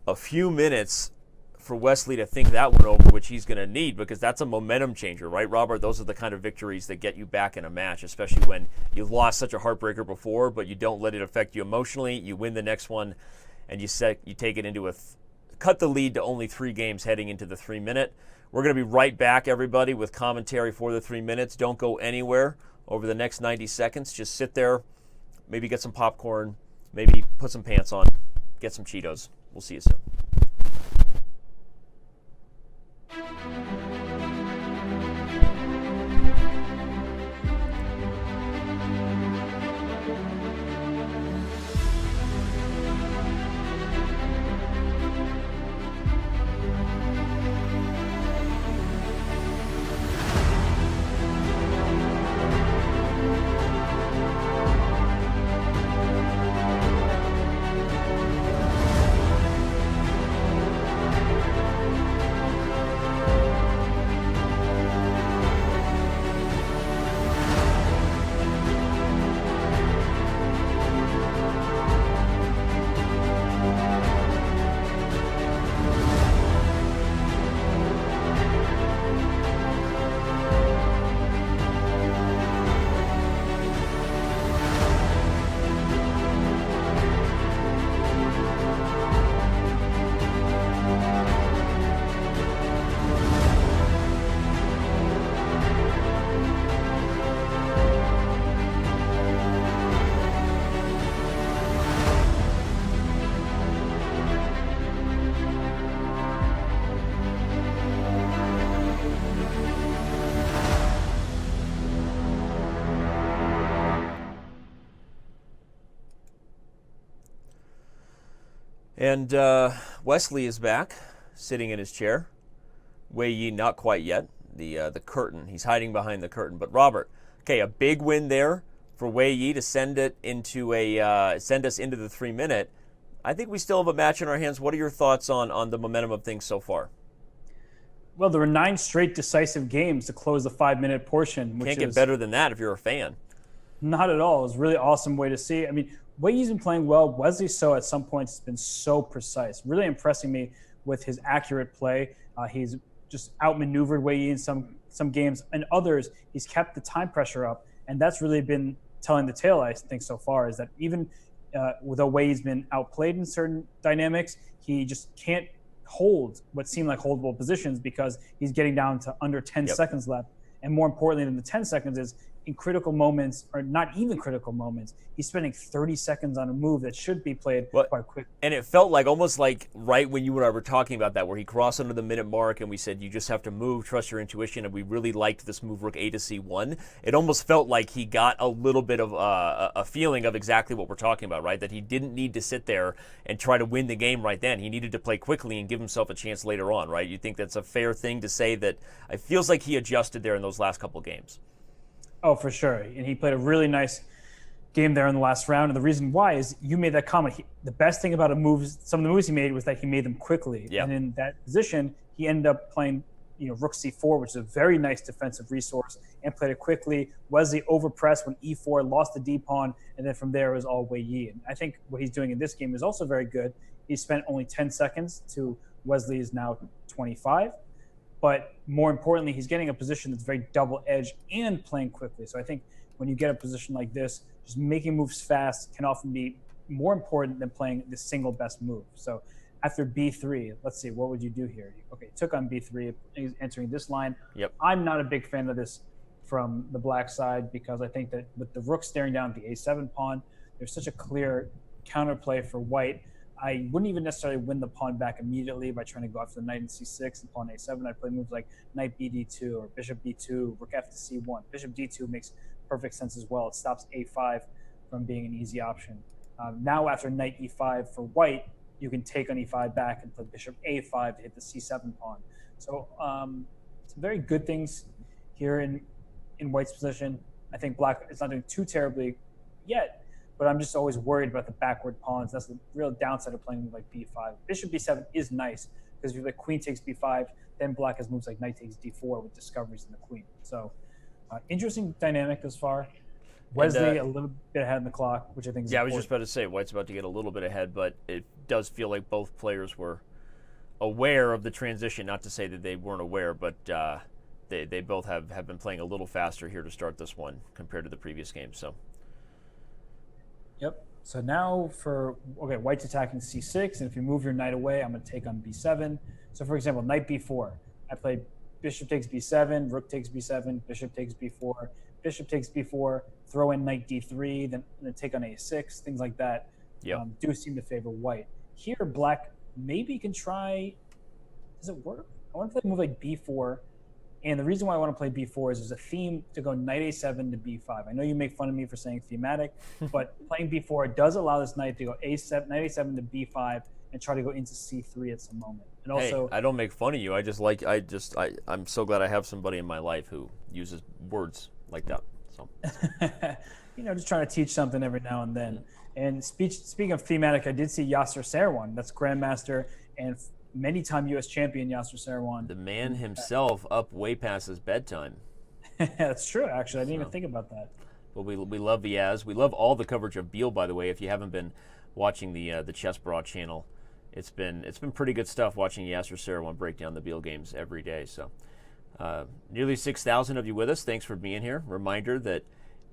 A few minutes for Wesley to think that one over, which he's going to need, because that's a momentum changer, right, Robert? Those are the kind of victories that get you back in a match, especially when you lost such a heartbreaker before, but you don't let it affect you emotionally. You win the next one, and you take it into cut the lead to only 3 games heading into the 3-minute. We're going to be right back, everybody, with commentary for the 3 minutes. Don't go anywhere over the next 90 seconds. Just sit there, maybe get some popcorn, maybe put some pants on, get some Cheetos. We'll see you soon. And Wesley is back, sitting in his chair. Wei Yi, not quite yet. The curtain. He's hiding behind the curtain. But Robert, okay, a big win there for Wei Yi to send us into the 3-minute. I think we still have a match in our hands. What are your thoughts on the momentum of things so far? Well, there were 9 straight decisive games to close the 5-minute portion. Which Can't get better than that if you're a fan. Not at all. It was a really awesome way to see. I mean, Wei Yi's been playing well. Wesley So at some points has been so precise, really impressing me with his accurate play. He's just outmaneuvered Wei Yi in some games, and others he's kept the time pressure up, and that's really been telling the tale, I think, so far, is that even though Wei Yi's been outplayed in certain dynamics, he just can't hold what seem like holdable positions because he's getting down to under 10 seconds left. And more importantly than the 10 seconds is in critical moments, or not even critical moments, he's spending 30 seconds on a move that should be played quite quick. And it felt like almost like right when you and I were talking about that, where he crossed under the minute mark and we said, you just have to move, trust your intuition, and we really liked this move, rook A to C1. It almost felt like he got a little bit of a feeling of exactly what we're talking about, right? That he didn't need to sit there and try to win the game right then. He needed to play quickly and give himself a chance later on, right? You think that's a fair thing to say, that it feels like he adjusted there in those last couple of games? Oh, for sure. And he played a really nice game there in the last round. And the reason why is you made that comment. The best thing about some of the moves he made was that he made them quickly. Yeah. And in that position, he ended up playing, rook c4, which is a very nice defensive resource, and played it quickly. Wesley overpressed when e4, lost the d pawn, and then from there it was all Wei Yi. And I think what he's doing in this game is also very good. He spent only 10 seconds to Wesley is now 25. But more importantly, he's getting a position that's very double-edged and playing quickly. So I think when you get a position like this, just making moves fast can often be more important than playing the single best move. So after b3, let's see, what would you do here? Okay, took on b3, he's entering this line. Yep. I'm not a big fan of this from the black side because I think that with the rook staring down at the a7 pawn, there's such a clear counterplay for white. I wouldn't even necessarily win the pawn back immediately by trying to go after the knight in c6 and pawn a7. I'd play moves like knight bd2 or bishop b2, rook f to c1. Bishop d2 makes perfect sense as well. It stops a5 from being an easy option. Now after knight e5 for white, you can take on e5 back and play bishop a5 to hit the c7 pawn. So some very good things here in white's position. I think black is not doing too terribly yet, but I'm just always worried about the backward pawns. That's the real downside of playing like b5. Bishop b7 is nice because if you like queen takes b5, then black has moves like knight takes d4 with discoveries in the queen. So interesting dynamic thus far. Wesley a little bit ahead in the clock, which I think is important. I was just about to say White's about to get a little bit ahead, but it does feel like both players were aware of the transition. Not to say that they weren't aware, but they both have been playing a little faster here to start this one compared to the previous game. So. Yep. So now white's attacking c6, and if you move your knight away, I'm going to take on b7. So for example, knight b4. I played bishop takes b7, rook takes b7, bishop takes b4, bishop takes b4, throw in knight d3, then take on a6, things like that. Yep. Do seem to favor white. Here, black maybe can try. Does it work? I want to play a move like b4. And the reason why I want to play b4 is there's a theme to go knight a7 to b5. I know you make fun of me for saying thematic, but playing b4 does allow this knight to go a7, knight a7 to b5 and try to go into c3 at some moment. And also, hey, I don't make fun of you. I'm so glad I have somebody in my life who uses words like that. So, just trying to teach something every now and then. And speaking of thematic, I did see Yasser Seirawan. That's Grandmaster and many-time U.S. champion Yasser Seirawan. The man himself up way past his bedtime. That's true, actually. I didn't even think about that. Well, we love the Yaz. We love all the coverage of Beal, by the way. If you haven't been watching the Chess Broad channel, it's been pretty good stuff watching Yasser Seirawan break down the Beal games every day. So nearly 6,000 of you with us. Thanks for being here. Reminder that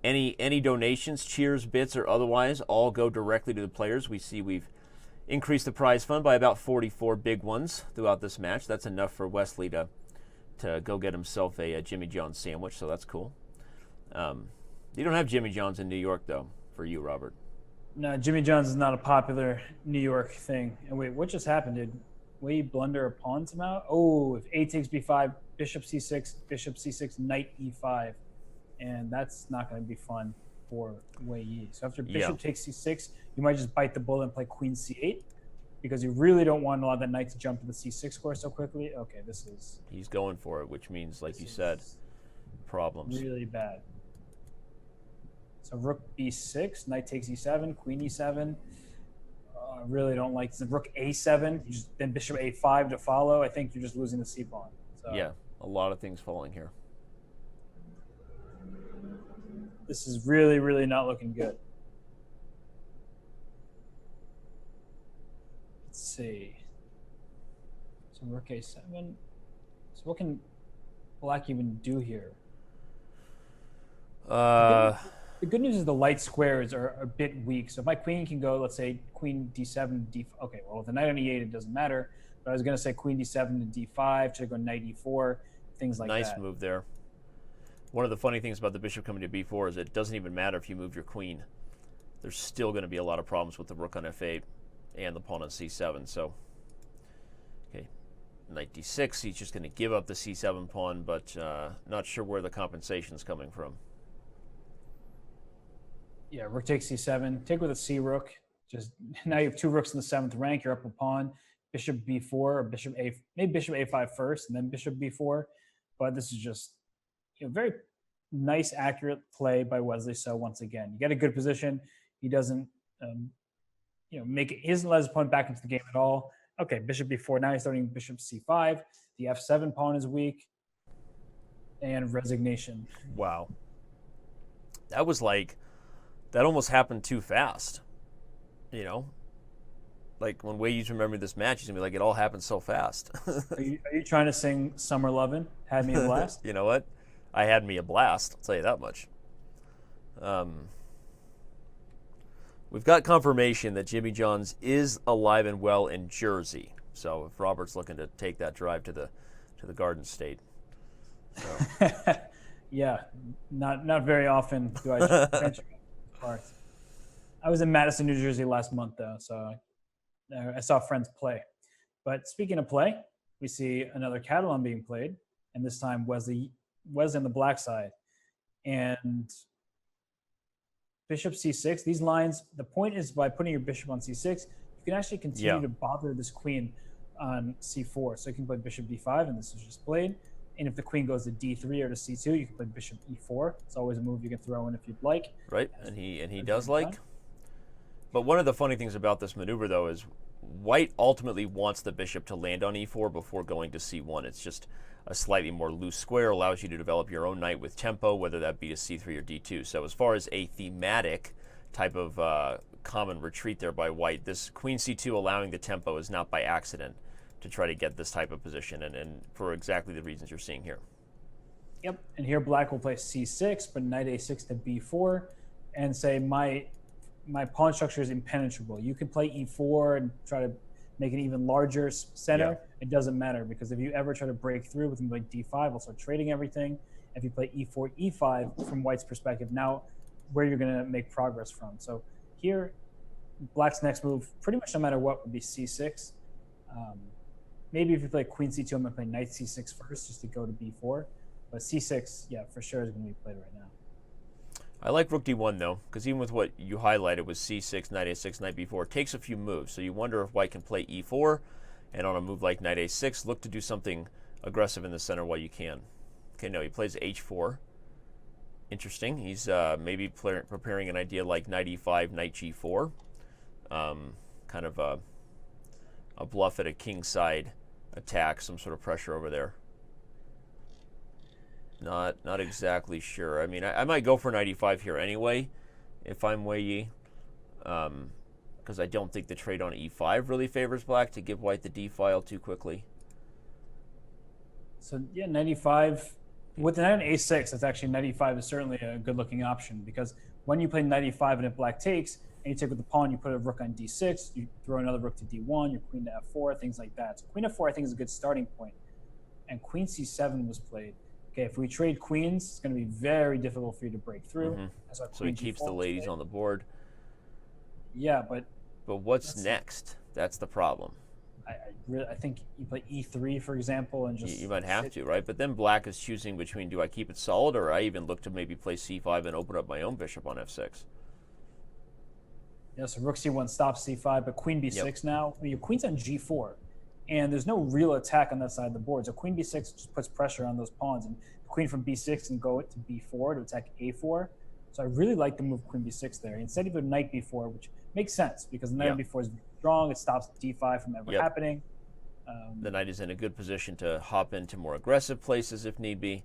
any donations, cheers, bits, or otherwise, all go directly to the players. We see we've increased the prize fund by about 44 big ones throughout this match. That's enough for Wesley to go get himself a Jimmy John's sandwich, so that's cool. You don't have Jimmy John's in New York, though, for you, Robert. No, Jimmy John's is not a popular New York thing. And wait, what just happened? Did Wei Yi blunder a pawn somehow? Oh, if a takes b5, bishop c6, knight e5. And that's not going to be fun for Wei Yi. So after bishop takes c6, you might just bite the bullet and play queen c8 because you really don't want to allow that knight to jump to the c6 square so quickly. Okay, this is... He's going for it, which means, like you said, problems. Really bad. So rook b6, knight takes e7, queen e7. I really don't like this. Rook a7, then bishop a5 to follow. I think you're just losing the c-pawn. So. Yeah, a lot of things falling here. This is really, really not looking good. Let's see. So rook a7. So what can black even do here? The good news is the light squares are a bit weak. So if my queen can go, let's say queen d7, d. Okay, well, with the knight on e8, it doesn't matter. But I was going to say queen d7 to d5. Should I go knight e4? Things like that. Nice move there. One of the funny things about the bishop coming to b4 is it doesn't even matter if you move your queen. There's still going to be a lot of problems with the rook on f8 and the pawn on c7. So, okay, knight d6. He's just going to give up the c7 pawn, but not sure where the compensation is coming from. Yeah, rook takes c7. Take with a c rook. Just now you have two rooks in the 7th rank. You're up a pawn. Bishop b4 or bishop maybe bishop a5 first, and then bishop b4. But this is just very nice, accurate play by Wesley So once again. You get a good position. He doesn't, he doesn't let his opponent back into the game at all. Okay, bishop b4. Now he's starting bishop c5. The f7 pawn is weak. And resignation. Wow. That was like, that almost happened too fast. You know? Like when Wei Yi's remembering this match, he's going to be like, it all happened so fast. Are you trying to sing Summer Lovin'? Had me a blast? You know what? I had me a blast. I'll tell you that much. We've got confirmation that Jimmy John's is alive and well in Jersey. So if Robert's looking to take that drive to the Garden State. So. Yeah, not very often do I venture apart. I was in Madison, New Jersey last month, though, so I saw friends play. But speaking of play, we see another Catalan being played, and this time Wesley on the black side. And bishop c6, these lines, the point is by putting your bishop on c6, you can actually continue to bother this queen on c4. So you can play bishop d5, and this is just played. And if the queen goes to d3 or to c2, you can play bishop e4. It's always a move you can throw in if you'd like. Right, and he does like. But one of the funny things about this maneuver, though, is White ultimately wants the bishop to land on e4 before going to c1. It's just a slightly more loose square, allows you to develop your own knight with tempo, whether that be to c3 or d2. So as far as a thematic type of common retreat there by White, this queen c2 allowing the tempo is not by accident to try to get this type of position, and for exactly the reasons you're seeing here. Yep, and here Black will play c6, but knight a6 to b4, and say my pawn structure is impenetrable. You can play e4 and try to make an even larger center. Yeah. It doesn't matter, because if you ever try to break through with like d5, we'll start trading everything. If you play e4, e5, from White's perspective, now where you're going to make progress from. So here, Black's next move, pretty much no matter what, would be c6. Maybe if you play queen c2, I'm going to play knight c6 first just to go to b4. But c6, yeah, for sure is going to be played right now. I like rook d1, though, because even with what you highlighted with c6, knight a6, knight b4, it takes a few moves. So you wonder if White can play e4, and on a move like knight a6, look to do something aggressive in the center while you can. Okay, no, he plays h4. Interesting. He's maybe preparing an idea like knight e5, knight g4. Kind of a bluff at a Kingside attack, some sort of pressure over there. Not exactly sure. I mean, I might go for knight e5 here anyway, if I'm Wei Yi, because I don't think the trade on e5 really favors Black to give White the d file too quickly. So yeah, knight e5 with the knight on a6. That's actually knight e5 is certainly a good-looking option, because when you play knight e5 and if Black takes, and you take with the pawn, you put a rook on d6, you throw another rook to d1, your queen to f4, things like that. So queen f4, I think, is a good starting point. And queen c7 was played. Okay, if we trade queens, it's going to be very difficult for you to break through. Mm-hmm. So he keeps the ladies on the board. Yeah, but what's next? That's the problem. I think you play e3, for example, and just... You might have to, right? But then Black is choosing between, do I keep it solid, or I even look to maybe play c5 and open up my own bishop on f6. Yeah, so rook c1 stops c5, but queen b6 now. I mean, your queen's on g4, and there's no real attack on that side of the board. So queen b6 just puts pressure on those pawns, and the queen from b6 can go to b4 to attack a4. So I really like the move queen b6 there. Instead of a knight b4, which makes sense, because the knight b4 is very strong. It stops d5 from ever happening. The knight is in a good position to hop into more aggressive places if need be.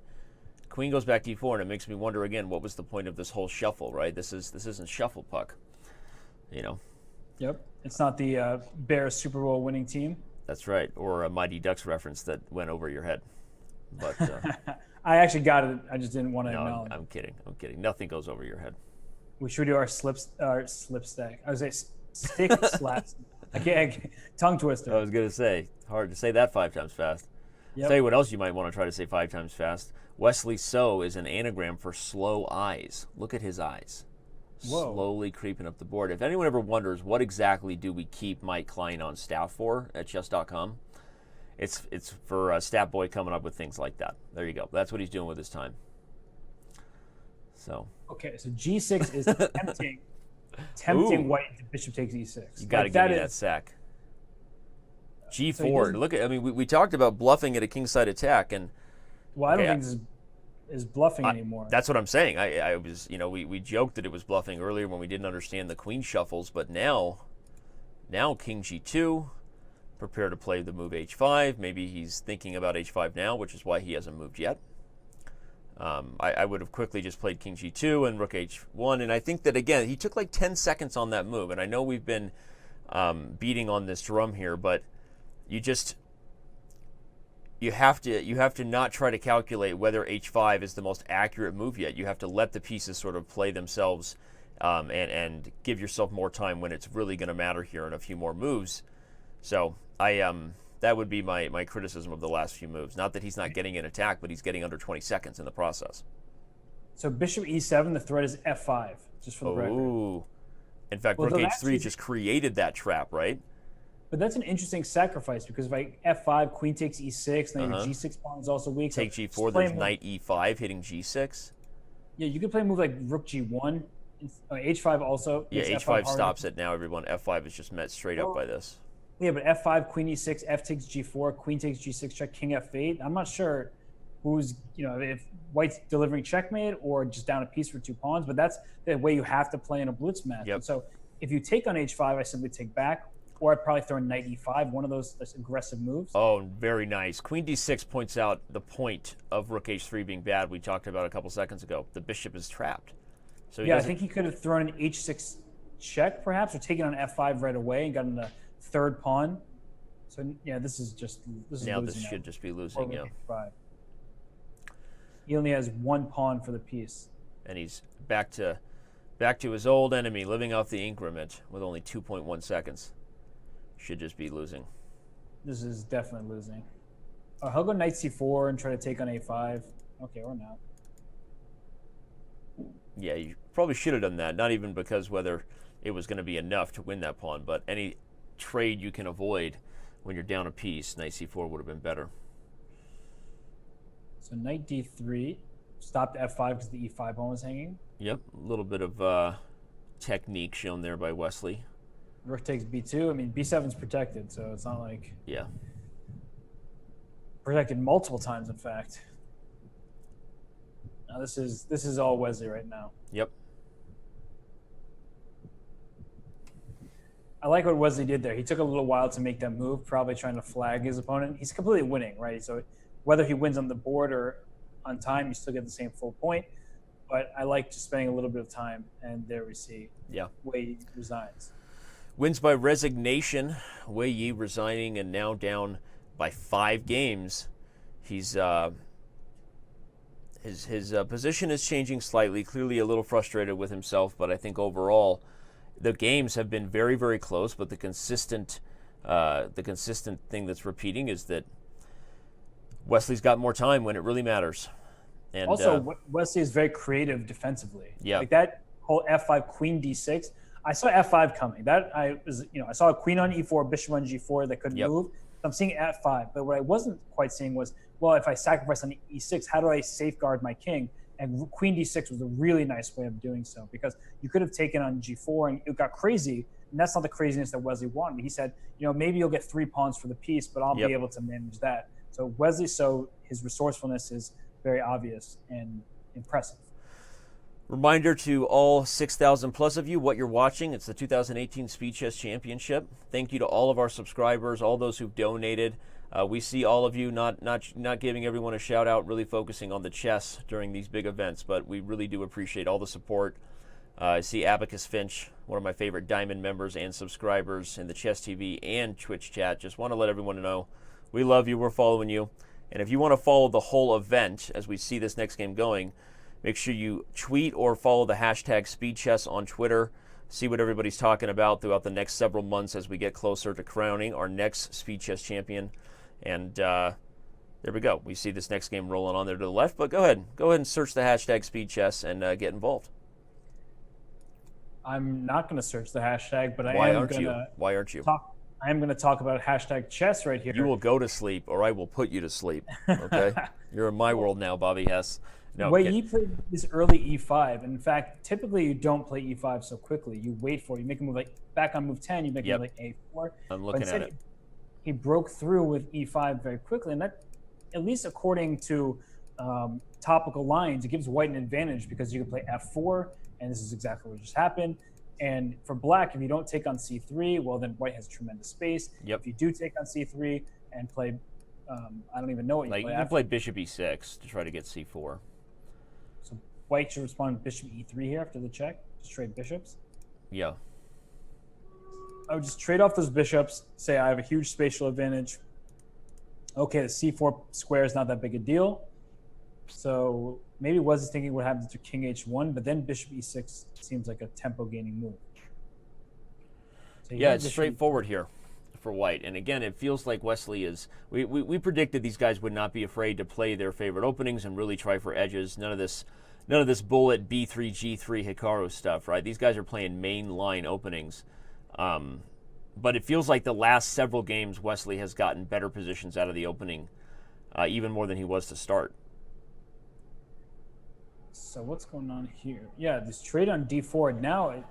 Queen goes back d4, and it makes me wonder again, what was the point of this whole shuffle, right? This isn't shuffle puck. You know. Yep. It's not the Bears Super Bowl winning team. That's right. Or a Mighty Ducks reference that went over your head. But I actually got it. I just didn't want to acknowledge. I'm kidding. Nothing goes over your head. We should do our slip stack. I was say stick slaps. I can't tongue twister. I was gonna say, hard to say that 5 times fast. Yep. Tell you what else you might want to try to say 5 times fast. Wesley So is an anagram for slow eyes. Look at his eyes. Whoa. Slowly creeping up the board. If anyone ever wonders what exactly do we keep Mike Klein on staff for at Chess.com, it's for Stat Boy coming up with things like that. There you go. That's what he's doing with his time. So. Okay, so g6 is tempting White into bishop takes e6. You got to give me that sack. G4. So look at. I mean, we talked about bluffing at a Kingside attack, and well, I don't think this is is bluffing anymore. That's what I'm saying. I was, we joked that it was bluffing earlier when we didn't understand the queen shuffles, but now king g2, prepare to play the move h5. Maybe he's thinking about h5 now, which is why he hasn't moved yet. I would have quickly just played king g2 and rook h1, and I think that, again, he took like 10 seconds on that move, and I know we've been beating on this drum here, but you have to not try to calculate whether h5 is the most accurate move yet. You have to let the pieces sort of play themselves, and give yourself more time when it's really going to matter here in a few more moves. So that would be my criticism of the last few moves. Not that he's not getting an attack, but he's getting under 20 seconds in the process. So bishop e7, the threat is f5, just for the record. Ooh. In fact, rook h3 just created that trap, right? But that's an interesting sacrifice, because if I f5, queen takes e6, then your g6 pawn is also weak. Take g4, there's knight e5 hitting g6. Yeah, you could play a move like rook g1. h5 also. Yeah, h5 stops it now, everyone. f5 is just met straight up by this. Yeah, but f5, queen e6, f takes g4, queen takes g6, check, king f8. I'm not sure who's, if white's delivering checkmate or just down a piece for 2 pawns, but that's the way you have to play in a blitz match. Yep. And so if you take on h5, I simply take back, or I'd probably throw knight e5, one of those aggressive moves. Oh, very nice. Queen d6 points out the point of rook h3 being bad we talked about a couple seconds ago. The bishop is trapped. So yeah, I think he could have thrown an h6 check, perhaps, or taken on f5 right away and gotten the third pawn. So yeah, this is now this should just be losing. Yeah. H5. He only has 1 pawn for the piece, and he's back to his old enemy, living off the increment with only 2.1 seconds. Should just be losing. This is definitely losing. He'll go knight c4 and try to take on a5. Okay, or not. Yeah, you probably should have done that. Not even because whether it was going to be enough to win that pawn, but any trade you can avoid when you're down a piece, knight c4 would have been better. So knight d3, stopped f5 because the e5 pawn was hanging. Yep, a little bit of technique shown there by Wesley. Rook takes b2. I mean, b7 is protected, so it's not like... Yeah. Protected multiple times, in fact. Now this is all Wesley right now. Yep. I like what Wesley did there. He took a little while to make that move, probably trying to flag his opponent. He's completely winning, right? So whether he wins on the board or on time, you still get the same full point. But I like just spending a little bit of time, and there we see Wei Yi resigns. Wins by resignation. Wei Yi resigning and now down by 5 games. He's his position is changing slightly. Clearly a little frustrated with himself, but I think overall the games have been very, very close. But the consistent thing that's repeating is that Wesley's got more time when it really matters. And also, Wesley is very creative defensively. Yeah, like that whole f5 queen d6. I saw f5 coming. I saw a queen on e4, bishop on g4 that couldn't move. I'm seeing f5, but what I wasn't quite seeing was, well, if I sacrifice on e6, how do I safeguard my king? And queen d6 was a really nice way of doing so, because you could have taken on g4 and it got crazy, and that's not the craziness that Wesley wanted. He said, maybe you'll get 3 pawns for the piece, but I'll be able to manage that. So Wesley So, his resourcefulness is very obvious and impressive. Reminder to all 6,000 plus of you what you're watching. It's the 2018 Speed Chess Championship. Thank you to all of our subscribers, all those who've donated. We see all of you, not giving everyone a shout out, really focusing on the chess during these big events, but we really do appreciate all the support. I see Abacus Finch, one of my favorite Diamond members and subscribers in the Chess TV and Twitch chat. Just want to let everyone know we love you, we're following you. And if you want to follow the whole event as we see this next game going, make sure you tweet or follow the hashtag SpeedChess on Twitter. See what everybody's talking about throughout the next several months as we get closer to crowning our next Speed Chess champion. And there we go. We see this next game rolling on there to the left. But go ahead and search the hashtag SpeedChess and get involved. I'm not going to search the hashtag, but Why aren't you? I am going to talk about hashtag chess right here. You will go to sleep, or I will put you to sleep. Okay, you're in my world now, Bobby Hess. No, Wei Yi played this early e5. And in fact, typically you don't play e5 so quickly. You wait for it. You make a move like back on move 10. You make a move like a4. I'm looking at it. He broke through with e5 very quickly, and that, at least according to topical lines, it gives white an advantage because you can play f4, and this is exactly what just happened. And for black, if you don't take on c3, well, then white has tremendous space. Yep. If you do take on c3 and play, I don't even know what you like play. You can play bishop e6 to try to get c4. So white should respond with bishop e3 here after the check. Just trade bishops. Yeah. I would just trade off those bishops, say I have a huge spatial advantage. Okay, the c4 square is not that big a deal. So maybe Wesley's thinking what happens to king h1, but then bishop e6 seems like a tempo gaining move. So yeah, it's straightforward here for white. And again, it feels like Wesley is, we predicted these guys would not be afraid to play their favorite openings and really try for edges. None of this bullet b3, g3 Hikaru stuff, right? These guys are playing main line openings. But it feels like the last several games, Wesley has gotten better positions out of the opening, even more than he was to start. So what's going on here? Yeah, this trade on d4. Now,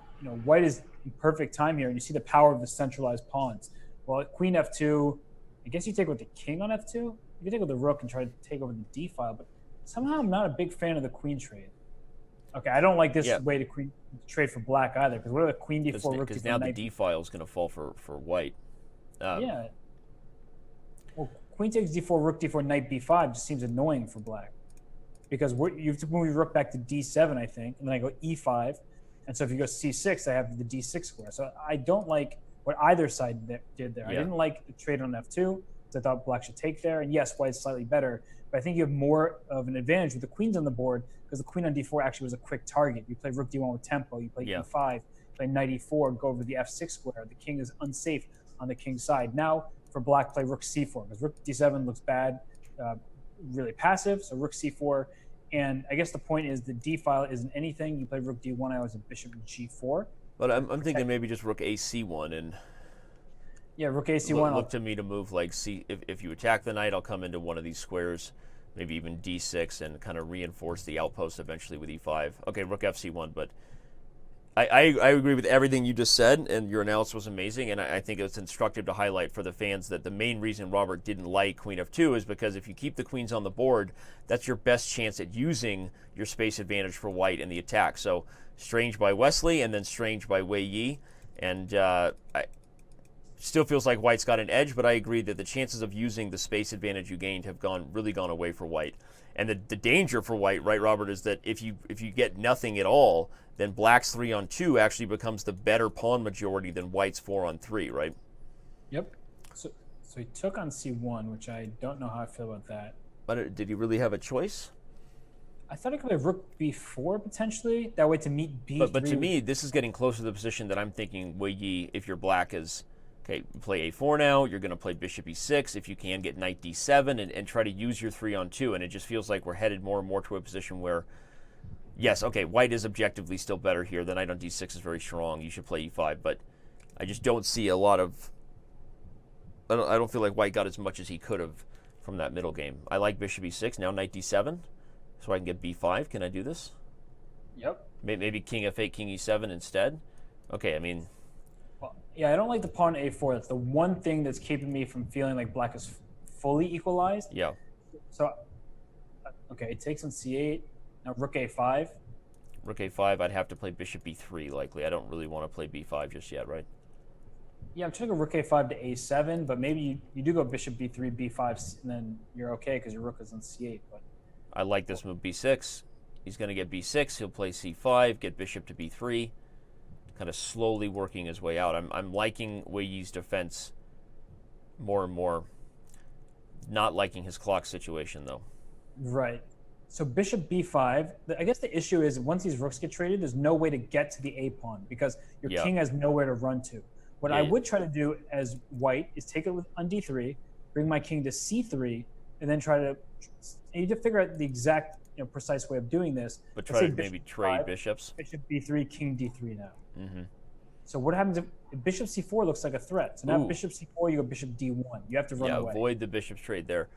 white is in perfect time here, and you see the power of the centralized pawns. Well, at queen f2, I guess you take with the king on f2. You can take with the rook and try to take over the d file, but somehow I'm not a big fan of the queen trade. Okay, I don't like this way to trade for black either, because what are the queen d4, rook d4, because now knight the d file is going to fall for white. Yeah. Well, queen takes d4, rook d4, knight b5 just seems annoying for black, because you have to move your rook back to d7, I think, and then I go e5, and so if you go c6, I have the d6 square. So I don't like what either side did there. Yeah. I didn't like the trade on f2, because I thought black should take there, and yes, white's slightly better, but I think you have more of an advantage with the queens on the board, because the queen on d4 actually was a quick target. You play rook d1 with tempo, you play e5, play knight e4, go over the f6 square. The king is unsafe on the king's side. Now, for black, play rook c4, because rook d7 looks bad, really passive, so rook c4. And I guess the point is the d file isn't anything. You play rook d1, I was a bishop g4. But I'm thinking maybe just rook ac1 and rook ac1. Look to me to move like if you attack the knight, I'll come into one of these squares, maybe even d6, and kind of reinforce the outpost eventually with e5. Okay, rook fc1, but I agree with everything you just said, and your analysis was amazing, and I think it's instructive to highlight for the fans that the main reason Robert didn't like queen f2 is because if you keep the queens on the board, that's your best chance at using your space advantage for white in the attack. So strange by Wesley, and then strange by Wei Yi, and still feels like white's got an edge, but I agree that the chances of using the space advantage you gained have really gone away for white. And the danger for white, right, Robert, is that if you get nothing at all, then black's 3-on-2 actually becomes the better pawn majority than white's 4-on-3, right? Yep. So he took on c1, which I don't know how I feel about that. But did he really have a choice? I thought I could have rook b4 potentially, that way to meet b3. But to me, this is getting closer to the position that I'm thinking Wei Yi, if you're black, is, okay, play a4 now, you're going to play bishop e6, if you can get knight d7, and try to use your 3-on-2, and it just feels like we're headed more and more to a position where, yes, okay, white is objectively still better here, the knight on d6 is very strong, you should play e5, but I just don't see a lot of, I don't feel like white got as much as he could have from that middle game. I like bishop e6, now knight d7, so I can get b5, can I do this? Yep. Maybe king f8, king e7 instead? Okay, I mean, yeah, I don't like the pawn a4. That's the one thing that's keeping me from feeling like black is fully equalized. Yeah. So, okay, it takes on c8. Now rook a5. Rook a5, I'd have to play bishop b3 likely. I don't really want to play b5 just yet, right? Yeah, I'm trying to go rook a5 to a7, but maybe you do go bishop b3, b5, and then you're okay because your rook is on c8. But I like this move, b6. He's going to get b6. He'll play c5, get bishop to b3. Kind of slowly working his way out. I'm liking Wei Yi's defense more and more. Not liking his clock situation, though. Right. So bishop b5, I guess the issue is once these rooks get traded, there's no way to get to the a pawn because your king has nowhere to run to. What I would try to do as white is take it on d3, bring my king to c3, and then try to, and you have to figure out the exact precise way of doing this. But try to maybe trade bishops. Bishop b3, king d3 now. Mm-hmm. So what happens if bishop c4 looks like a threat? So now bishop c4, you go bishop d1. You have to run away. Avoid the bishop's trade there.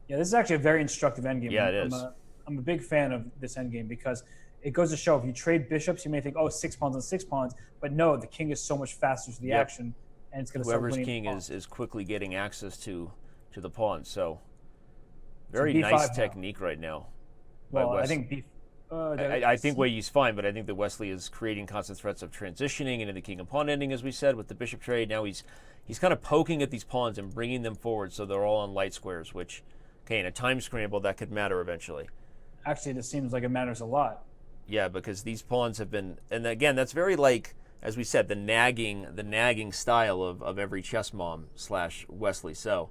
Yeah, this is actually a very instructive endgame. Yeah, it is. I'm a big fan of this endgame because it goes to show if you trade bishops, you may think, oh, 6 pawns on 6 pawns. But no, the king is so much faster to the action, and it's going to start winning. Whoever's king is quickly getting access to the pawns. So Very B5 nice now. technique right now. Well, I think I think Wei Yi's fine, but I think that Wesley is creating constant threats of transitioning into the king and pawn ending, as we said, with the bishop trade. Now he's kind of poking at these pawns and bringing them forward so they're all on light squares, which, okay, in a time scramble, that could matter eventually. Actually, this seems like it matters a lot. Yeah, because these pawns have been, and again, that's very like, as we said, the nagging style of every chess mom / Wesley So.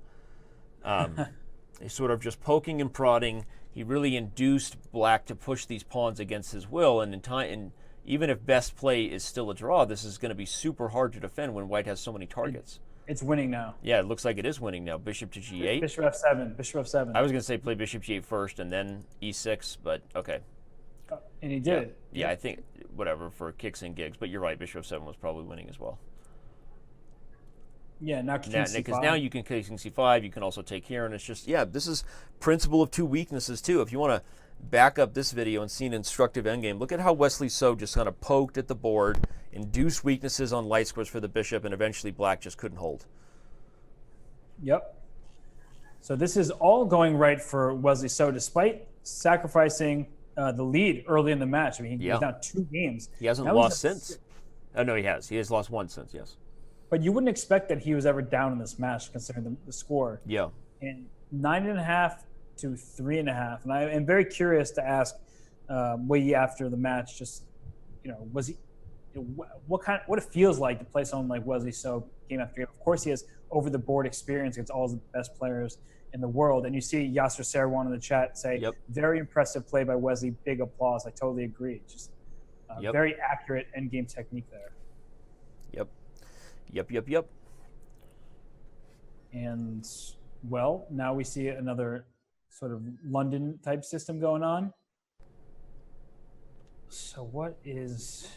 He's sort of just poking and prodding. He really induced black to push these pawns against his will, and in time, and even if best play is still a draw, this is going to be super hard to defend when white has so many targets. It's winning now. Yeah, it looks like it is winning now. Bishop to g8. Bishop f7. Bishop f7. I was going to say play bishop g8 first and then e6, but okay. And he did it. Yeah, I think whatever for kicks and gigs, but you're right. Bishop f7 was probably winning as well. Yeah, now king c5. Because now you can king c5. You can also take here, and it's just this is principle of two weaknesses too. If you want to back up this video and see an instructive endgame, look at how Wesley So just kind of poked at the board, induced weaknesses on light squares for the bishop, and eventually black just couldn't hold. Yep. So this is all going right for Wesley So, despite sacrificing the lead early in the match. I mean, he's now 2 games. He hasn't lost since. Oh no, he has. He has lost once since. Yes. But you wouldn't expect that he was ever down in this match, considering the score. Yeah. And 9.5 to 3.5. And I am very curious to ask Wei Yi after the match, just, was he, what it feels like to play someone like Wesley So game after game. Of course, he has over the board experience against all the best players in the world. And you see Yasser Serwan in the chat say, very impressive play by Wesley. Big applause. I totally agree. Just very accurate endgame technique there. Yep. And, well, now we see another sort of London type system going on. So what is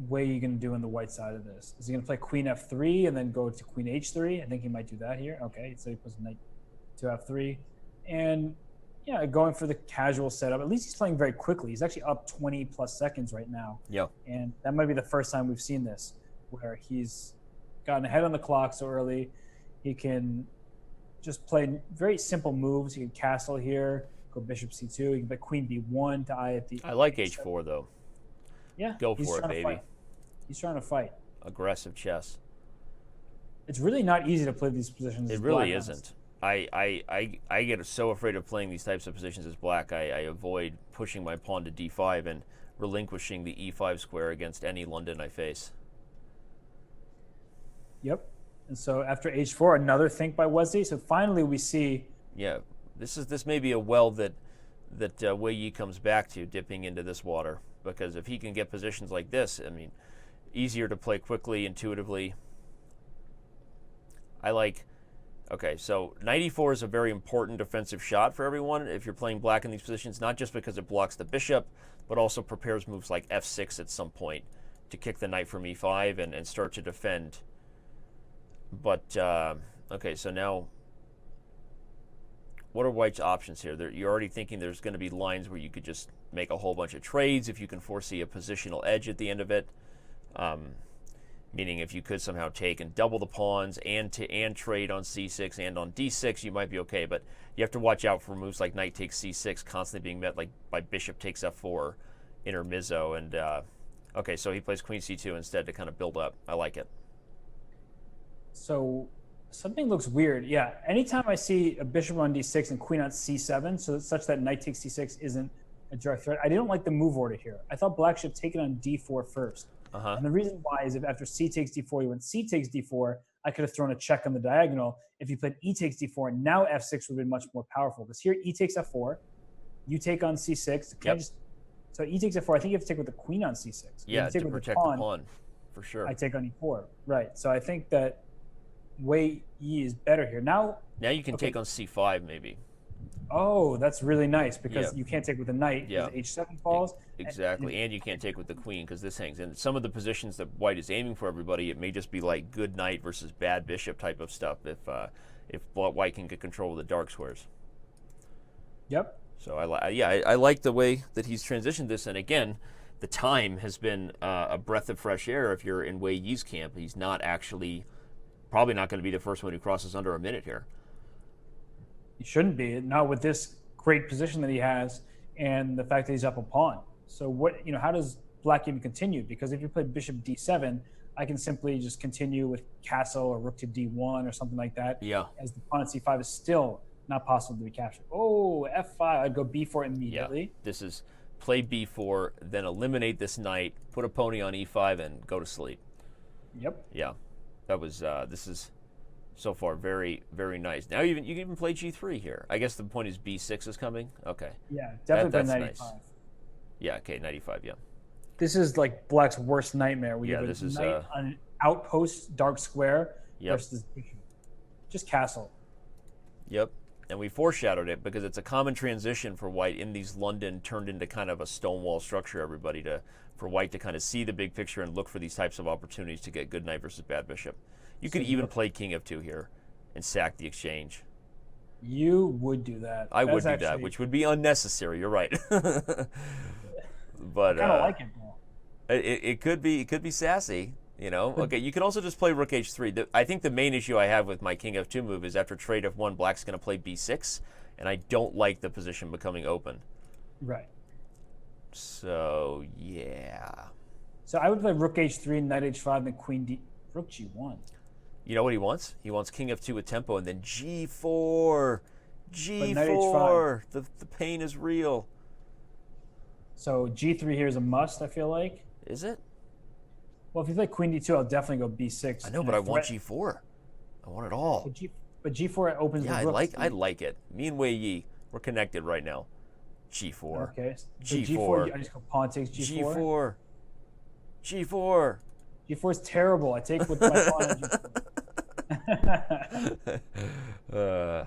Wei Yi going to do on the white side of this? Is he going to play queen f3 and then go to queen h3? I think he might do that here. Okay, so he puts knight to f3. And, going for the casual setup. At least he's playing very quickly. He's actually up 20 plus seconds right now. Yeah. And that might be the first time we've seen this, where he's gotten ahead on the clock so early. He can just play very simple moves. He can castle here, go bishop c2. He can play queen b1 to eye at the... I like h4, though. Yeah. Go for it, baby. He's trying to fight. Aggressive chess. It's really not easy to play these positions. It really isn't. I get so afraid of playing these types of positions as black. I avoid pushing my pawn to d5 and relinquishing the e5 square against any London I face. Yep. And so after h4, another think by Wesley. So finally we see... Yeah, this may be a well that Wei Yi comes back to, dipping into this water. Because if he can get positions like this, I mean, easier to play quickly, intuitively. Okay, so knight e4 is a very important defensive shot for everyone if you're playing black in these positions, not just because it blocks the bishop, but also prepares moves like f6 at some point to kick the knight from e5 and start to defend. But, okay, so now, what are white's options here? You're already thinking there's going to be lines where you could just make a whole bunch of trades if you can foresee a positional edge at the end of it. Meaning if you could somehow take and double the pawns and trade on c6 and on d6, you might be okay. But you have to watch out for moves like knight takes c6 constantly being met like by bishop takes f4, intermezzo. And, okay, so he plays queen c2 instead to kind of build up. I like it. So something looks weird. Yeah, anytime I see a bishop on d6 and queen on c7, so such that knight takes c6 isn't a direct threat, I didn't like the move order here. I thought black should take it on d4 first. And the reason why is if after c takes d4, you went c takes d4, I could have thrown a check on the diagonal. If you played e takes d4, now f6 would have been much more powerful. Because here, e takes f4, you take on c6. So e takes f4, I think you have to take with the queen on c6. Yeah, to protect the pawn, for sure. I take on e4, right. So I think that Wei Yi is better here. Now you can take on c5 maybe. Oh, that's really nice because you can't take with the knight because h7 falls. Exactly, and you can't take with the queen because this hangs. And some of the positions that white is aiming for everybody, it may just be like good knight versus bad bishop type of stuff if white can get control of the dark squares. Yep. So I like the way that he's transitioned this. And again, the time has been a breath of fresh air if you're in Wei Yi's camp. He's not actually, probably not going to be the first one who crosses under a minute here. He shouldn't be, not with this great position that he has and the fact that he's up a pawn. So how does black even continue? Because if you play bishop d7, I can simply just continue with castle or rook to d1 or something like that. Yeah. As the pawn at c5 is still not possible to be captured. Oh, f5. I'd go b4 immediately. Yeah. This is play b4, then eliminate this knight, put a pony on e5, and go to sleep. Yep. Yeah. That was, this is so far very, very nice. Now you can even play g3 here. I guess the point is b6 is coming. Okay. Yeah, definitely that's play nice. 95. Yeah, okay, 95, yeah. This is like black's worst nightmare. We have this a is knight on an outpost dark square Yep. versus just castle. Yep. And we foreshadowed it because it's a common transition for white in these London turned into kind of a stonewall structure, everybody, for white to kind of see the big picture and look for these types of opportunities to get good knight versus bad bishop. You could even play king of 2 here and sack the exchange. You would do that. I would do that, which would be unnecessary. You're right. But I kind of like it, though. It could be sassy, you know. Okay, you can also just play rook h3. I think the main issue I have with my king f2 move is after trade f1, black's going to play b6, and I don't like the position becoming open. Right. So yeah. So I would play rook h3, knight h5, then queen d, rook g1. You know what he wants? He wants king f2 with tempo, and then g4. H5. The pain is real. So g3 here is a must, I feel like. Is it? Well, if you play queen d2, I'll definitely go b6. I know, but I want g4. I want it all. But g4 opens the rook. I like it. Me and Wei Yi, we're connected right now. G4. Okay. So G4. I just go pawn takes g4. G4. G4. G4 is terrible. I take with my pawn on g4.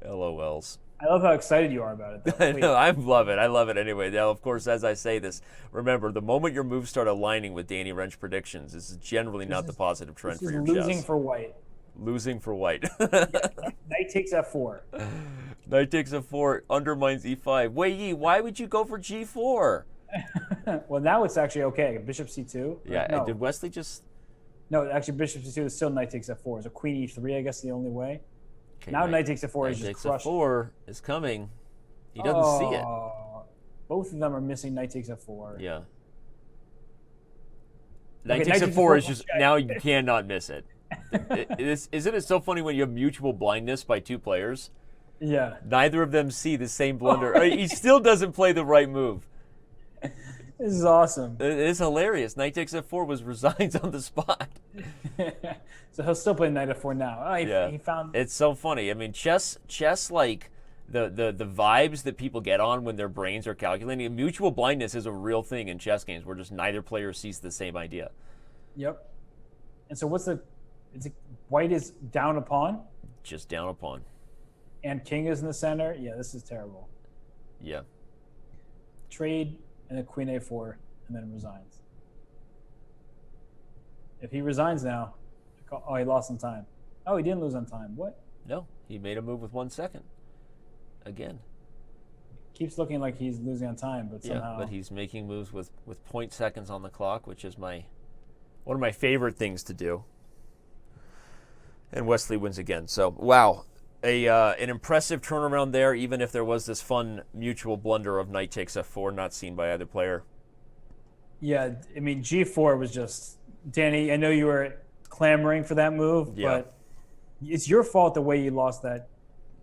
LOLs. I love how excited you are about it, though. I know, I love it. I love it anyway. Now, of course, as I say this, remember, the moment your moves start aligning with Danny Wrench predictions, this is generally not the positive trend for your chess. Losing for white. Losing for white. Knight takes f4. Knight takes f4, undermines e5. Wei Yi, why would you go for g4? Well, now it's actually okay. Bishop c2. Yeah, no. Did Wesley just... No, actually, bishop c2 is still knight takes f4. So queen e3, I guess, the only way. Okay, now knight takes f4 is just crushed. Knight takes f4 is coming. He doesn't see it. Both of them are missing knight takes f4. Yeah. Knight takes f4 is just, now you cannot miss it. Isn't it so funny when you have mutual blindness by two players? Yeah. Neither of them see the same blunder. He still doesn't play the right move. This is awesome. It is hilarious. Knight takes f4 was resigns on the spot. So he'll still play knight f4 now. Oh, he found... It's so funny. I mean, chess like the vibes that people get on when their brains are calculating. Mutual blindness is a real thing in chess games where just neither player sees the same idea. Yep. And so white is down a pawn? Just down a pawn. And king is in the center? Yeah, this is terrible. Yeah. Trade, and then queen a4, and then resigns. If he resigns now, oh, he lost on time. Oh, he didn't lose on time. What? No, he made a move with 1 second. Again. Keeps looking like he's losing on time, but somehow... Yeah, but he's making moves with 0.0 seconds on the clock, which is one of my favorite things to do. And Wesley wins again. So, wow. An impressive turnaround there, even if there was this fun mutual blunder of knight takes f4 not seen by either player. Yeah, I mean, g4 was just... Danny, I know you were clamoring for that move, but it's your fault the way you lost that.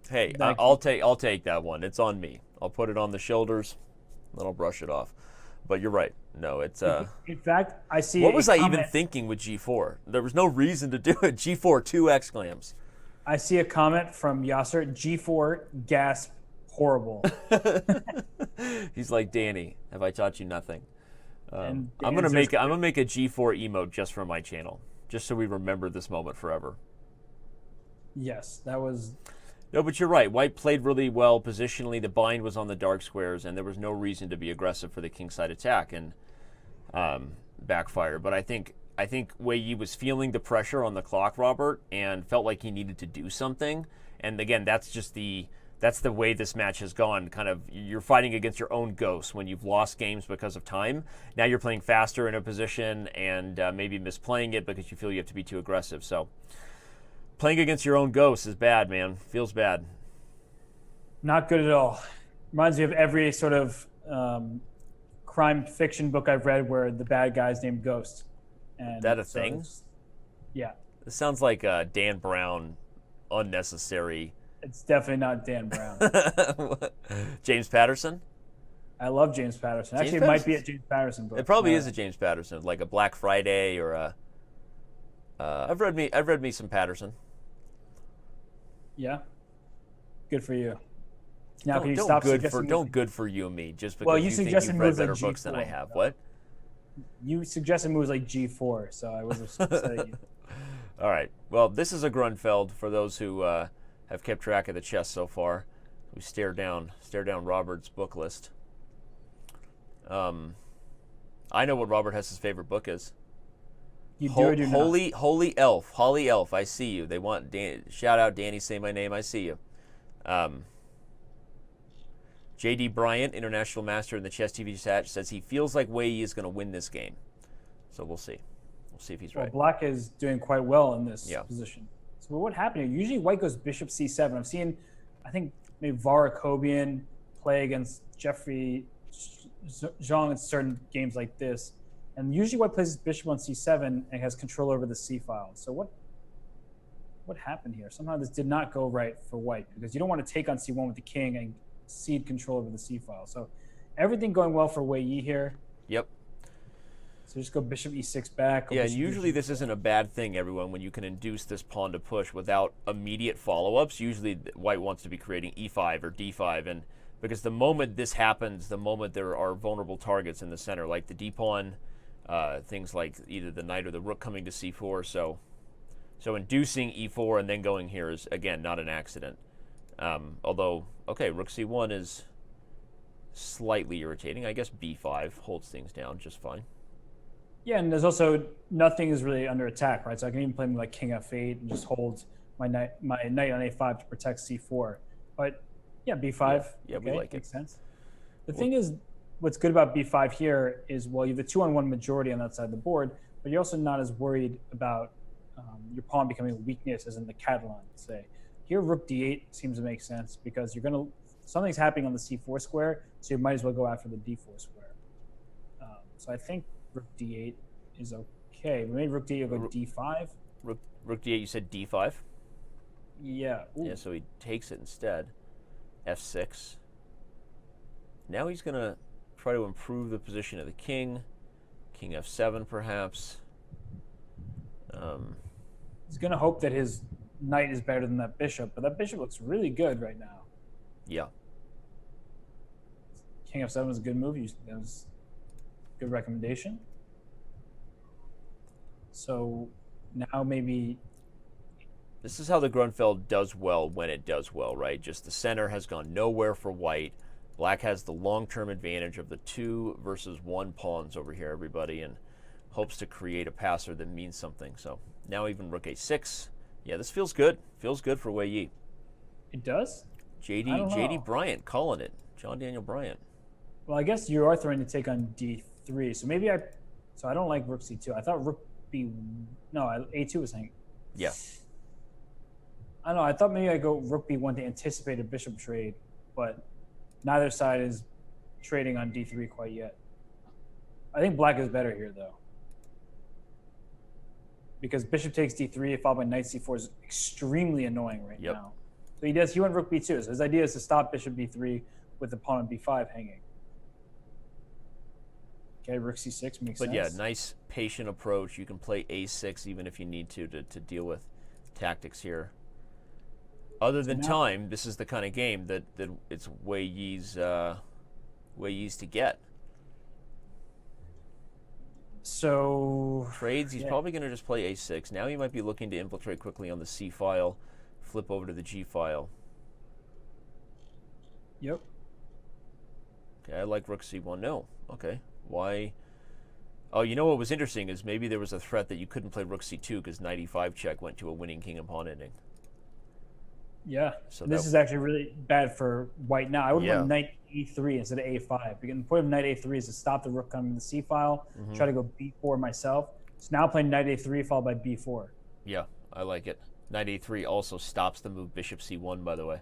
Hey, I'll take that one. It's on me. I'll put it on the shoulders, then I'll brush it off. But you're right. No, it's... In fact, I see... What was I even thinking with g4? There was no reason to do it. g4, 2 exclams. I see a comment from Yasser, G4, gasp, horrible. He's like, Danny, have I taught you nothing? I'm gonna make a G4 emote just for my channel, just so we remember this moment forever. Yes, that was... No, but you're right. White played really well positionally. The bind was on the dark squares, and there was no reason to be aggressive for the kingside attack and backfire. But I think Wei Yi was feeling the pressure on the clock, Robert, and felt like he needed to do something. And again, that's the way this match has gone. Kind of, you're fighting against your own ghost when you've lost games because of time. Now you're playing faster in a position and maybe misplaying it because you feel you have to be too aggressive. So playing against your own ghost is bad, man. Feels bad. Not good at all. Reminds me of every sort of crime fiction book I've read where the bad guy's named Ghost. And That a so thing? yeah, This sounds like Dan Brown, unnecessary. it's definitely not Dan Brown. James Patterson? I love James Patterson. James Actually, it might be a Patterson's- James Patterson book. It probably is a James Patterson, like a Black Friday or a. I've read me some Patterson. Yeah. Good for you. Now, can you Don't stop good suggesting for don't good for you and me just because Well, you you think suggested you've read moves like better books than I G4, have. though. What? You suggested moves like G4, so I was upset at you. All right. Well, this is a Grunfeld for those who have kept track of the chess so far. We stare down Robert's book list. I know what Robert Hess's favorite book is. You do or do not? Holy Elf. Holly Elf. I see you. They want shout out Danny. Say my name. I see you. J.D. Bryant, international master in the Chess TV chat, says he feels like Wei Yi is going to win this game. So we'll see. We'll see if he's Well, right. Black is doing quite well in this Yeah. position. So what happened here? Usually White goes Bishop C7. I've seen, I think, maybe Varakobian play against Jeffrey Zhang in certain games like this. And usually White plays his Bishop on C7 and has control over the C file. So what happened here? Somehow this did not go right for White because you don't want to take on C1 with the king and cede control over the C file. So everything going well for Wei Yi here. Yep. So just go Bishop E6 back. Yeah, and usually this isn't a bad thing, everyone, when you can induce this pawn to push without immediate follow-ups. Usually White wants to be creating E5 or D5, and because the moment this happens, the moment there are vulnerable targets in the center, like the D pawn, things like either the knight or the rook coming to C4. So inducing E4 and then going here is, again, not an accident. Although, okay, rook C1 is slightly irritating. I guess B5 holds things down just fine. Yeah, and there's also nothing is really under attack, right? So I can even play like King F8 and just hold my knight on A5 to protect C4. But yeah, B5. Yeah, okay, we like it. Makes sense. The thing is, what's good about B5 here is, well, you have the 2-on-1 majority on that side of the board, but you're also not as worried about your pawn becoming a weakness as in the Catalan, say. Here, Rook D8 seems to make sense because you're going to something's happening on the C4 square, so you might as well go after the D4 square. So I think Rook D8 is okay. Maybe Rook D8 will go D5. Rook D8, you said D5? Yeah. Ooh. Yeah, so he takes it instead. F6. Now he's going to try to improve the position of the king. King F7, perhaps. He's going to hope that his knight is better than that bishop, but that bishop looks really good right now. Yeah. King F7 was a good move. That was a good recommendation. So now maybe... This is how the Grunfeld does well when it does well, right? Just the center has gone nowhere for White. Black has the long-term advantage of the 2 versus 1 pawns over here, everybody, and hopes to create a passer that means something. So now even Rook A6. Yeah, this feels good. Feels good for Wei Yi. It does? J.D. Bryant calling it. John Daniel Bryant. Well, I guess you are throwing to take on D3. So maybe So I don't like Rook C2. I thought Rook B... No, A2 was hanging. Yeah. I don't know. I thought maybe I'd go Rook B1 to anticipate a bishop trade, but neither side is trading on D3 quite yet. I think Black is better here, though. Because bishop takes D3 followed by knight C4 is extremely annoying right now. So he went Rook B2. So his idea is to stop bishop B3 with the pawn on B5 hanging. Okay, Rook C6 makes sense. But yeah, nice patient approach. You can play A6 even if you need to deal with tactics here. Other than time, this is the kind of game that it's Wei Yi's to get. So trades, he's probably going to just play A6. Now he might be looking to infiltrate quickly on the C file, flip over to the G file. Yep. Okay, I like Rook C1. No. Okay. Why? Oh, you know what was interesting is maybe there was a threat that you couldn't play Rook C2 because knight E5 check went to a winning king and pawn ending. Yeah. So this is actually really bad for White now. I would want knight E3 instead of A5. Because the point of knight A3 is to stop the rook coming to the C file, try to go B4 myself. So now playing knight A3 followed by B4. Yeah, I like it. Knight A3 also stops the move bishop C1, by the way.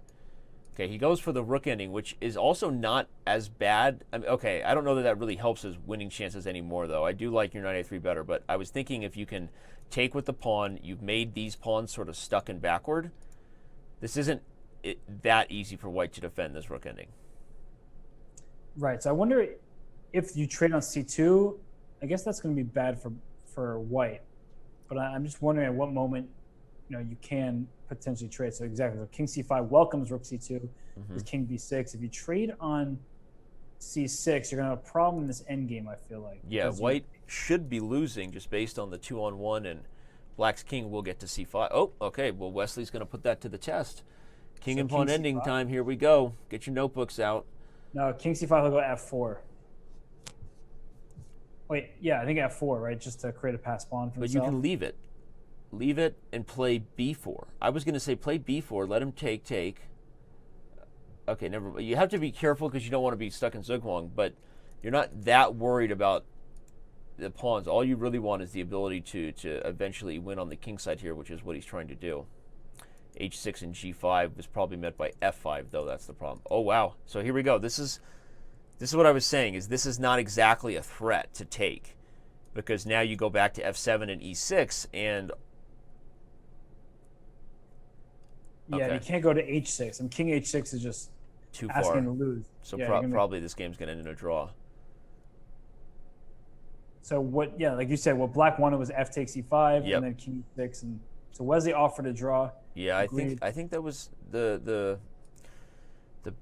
Okay, he goes for the rook ending, which is also not as bad. I mean, okay, I don't know that that really helps his winning chances anymore, though. I do like your knight a3 better, but I was thinking if you can take with the pawn, you've made these pawns sort of stuck and backward. This isn't that easy for white to defend this rook ending. Right. So I wonder if you trade on c2, I guess that's going to be bad for white. But I'm just wondering at what moment, you can potentially trade. So exactly, so king c5 welcomes rook c2 with king b6. If you trade on c6, you're going to have a problem in this endgame, I feel like. Yeah, white should be losing just based on the 2-on-1, and black's king will get to c5. Oh, okay. Well, Wesley's going to put that to the test. King and pawn ending time. Here we go. Get your notebooks out. No, king c5 will go f4. Wait, yeah, I think f4, right? Just to create a pass pawn for himself. But you can leave it. Leave it and play b4. I was going to say play b4, let him take. Okay, never. You have to be careful because you don't want to be stuck in Zugwang, but you're not that worried about the pawns. All you really want is the ability to eventually win on the king side here, which is what he's trying to do. h6 and g5 was probably met by f5, though. That's the problem. Oh, wow. So here we go. This is what I was saying, is this is not exactly a threat to take, because now you go back to f7 and e6, and yeah, you can't go to h6. And king h6 is just too asking far to lose. So probably this game's going to end in a draw. So what? Yeah, like you said, what black wanted was f takes e5, Yep. and then king e6, and so Wesley offered a draw. Yeah, I think that was the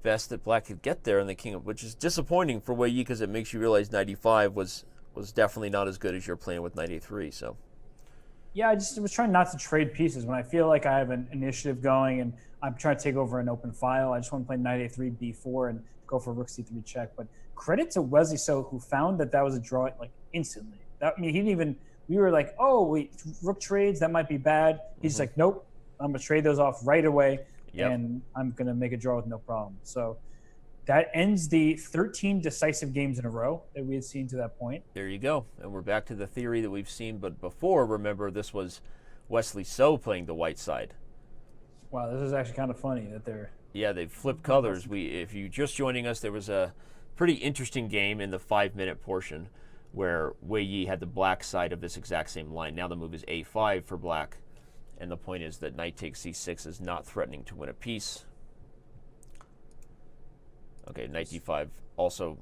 best that black could get there in the king, which is disappointing for Wei Yi because it makes you realize knight e5 was definitely not as good as you're playing with knight a3. So. Yeah, I just was trying not to trade pieces. When I feel like I have an initiative going and I'm trying to take over an open file, I just want to play knight a3, b4, and go for rook c3 check. But credit to Wesley So, who found that was a draw like instantly. He didn't even. We were like, oh wait, rook trades, that might be bad. He's like, nope, I'm gonna trade those off right away, and I'm gonna make a draw with no problem. So that ends the 13 decisive games in a row that we had seen to that point. There you go. And we're back to the theory that we've seen. But before, remember, this was Wesley So playing the white side. Wow, this is actually kind of funny that they're... Yeah, they flipped colors. If you're just joining us, there was a pretty interesting game in the 5-minute portion where Wei Yi had the black side of this exact same line. Now the move is a5 for black. And the point is that knight takes c6 is not threatening to win a piece. Okay, knight d5, also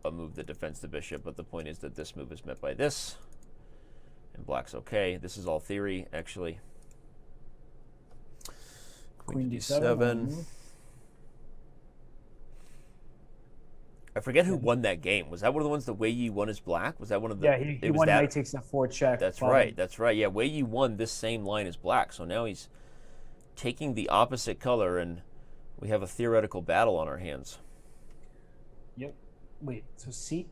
a move that defends the bishop, but the point is that this move is met by this, and black's okay. This is all theory, actually. Queen d7. I forget who won that game. Was that one of the ones that Wei Yi won as black? Was that one of the... Yeah, he won knight takes f4 check. That's right, that's right. Yeah, Wei Yi won this same line as black, so now he's taking the opposite color, and we have a theoretical battle on our hands. Yep. Wait, so C?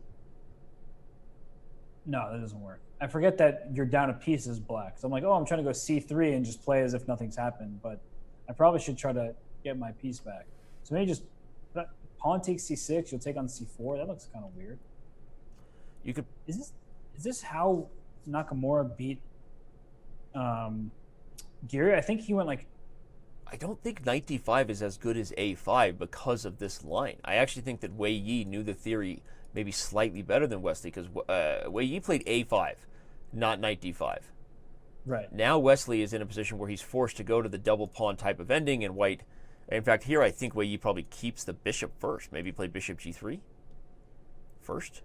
No, that doesn't work. I forget that you're down a piece as black. So I'm like, oh, I'm trying to go c3 and just play as if nothing's happened. But I probably should try to get my piece back. So maybe just pawn takes c6. You'll take on c4. That looks kind of weird. You could. Is this how Nakamura beat Giri? I think he went like... I don't think knight d5 is as good as a5 because of this line. I actually think that Wei Yi knew the theory maybe slightly better than Wesley, because Wei Yi played a5, not knight d5. Right. Now Wesley is in a position where he's forced to go to the double pawn type of ending, and white... In fact, here I think Wei Yi probably keeps the bishop first. Maybe play bishop g3 first.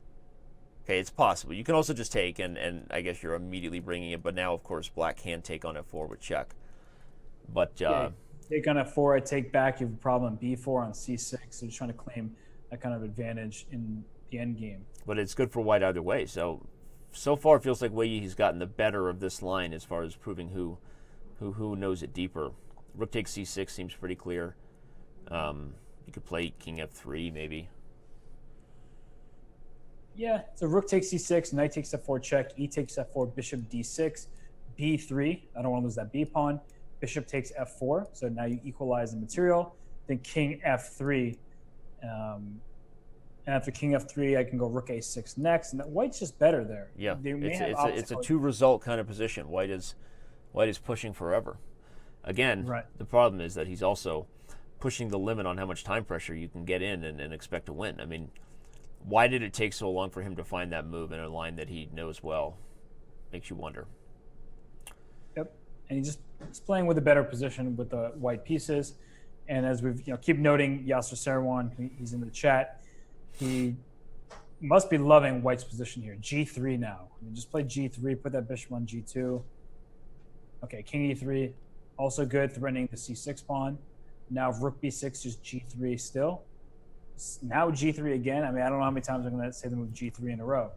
Okay, it's possible. You can also just take, and I guess you're immediately bringing it. But now, of course, black can take on f4 with check. But... take on f4, I take back, you have a problem b4 on c6. So just trying to claim that kind of advantage in the end game. But it's good for white either way. So far it feels like Wei Yi's gotten the better of this line as far as proving who knows it deeper. Rook takes c6 seems pretty clear. You could play king f3 maybe. Yeah, so rook takes c6, knight takes f4 check, e takes f4, bishop d6, b3. I don't want to lose that b pawn. Bishop takes f4, so now you equalize the material. Then king f3. And after king f3, I can go rook a6 next. And white's just better there. Yeah, it's a two-result kind of position. White is pushing forever. Again, right. The problem is that he's also pushing the limit on how much time pressure you can get in and expect to win. I mean, why did it take so long for him to find that move in a line that he knows well? Makes you wonder. Yep, and he's playing with a better position with the white pieces. And as we've keep noting, Yasser Serwan, he's in the chat. He must be loving white's position here. G3 now. I mean, just play G3, put that bishop on G2. Okay, King E3, also good, threatening the C6 pawn. Now Rook B6, just G3 still. Now G3 again. I mean, I don't know how many times I'm going to say the move G3 in a row.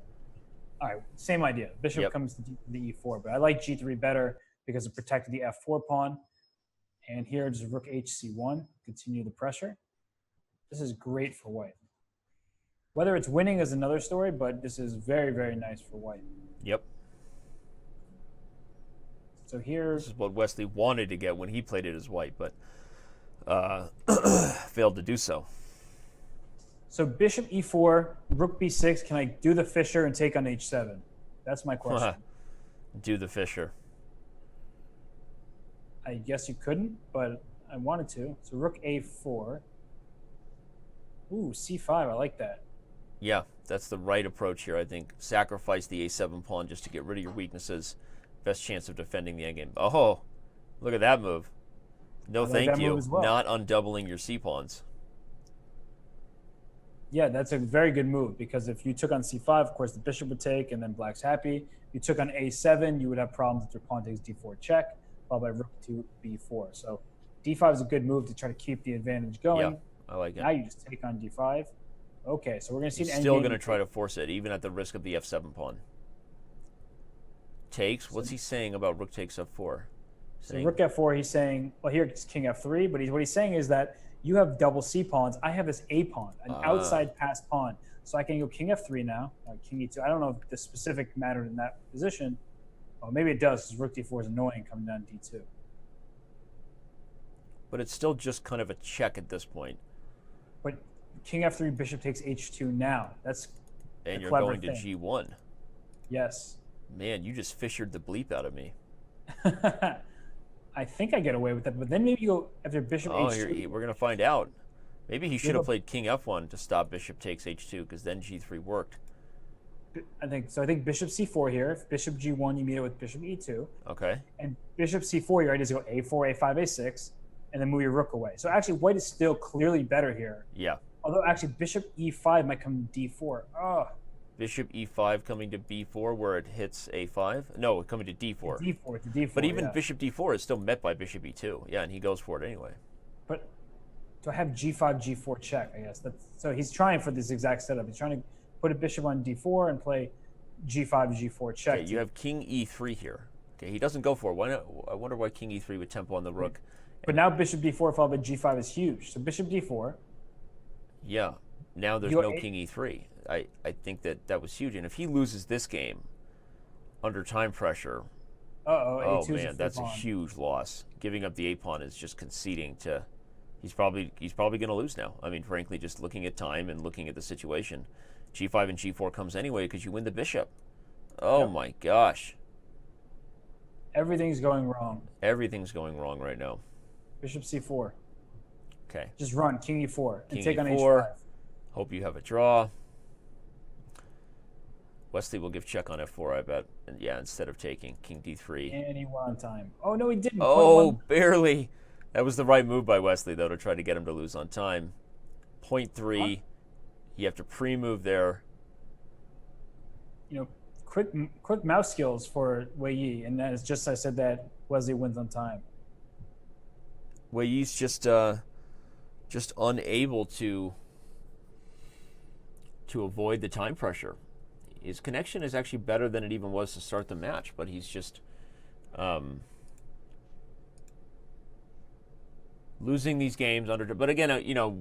All right, same idea. Bishop comes to the E4, but I like G3 better because it protected the F4 pawn. And here, just Rook HC1, continue the pressure. This is great for white. Whether it's winning is another story, but this is very, very nice for white. Yep. So here... This is what Wesley wanted to get when he played it as white, but failed to do so. So bishop E4, Rook B6, can I do the Fisher and take on H7? That's my question. Do the Fisher. I guess you couldn't, but I wanted to. So Rook A4. Ooh, C5, I like that. Yeah, that's the right approach here, I think. Sacrifice the A7 pawn just to get rid of your weaknesses. Best chance of defending the endgame. Oh, look at that move. No, thank you. Well. Not undoubling your C-pawns. Yeah, that's a very good move because if you took on C5, of course, the bishop would take and then black's happy. If you took on A7, you would have problems if your pawn takes D4 check, followed by Rook to B4. So D5 is a good move to try to keep the advantage going. Yeah, I like it. Now you just take on D5. Okay, so we're going to see an endgame. Still going to try to force it, even at the risk of the F7 pawn. Takes? What's he saying about Rook takes F4? So Rook F4, he's saying, well, here it's King F3, but what he's saying is that you have double C pawns. I have this A pawn, an outside passed pawn. So I can go King F3 now, King E2. I don't know if the specific mattered in that position. Oh, maybe it does, because Rook D4 is annoying coming down D2. But it's still just kind of a check at this point. But King F3, Bishop takes H2 now. That's and you're going to G1. Yes. Man, you just fissured the bleep out of me. I think I get away with that, but then maybe you go after Bishop H2. We're going to find out. Maybe he should have played King F1 to stop Bishop takes H2, because then G3 worked. I think so. I think Bishop C4 here. If Bishop G1, you meet it with Bishop E2. Okay. And Bishop C4, your idea is to go A4, A5, A6, and then move your rook away. So actually, white is still clearly better here. Yeah. Although actually, Bishop E5 might come to D4. Oh. Bishop E5 coming to B4 where it hits A5? No, coming to D4. To D4, But even Bishop D4 is still met by Bishop E2. Yeah, and he goes for it anyway. But do I have G5, G4 check, I guess? So he's trying for this exact setup. He's trying to put a bishop on D4 and play G5, G4 check. Okay, you have King E3 here. Okay, he doesn't go for it. Why not? I wonder why King E3 would tempo on the rook. But now Bishop D4 followed by G5 is huge. So Bishop D4. Yeah. Now there's no King E3. I think that was huge. And if he loses this game under time pressure, oh man, that's a huge loss. Giving up the A pawn is just conceding to. He's probably going to lose now. I mean, frankly, just looking at time and looking at the situation, G5 and G4 comes anyway because you win the bishop. Oh my gosh. Everything's going wrong. Everything's going wrong right now. Bishop C4. Okay. Just run King E4 and take E4. on H5. Hope you have a draw. Wesley will give check on F4, I bet. And yeah, instead of taking King D3. And he won on time. Oh, no, he didn't. Oh, barely. That was the right move by Wesley, though, to try to get him to lose on time. 0.3. You have to pre-move there. You know, quick mouse skills for Wei Yi. And that is just, I said that Wesley wins on time. Wei Yi's just unable to avoid the time pressure. His connection is actually better than it even was to start the match, but he's just losing these games under. But again, you know,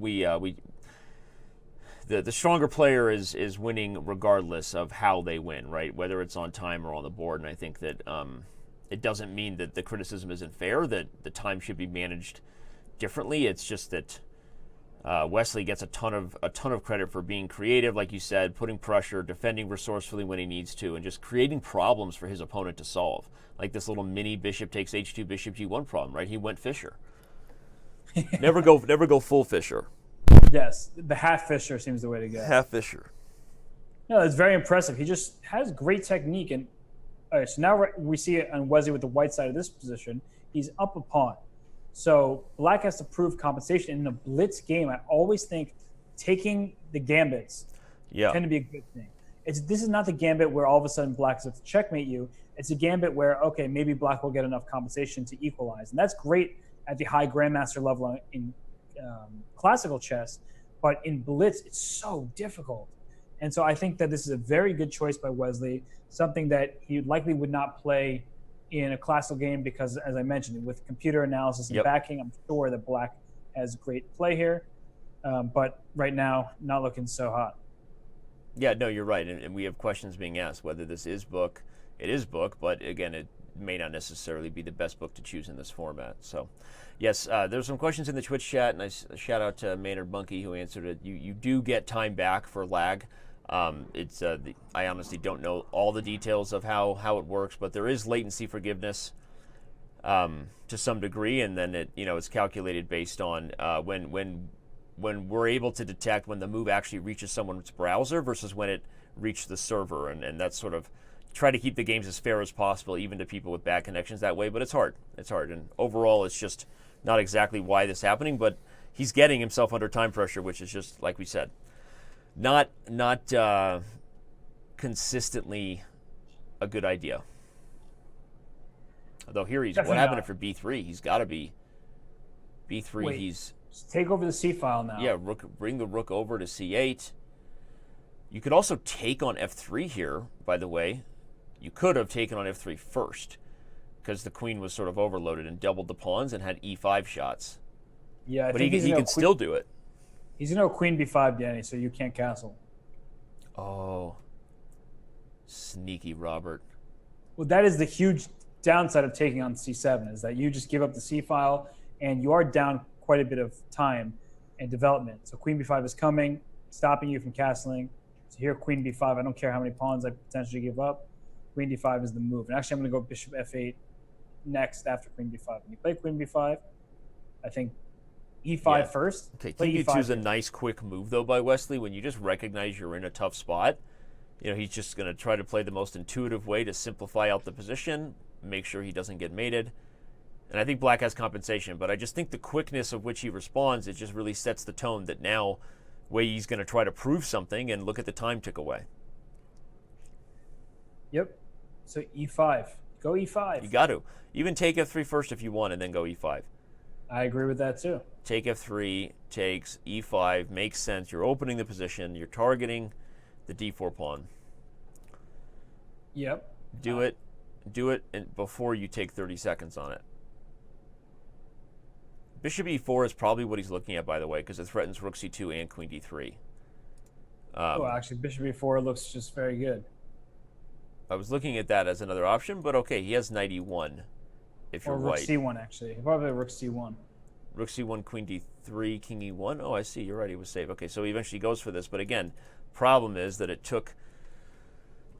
the stronger player is winning regardless of how they win, right? Whether it's on time or on the board. And I think that it doesn't mean that the criticism isn't fair, that the time should be managed differently. It's just that Wesley gets a ton of credit for being creative, like you said, putting pressure, defending resourcefully when he needs to, and just creating problems for his opponent to solve. Like this little mini bishop takes H2, bishop G1 problem, right? He went Fisher. Never go full Fischer. Yes, the half Fischer seems the way to go. Half Fischer. No, it's very impressive. He just has great technique. And all right, so now we see it on Wesley with the white side of this position. He's up a pawn. So black has to prove compensation. In a blitz game, I always think taking the gambits tend to be a good thing. This is not the gambit where all of a sudden black is to checkmate you. It's a gambit where, okay, maybe black will get enough compensation to equalize. And that's great at the high grandmaster level in classical chess. But in blitz, it's so difficult. And so I think that this is a very good choice by Wesley, something that he likely would not play in a classical game because, as I mentioned, with computer analysis and backing, I'm sure that black has great play here. But right now, not looking so hot. Yeah, no, you're right. And we have questions being asked whether this is book. It is book, but again, it may not necessarily be the best book to choose in this format. So, yes, there's some questions in the Twitch chat, and I shout out to Maynard Monkey who answered it. You do get time back for lag. I honestly don't know all the details of how it works, but there is latency forgiveness to some degree, and then it's calculated based on when we're able to detect when the move actually reaches someone's browser versus when it reached the server, and that's sort of try to keep the games as fair as possible, even to people with bad connections that way. But it's hard, and overall, it's just not exactly why this is happening. But he's getting himself under time pressure, which is just like we said. Not consistently a good idea. Although here what happened after b3? He's got to be b3. Wait, he's take over the c file now. Yeah, bring the rook over to c8. You could also take on f3 here. By the way, you could have taken on f3 first because the queen was sort of overloaded and doubled the pawns and had e5 shots. Yeah, but he can still do it. He's going to go queen b5, Danny, so you can't castle. Oh, sneaky Robert. Well, that is the huge downside of taking on c7, is that you just give up the c file, and you are down quite a bit of time and development. So queen b5 is coming, stopping you from castling. So here, queen b5, I don't care how many pawns I potentially give up. Queen d5 is the move. And actually, I'm going to go bishop f8 next after queen b5. When you play queen b5, I think e5 first. Okay, king b2 is a nice quick move, though, by Wesley. When you just recognize you're in a tough spot, he's just going to try to play the most intuitive way to simplify out the position, make sure he doesn't get mated. And I think black has compensation, but I just think the quickness of which he responds, it just really sets the tone that now Wei Yi's going to try to prove something, and look at the time tick away. Yep. So e5. Go e5. You got to. Even take f3 first if you want, and then go e5. I agree with that, too. Take f3, takes e5, makes sense. You're opening the position. You're targeting the d4 pawn. Yep. Do it before you take 30 seconds on it. Bishop e4 is probably what he's looking at, by the way, because it threatens rook c2 and queen d3. Actually, bishop e4 looks just very good. I was looking at that as another option, but okay, he has knight e1 if you're rook white. c1, actually. Probably rook c1. Rook c1, queen d3, king e1. Oh, I see. You're right. He was safe. Okay, so he eventually goes for this. But again, problem is that it took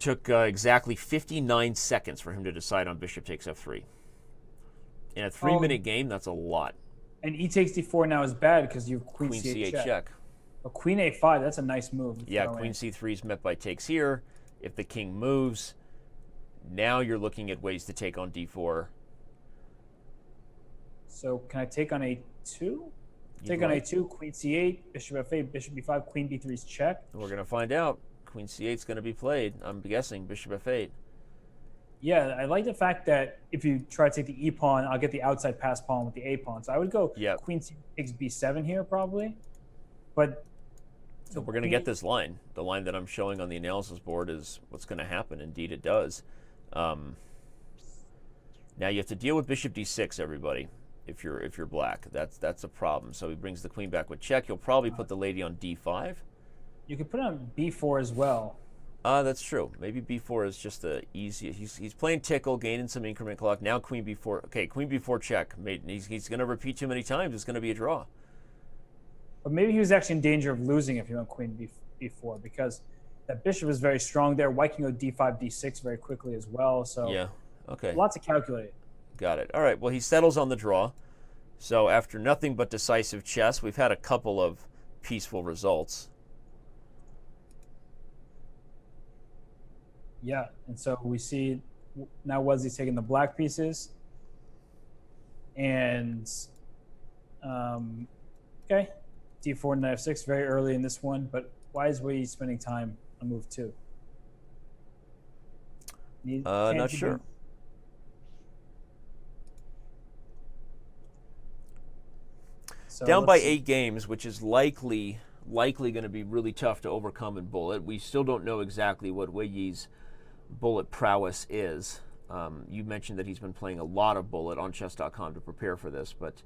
exactly 59 seconds for him to decide on bishop takes f3. In a 3-minute game, that's a lot. And e takes d4 now is bad because you have queen c8 check. But queen a5, that's a nice move. Yeah, queen c3 is met by takes here. If the king moves, now you're looking at ways to take on d4. So can I take on a2? Take on a2, queen c8, bishop f8, bishop b5, queen b3 is check. We're going to find out. Queen c8 is going to be played. I'm guessing bishop f8. Yeah, I like the fact that if you try to take the e pawn, I'll get the outside pass pawn with the a pawn. So I would go queen c takes b7 here probably. But so we're going to get this line. The line that I'm showing on the analysis board is what's going to happen. Indeed, it does. Now you have to deal with bishop d6, everybody. If you're black, that's a problem. So he brings the queen back with check. He'll probably put the lady on d5. You could put on b4 as well. That's true. Maybe b4 is just the easy. He's playing tickle, gaining some increment clock. Now queen b4. Okay, queen b4 check. He's going to repeat too many times. It's going to be a draw. But maybe he was actually in danger of losing if he went queen b4 because that bishop is very strong there. White can go d5, d6 very quickly as well. So yeah, okay. Lots to calculate. Got it. All right. Well, he settles on the draw. So after nothing but decisive chess, we've had a couple of peaceful results. Yeah, and so we see now Wesley's taking the black pieces, and okay, d4 and knight f6 very early in this one. But why is Wei Yi spending time on move 2? Not sure. So down by 8 games, which is likely going to be really tough to overcome in bullet. We still don't know exactly what Wei Yi's bullet prowess is. You mentioned that he's been playing a lot of bullet on Chess.com to prepare for this, but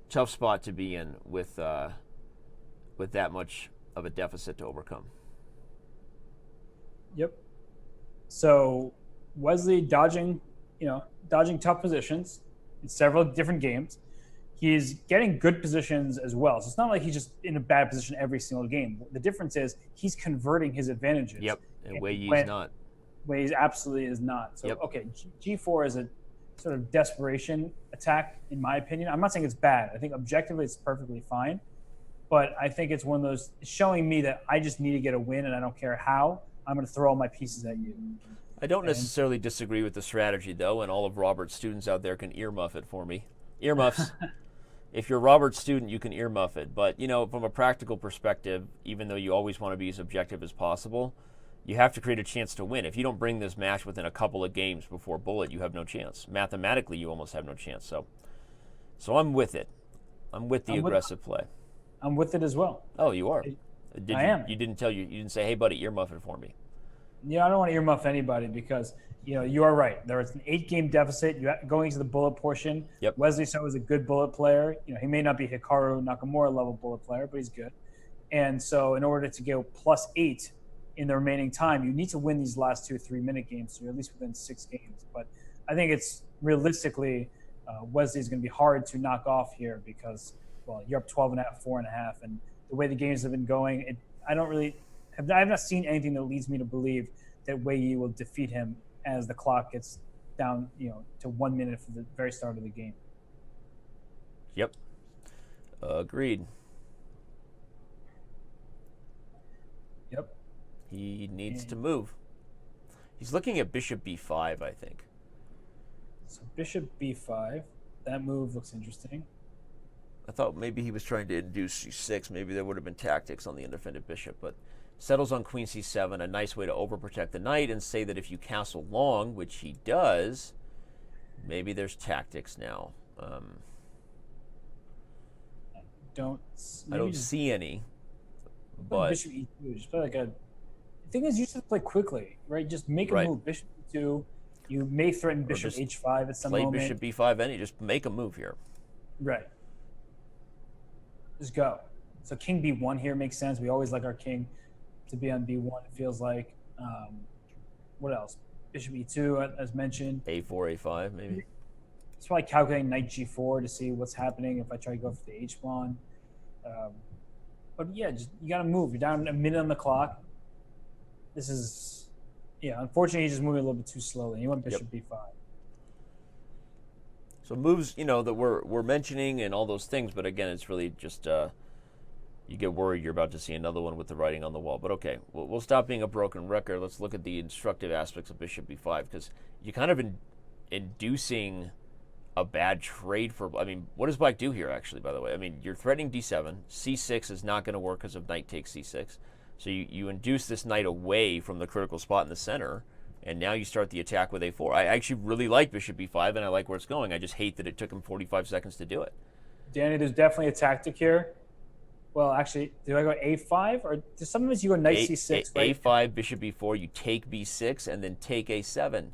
tough spot to be in with that much of a deficit to overcome. Yep. So Wesley dodging tough positions in several different games. He's getting good positions as well. So it's not like he's just in a bad position every single game. The difference is he's converting his advantages. Yep, and Wei Yi's not. Wei Yi absolutely is not. So, yep. Okay, G4 is a sort of desperation attack, in my opinion. I'm not saying it's bad. I think objectively it's perfectly fine. But I think it's one of those showing me that I just need to get a win and I don't care how. I'm going to throw all my pieces at you. I don't necessarily disagree with the strategy, though, and all of Robert's students out there can earmuff it for me. Earmuffs. If you're a Roberts student, you can earmuff it. But, from a practical perspective, even though you always want to be as objective as possible, you have to create a chance to win. If you don't bring this match within a couple of games before bullet, you have no chance. Mathematically, you almost have no chance. So I'm with it. I'm with the aggressive play. I'm with it as well. Oh, you are? I am. You didn't say, hey, buddy, earmuff it for me. Yeah, I don't want to earmuff anybody because you are right. There is an 8-game deficit. You going into the bullet portion. Yep. Wesley So is a good bullet player. He may not be Hikaru Nakamura level bullet player, but he's good. And so, in order to go +8 in the remaining time, you need to win these last 2 3-minute games. So you're at least within 6 games. But I think it's realistically Wesley's going to be hard to knock off here because you're up 12.5, 4.5, and the way the games have been going, I have not seen anything that leads me to believe that Wei Yi will defeat him as the clock gets down, to 1 minute from the very start of the game. Yep. Agreed. Yep. He needs to move. He's looking at bishop b5, I think. So bishop b5, that move looks interesting. I thought maybe he was trying to induce c6. Maybe there would have been tactics on the undefended bishop, but settles on queen c7, a nice way to overprotect the knight and say that if you castle long, which he does, maybe there's tactics now. I don't see any. But bishop e2, just play the thing is, you just play quickly, right? Just make a move. Bishop e2. You may threaten bishop h5 at some moment. Play bishop b5, and you just make a move here. Right. Just go. So king b1 here makes sense. We always like our king to be on b1, it feels like. What else? Bishop e2, as mentioned. a4, a5, maybe. It's probably calculating knight g4 to see what's happening if I try to go for the h-pawn. But yeah, you got to move. You're down a minute on the clock. This is, unfortunately, he's just moving a little bit too slowly. He went bishop b5. So moves, that we're mentioning and all those things, but again, it's really just you get worried you're about to see another one with the writing on the wall. But okay, we'll stop being a broken record. Let's look at the instructive aspects of bishop b5 because you're kind of inducing a bad trade for. I mean, what does black do here? Actually, by the way, I mean you're threatening d7. c6 is not going to work because of knight takes c6. So you induce this knight away from the critical spot in the center. And now you start the attack with a4. I actually really like bishop b5, and I like where it's going. I just hate that it took him 45 seconds to do it. Danny, there's definitely a tactic here. Well, actually, do I go a5? Or sometimes you go knight c6, right? a5, bishop b4, you take b6, and then take a7.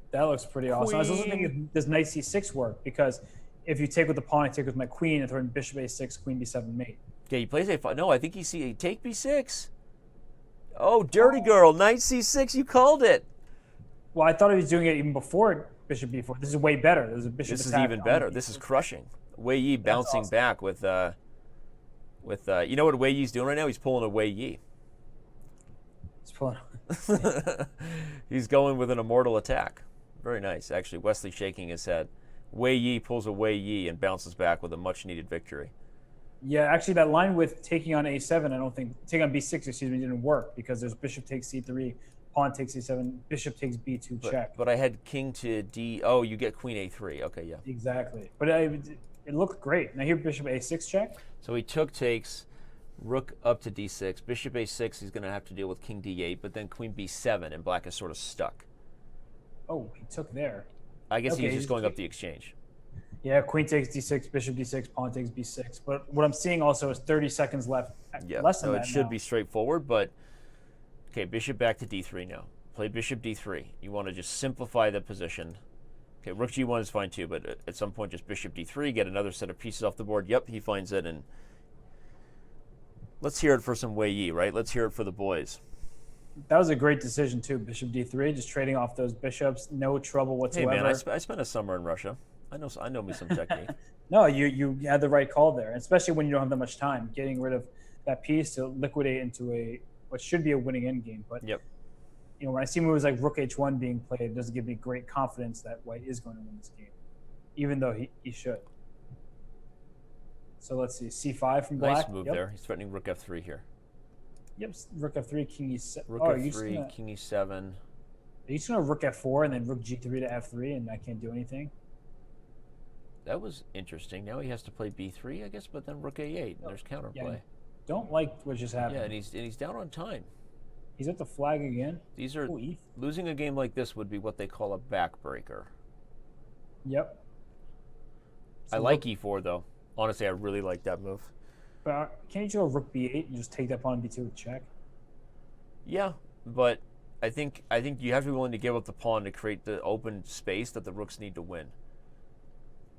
That looks pretty awesome. I was also thinking, does knight c6 work? Because if you take with the pawn, I take with my queen, and throw in bishop a6, queen b7 mate. Yeah, he plays a5. No, I think he take b6. Oh, dirty girl, knight c6, you called it. Well, I thought he was doing it even before bishop b4. This is way better. There's a bishop This is even better. This is crushing. Wei Yi bouncing back with you know what Wei Yi's doing right now? He's pulling a Wei Yi. He's pulling. He's going with an immortal attack. Very nice, actually. Wesley shaking his head. Wei Yi pulls a Wei Yi and bounces back with a much-needed victory. Yeah, actually, that line with taking on a7, I don't think taking on b6, excuse me, didn't work because there's bishop takes c3, pawn takes a7, bishop takes b2 check. But I had king to d. Oh, you get queen a3. Okay, yeah. Exactly. But it looked great. Now here, bishop a6 check. So he takes, rook up to d6, bishop a6. He's going to have to deal with king d8, but then queen b7, and black is sort of stuck. Oh, he took there. I guess he's just going up the exchange. Yeah, queen takes d6, bishop d6, pawn takes b6. But what I'm seeing also is 30 seconds left. Yeah, less than so that it should now. be straightforward, but okay, bishop back to d3 now. Play bishop d3. You want to just simplify the position. Okay, rook g1 is fine too, but at some point just bishop d3, get another set of pieces off the board. Yep, he finds it, and let's hear it for some Wei Yi, right? Let's hear it for the boys. That was a great decision too, bishop d3, just trading off those bishops, no trouble whatsoever. Hey man, I spent a summer in Russia. I know me some technique. No, you had the right call there, especially when you don't have that much time. Getting rid of that piece to liquidate into what should be a winning endgame. But yep. You know, when I see moves like rook h1 being played, it doesn't give me great confidence that white is going to win this game, even though he should. So let's see, c5 from black. Nice move there. He's threatening rook f3 here. Yep, rook f3, king e7. Rook f3, king e7. Are you just going to rook f4 and then rook g3 to f3 and I can't do anything? That was interesting. Now he has to play b3, I guess, but then rook a8, and there's counterplay. Yeah, don't like what just happened. Yeah, and he's down on time. He's at the flag again. These are losing a game like this would be what they call a backbreaker. Yep. So I like e4 though. Honestly, I really like that move. But can't you just go rook b8 and just take that pawn b2 with check? Yeah, but I think you have to be willing to give up the pawn to create the open space that the rooks need to win.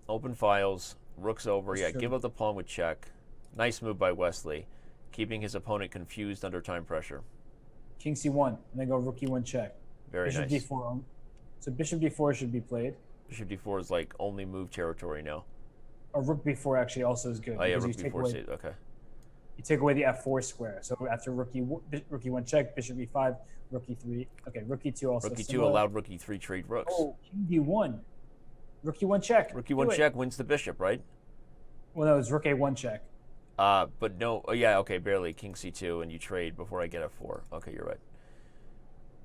Open files, rook's over. That's true. Give up the pawn with check. Nice move by Wesley, keeping his opponent confused under time pressure. King c1, and then go rook e1 check. Very bishop nice. d4. So bishop d4 should be played. Bishop d4 is like only move territory now. Or rook b4 actually also is good. Oh yeah, rook b4 okay. You take away the f4 square. So after rook e1 check, bishop e5, rook e3. Okay, rook e2 also. Rook e2 allowed rook e3 trade rooks. Oh, king d1. Rook e1 check. Rook e1 check wins the bishop, right? Well, no, it's rook a1 check. But no, oh yeah, okay, barely. King c2, and you trade before I get f4. Okay, you're right.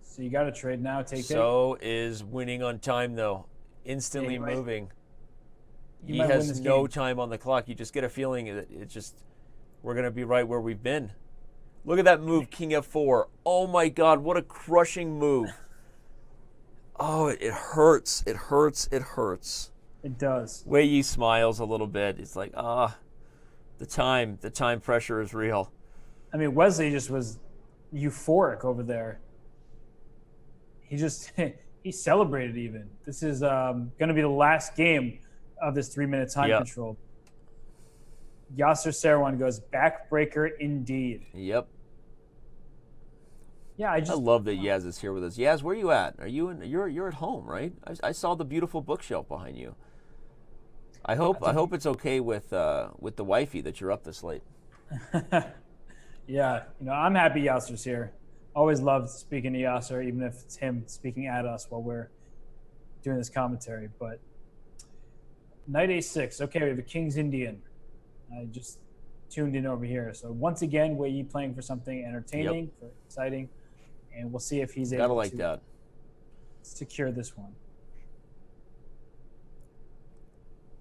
So you got to trade now. So is winning on time though, instantly moving. He has no time on the clock. You just get a feeling that we're gonna be right where we've been. Look at that move, king f4. Oh my God, what a crushing move! Oh, it hurts. It hurts. It hurts. It does. Wei Yi smiles a little bit. It's like, the time pressure is real. I mean, Wesley just was euphoric over there. He celebrated even. This is going to be the last game of this 3-minute time control. Yasser Seirawan goes backbreaker indeed. Yep. Yeah, I love that Yaz is here with us. Yaz, where are you at? You're at home, right? I saw the beautiful bookshelf behind you. I hope it's okay with the wifey that you're up this late. Yeah, I'm happy Yasser's here. Always loved speaking to Yasser, even if it's him speaking at us while we're doing this commentary. But knight a6. Okay, we have a King's Indian. I just tuned in over here. So once again, Wei Yi playing for something entertaining, for exciting, and we'll see if he's able to secure this one.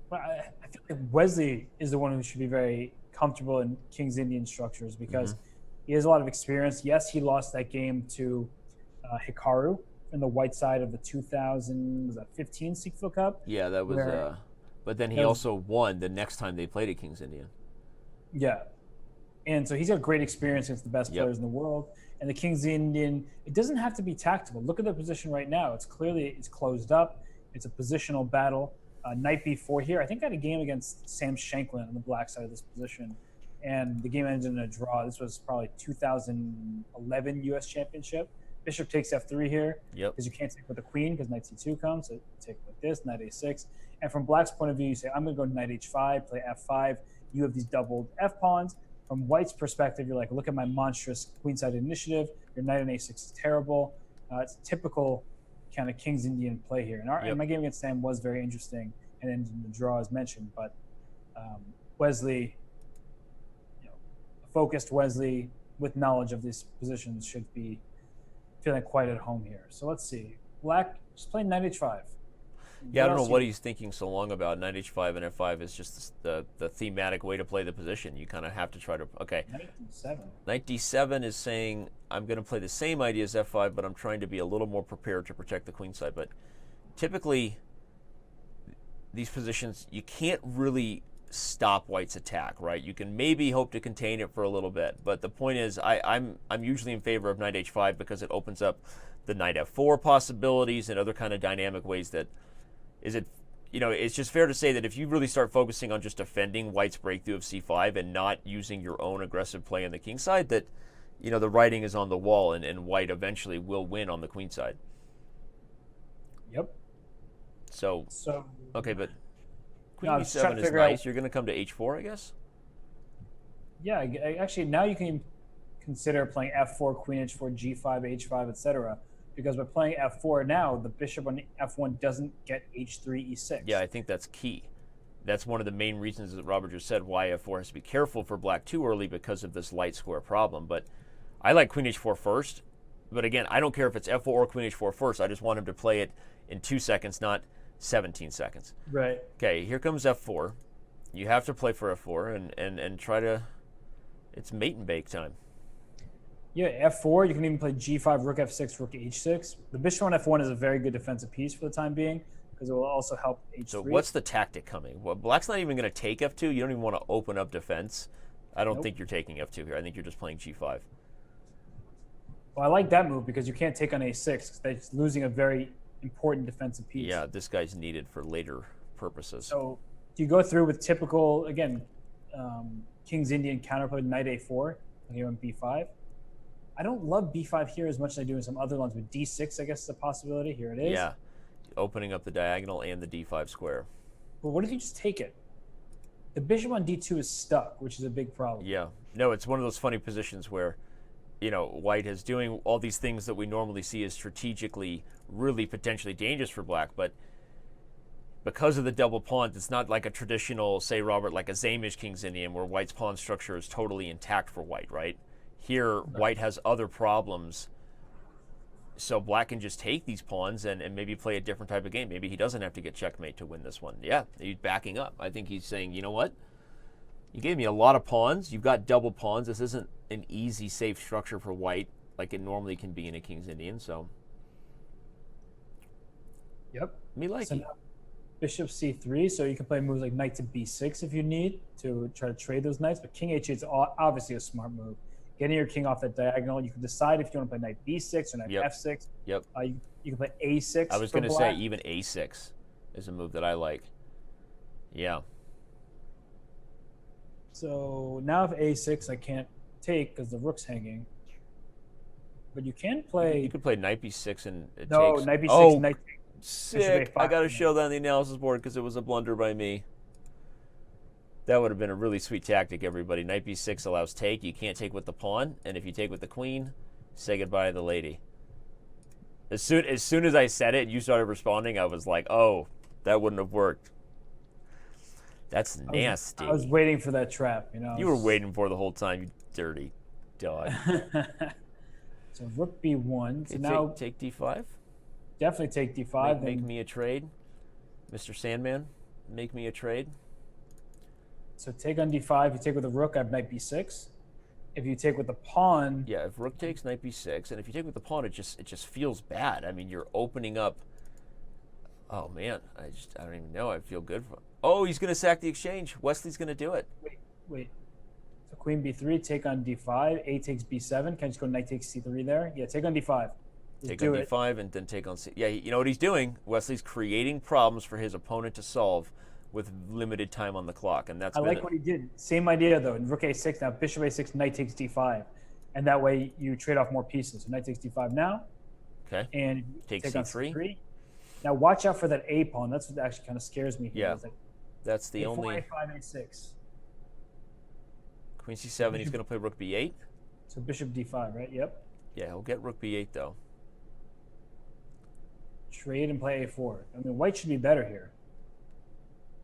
But I feel like Wesley is the one who should be very comfortable in King's Indian structures because he has a lot of experience. Yes, he lost that game to Hikaru in the white side of the 2015 Sikfo Cup. Yeah, that was. But then he also won the next time they played at King's Indian. Yeah, and so he's got great experience against the best players in the world. And the King's Indian, it doesn't have to be tactical. Look at the position right now. It's closed up. It's a positional battle. Knight b4 here. I think I had a game against Sam Shanklin on the black side of this position, and the game ended in a draw. This was probably 2011 U.S. Championship. Bishop takes f3 here because you can't take with the queen because knight c2 comes. So you take like this, knight a6. And from black's point of view, you say, I'm going to go knight h5, play f5. You have these doubled f-pawns. From white's perspective, you're like, look at my monstrous queenside initiative. Your knight on a6 is terrible. It's typical kind of King's Indian play here. And my game against Sam was very interesting. And and end in the draw as mentioned. But Wesley, a focused Wesley with knowledge of these positions should be feeling quite at home here. So let's see. Black just playing knight h5. Yeah, I don't know what he's thinking so long about. Knight h5 and f5 is just the thematic way to play the position. You kind of have to try to, okay. Knight d7. Knight d7 is saying, I'm going to play the same idea as f5, but I'm trying to be a little more prepared to protect the queen side. But typically, these positions, you can't really stop White's attack, right? You can maybe hope to contain it for a little bit. But the point is, I'm usually in favor of knight h5 because it opens up the knight f4 possibilities and other kind of dynamic ways that it's just fair to say that if you really start focusing on just defending White's breakthrough of c5 and not using your own aggressive play on the king side, that, the writing is on the wall and White eventually will win on the queen side. Yep. So okay, but queen no, b7 is nice. You're going to come to h4, I guess? Yeah, actually, now you can consider playing f4, queen h4, g5, h5, etc. Because by playing f4 now, the bishop on f1 doesn't get h3, e6. Yeah, I think that's key. That's one of the main reasons that Robert just said why f4 has to be careful for black too early because of this light square problem. But I like queen h4 first. But again, I don't care if it's f4 or queen h4 first. I just want him to play it in 2 seconds, not 17 seconds. Right. Okay, here comes f4. You have to play for f4 and try to... It's mate and bake time. Yeah, f4, you can even play g5, rook f6, rook h6. The bishop on f1 is a very good defensive piece for the time being because it will also help h3. So what's the tactic coming? Well, black's not even going to take f2. You don't even want to open up defense. I don't think you're taking f2 here. I think you're just playing g5. Well, I like that move because you can't take on a6 because that's losing a very important defensive piece. Yeah, this guy's needed for later purposes. So do you go through with typical, again, King's Indian counterplay, knight a4, here on b5? I don't love b5 here as much as I do in some other ones, but d6, I guess, is a possibility. Here it is. Yeah, opening up the diagonal and the d5 square. But what if you just take it? The bishop on d2 is stuck, which is a big problem. Yeah. No, it's one of those funny positions where, White is doing all these things that we normally see as strategically really potentially dangerous for black, but because of the double pawns, it's not like a traditional, say, Robert, like a Zamish King's Indian where White's pawn structure is totally intact for White, right? Here, White has other problems, so black can just take these pawns and maybe play a different type of game. Maybe he doesn't have to get checkmate to win this one. Yeah, he's backing up. I think he's saying, you know what? You gave me a lot of pawns. You've got double pawns. This isn't an easy, safe structure for White like it normally can be in a King's Indian, so... Yep. Me like it. Bishop c3, so you can play moves like knight to b6 if you need to try to trade those knights, but king h8 is obviously a smart move. Getting your king off that diagonal, you can decide if you want to play knight b6 or knight f6. Yep. You can play a6. I was going to say even a6 is a move that I like. Yeah. So now if a6 I can't take because the rook's hanging. But you can play... You could play knight b6 and it no, takes... knight b6 oh, knight... Sick. I got to show that on the analysis board because it was a blunder by me. That would have been a really sweet tactic, everybody. Knight b6 allows take. You can't take with the pawn, and if you take with the queen, say goodbye to the lady. As soon as I said it and you started responding, I was like, oh, that wouldn't have worked. That's nasty. I was waiting for that trap, You were waiting for the whole time, you dirty dog. So rook b1. Okay, so now take d5? Definitely take d5. Make me a trade. Mr. Sandman, make me a trade. So take on d5. If you take with the rook, I have knight b6. If you take with the pawn... Yeah, if rook takes knight b6, and if you take with the pawn, it just feels bad. I mean, you're opening up... Oh, man, I don't even know. I feel good. Oh, he's going to sack the exchange. Wesley's going to do it. Wait. So queen b3, take on d5. A takes b7. Can I just go knight takes c3 there? Yeah, take on d5. Take on d5 and then take on c... Yeah, you know what he's doing? Wesley's creating problems for his opponent to solve with limited time on the clock, and that's... I like what he did. Same idea, though. In rook a6, now bishop a6, knight takes d5. And that way you trade off more pieces. So knight takes d5 now. Okay. And take on c3. Now watch out for that a pawn. That's what actually kind of scares me here. Yeah, like that's the only... a5, a6. Queen c7, he's going to play rook b8. So bishop d5, right? Yep. Yeah, he'll get rook b8, though. Trade and play a4. I mean, white should be better here.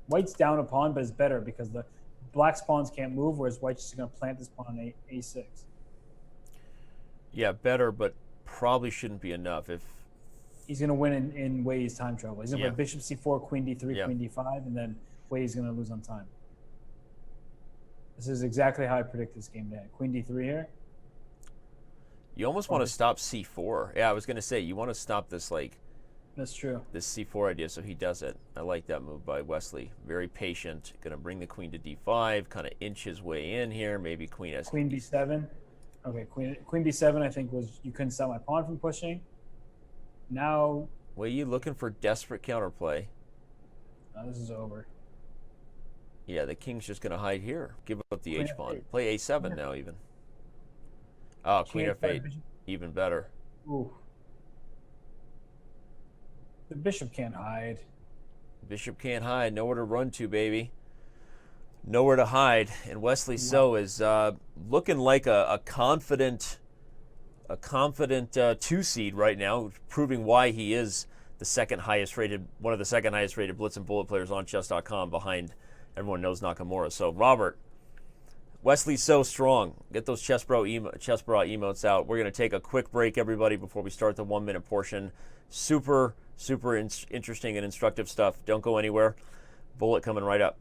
White's down a pawn, but it's better because the black's pawns can't move, whereas white's just going to plant this pawn on a6. Yeah, better, but probably shouldn't be enough. If he's going to win in Wei Yi's time trouble. He's going to play bishop c4, queen d3, queen d5, and then Wei Yi's going to lose on time. This is exactly how I predict this game to end. Queen d3 here. You almost want to stop c4. Yeah, I was going to say, you want to stop this, That's true. This c4 idea, so he does it. I like that move by Wesley. Very patient. Going to bring the queen to d5, kind of inch his way in here. Maybe queen s. Queen b7. Okay, queen b7 I think was, you couldn't stop my pawn from pushing. Now... Wei Yi looking for desperate counterplay. This is over. Yeah, the king's just going to hide here. Give up the h-pawn. Play a7 now even. Oh, queen f8. Even better. Ooh. The bishop can't hide. Bishop can't hide. Nowhere to run to, baby. Nowhere to hide. And Wesley So is looking like a confident two seed right now, proving why he is the second highest rated, one of the second highest rated blitz and bullet players on Chess.com, behind everyone knows Nakamura. So Robert, Wesley So strong. Get those Chess Bra emotes out. We're going to take a quick break, everybody, before we start the 1 minute portion. Super interesting and instructive stuff. Don't go anywhere. Bullet coming right up.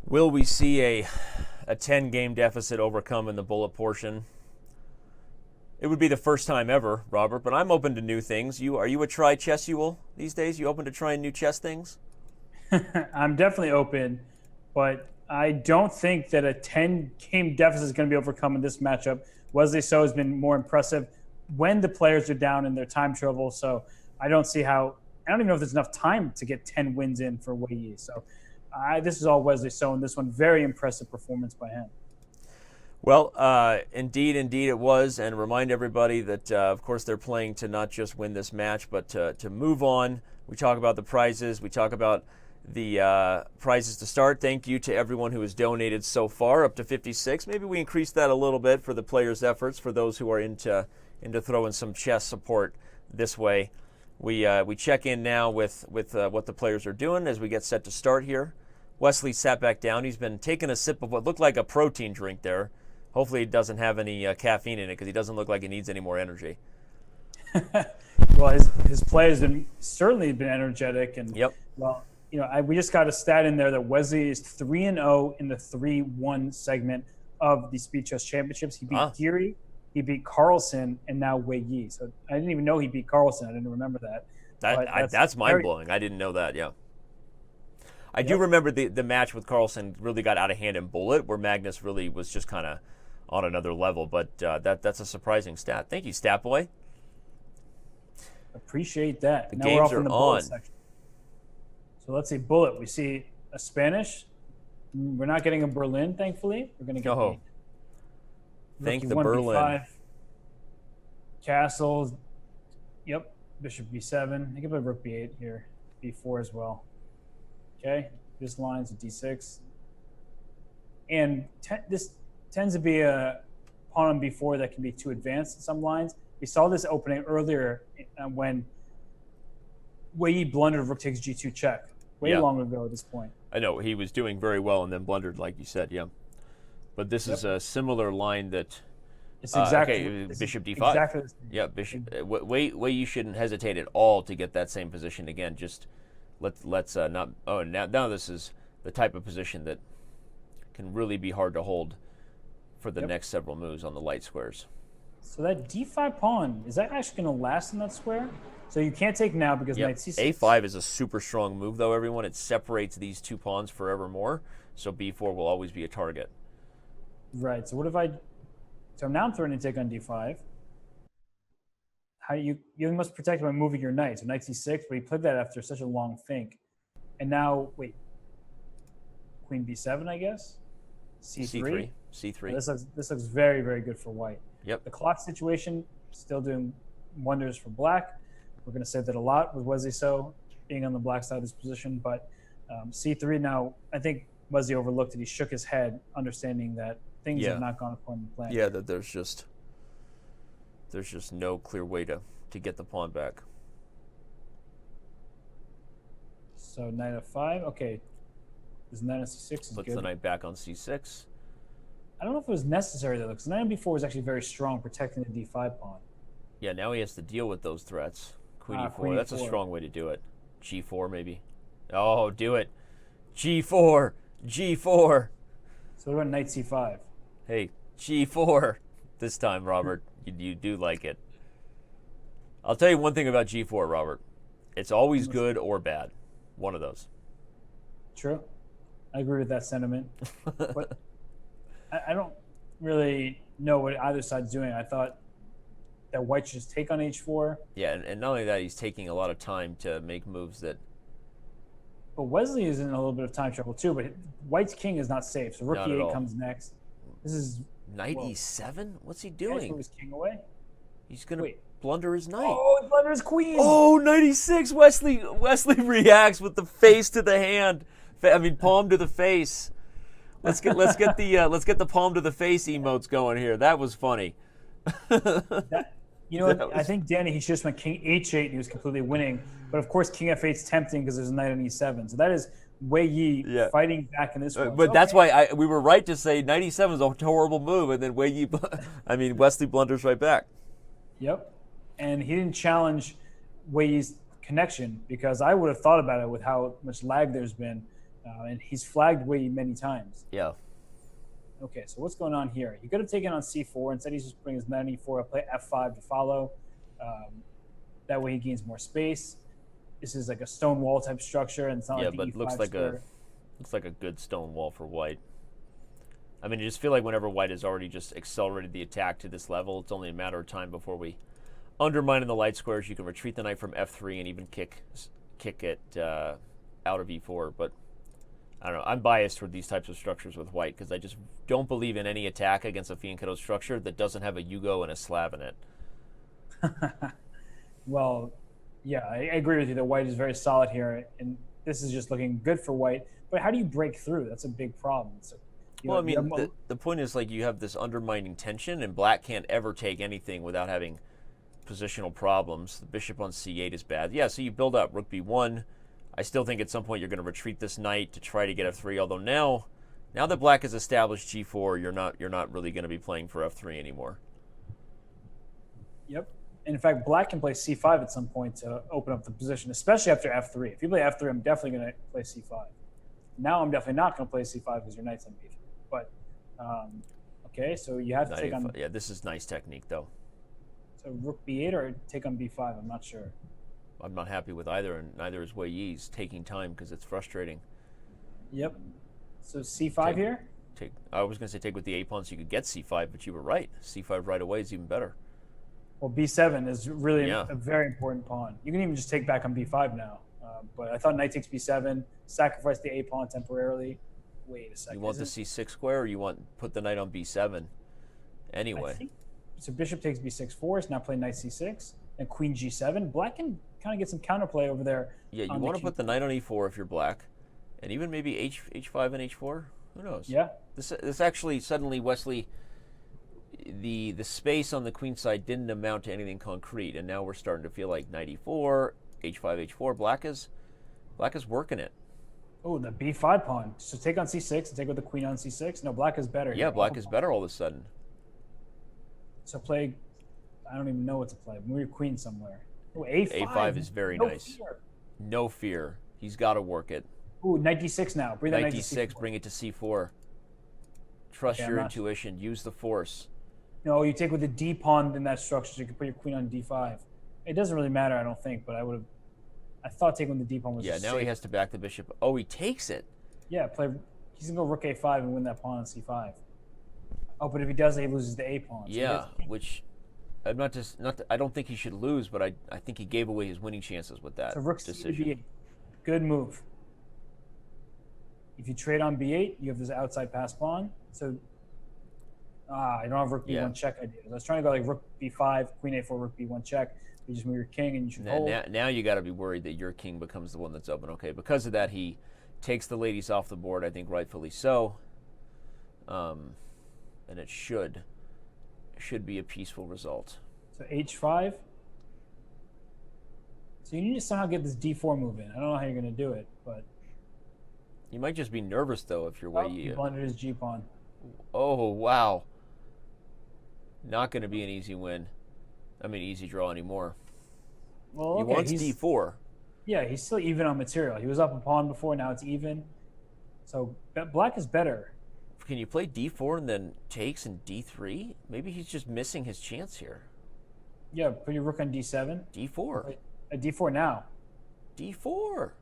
Will we see a 10-game deficit overcome in the bullet portion? It would be the first time ever, Robert, but I'm open to new things. Are you a try chessual these days? You open to trying new chess things? I'm definitely open, but I don't think that a 10-game deficit is going to be overcome in this matchup. Wesley So has been more impressive when the players are down in their time trouble, so I don't even know if there's enough time to get 10 wins in for Wei Yi. So this is all Wesley So, and this one, very impressive performance by him. Well, indeed it was, and remind everybody that, of course, they're playing to not just win this match, but to move on. We talk about the prizes. We talk about the prizes to start. Thank you to everyone who has donated so far, up to 56. Maybe we increase that a little bit for the players' efforts, for those who are into throwing some chess support this way. We check in now with what the players are doing as we get set to start here. Wesley sat back down. He's been taking a sip of what looked like a protein drink there. Hopefully it doesn't have any caffeine in it, because he doesn't look like he needs any more energy. Well, his play has certainly been energetic, and well, we just got a stat in there that Wesley is 3-0 in the 3-1 segment of the Speed Chess Championships. He beat Geary, he beat Carlsen, and now Wei Yi. So I didn't even know he beat Carlsen. I didn't remember that. That's mind blowing. I didn't know that. Yeah. I do remember the match with Carlsen really got out of hand in bullet, where Magnus really was just kind of on another level. But that's a surprising stat. Thank you, Stat Boy. Appreciate that. The now games we're off are in the bullet section. So let's see bullet. We see a Spanish. We're not getting a Berlin, thankfully. We're going to get thank the 1B5. Berlin. Castle. Yep. Bishop b7. I can play rook b8 here. b4 as well. Okay, this line's a d6. And this tends to be a pawn on b4 that can be too advanced in some lines. We saw this opening earlier when Wei Yi blundered rook takes g2 check way long ago at this point. I know he was doing very well and then blundered, like you said. Yeah, but this is a similar line that. It's exactly bishop d5. Exactly the same. Yeah, bishop. Wei Yi shouldn't hesitate at all to get that same position again. Just let's not. Oh, now this is the type of position that can really be hard to hold for the next several moves on the light squares. So that d5 pawn, is that actually going to last in that square? So you can't take now because knight c6. a5 is a super strong move, though, everyone. It separates these two pawns forevermore, so b4 will always be a target. Right, so what if I... So now I'm threatening to take on d5. How you must protect by moving your knight. So knight c6, but he played that after such a long think. And now, wait, queen b7, I guess? c3? C3. This looks very, very good for white. Yep. The clock situation still doing wonders for black. We're going to say that a lot with Wesley So being on the black side of this position. But c3 now, I think Wesley overlooked it. He shook his head, understanding that things have not gone according to plan. Yeah, that there's just no clear way to get the pawn back. So knight f5. Okay. This knight on c6 is Puts good. the knight back on c6. I don't know if it was necessary though, because knight on b4 was actually very strong, protecting the d5 pawn. Yeah, now he has to deal with those threats. Queen e4. Queen That's e4. a strong way to do it. g4 maybe. Oh, do it. g4. G4. So what about knight c5? Hey, g4 this time, Robert. You do like it. I'll tell you one thing about g4, Robert. It's always good or bad. One of those. True. I agree with that sentiment. But I don't really know what either side's doing. I thought that white should just take on h4. Yeah, and not only that, he's taking a lot of time to make moves that... But Wesley is in a little bit of time trouble too, but white's king is not safe, so rook e8 comes next. This is... Knight e7? What's he doing? His king away? He's going to blunder his knight. Oh, he blundered his queen! Oh, knight e6! Wesley reacts with the face to the hand. I mean, palm to the face. Let's get the palm to the face emotes going here. That was funny. I think Danny, he should just went king h8 and he was completely winning. But of course, king f8 is tempting because there's a knight on e7. So that is Wei Yi fighting back in this one. But that's why we were right to say knight e7 is a horrible move, and then Wesley blunders right back. Yep. And he didn't challenge Wei Yi's connection because I would have thought about it with how much lag there's been. And he's flagged Wei Yi many times. Yeah. Okay, so what's going on here? He could have taken on c4. Instead, he's just putting his knight on e4. Play f5 to follow. That way he gains more space. This is like a stone wall type structure, and it's not like the but e5 looks like a good stone wall for white. I mean, I just feel like whenever white has already just accelerated the attack to this level, it's only a matter of time before we undermine in the light squares. You can retreat the knight from f3 and even kick it out of e4, but I don't know. I'm biased toward these types of structures with white because I just don't believe in any attack against a fianchetto structure that doesn't have a Yugo and a Slav in it. Well, yeah, I agree with you that white is very solid here, and this is just looking good for white. But how do you break through? That's a big problem. So, the point is, like, you have this undermining tension, and black can't ever take anything without having positional problems. The bishop on c8 is bad. Yeah, so you build up rook b1. I still think at some point you're going to retreat this knight to try to get f3. Although now that black has established g4, you're not really going to be playing for f3 anymore. Yep. And in fact, black can play c5 at some point to open up the position, especially after f3. If you play f3, I'm definitely going to play c5. Now I'm definitely not going to play c5 because your knight's on b3. But okay, so you have to take on. Yeah, this is nice technique though. So rook b8 or take on b5. I'm not sure. I'm not happy with either, and neither is Wei Yi's. Taking time because it's frustrating. Yep. So c5 here? I was going to say take with the a pawn so you could get c5, but you were right. c5 right away is even better. Well, b7 is really a very important pawn. You can even just take back on b5 now. But I thought knight takes b7, sacrifice the a pawn temporarily. Wait a second. You want the c6 square, or you want put the knight on b7? Anyway. So bishop takes b6 force. Now play knight c6 and queen g7. Black can kind of get some counterplay over there. Yeah, you want to put the knight on e4 if you're black, and even maybe h5 and h4. Who knows? Yeah. This actually suddenly, Wesley, the space on the queen side didn't amount to anything concrete, and now we're starting to feel like knight e4, h5, h4. Black is working it. Oh, the b5 pawn. So take on c6 and take with the queen on c6. No, black is better. Yeah, black is better all of a sudden. So play. I don't even know what to play. Move your queen somewhere. Oh, a5. A5 is very nice. Fear. No fear. He's got to work it. Ooh, knight d6 now. Bring that Knight knight to d6, c4. bring it to c4. Trust your intuition. Use the force. No, you take with the d pawn in that structure, so you can put your queen on d5. It doesn't really matter, I don't think, but I thought taking with the d pawn was just now safe. he has to back the bishop. Oh, he takes it. Yeah, he's gonna go rook a5 and win that pawn on c5. Oh, but if he does, he loses the a pawn. So Yeah, which I don't think he should lose, but I think he gave away his winning chances with that so rook decision. c to b8. Good move. If you trade on b8, you have this outside pass pawn. So I don't have rook b1 check ideas. I was trying to go like rook b5, queen a4, rook b1 check. You just move your king and you should hold. Now you got to be worried that your king becomes the one that's open. Okay, because of that, he takes the ladies off the board. I think rightfully so. And it should be a peaceful result. So h5. So you need to somehow get this d4 move in. I don't know how you're going to do it, but you might just be nervous though if you're Wei Yi. He blundered his g pawn. Oh wow! Not going to be an easy win. I mean, easy draw anymore. Well, he wants d4. Yeah, he's still even on material. He was up a pawn before. Now it's even. So black is better. Can you play d4 and then takes and d3? Maybe he's just missing his chance here. Yeah, put your rook on d7. d4. A d4 now. d4.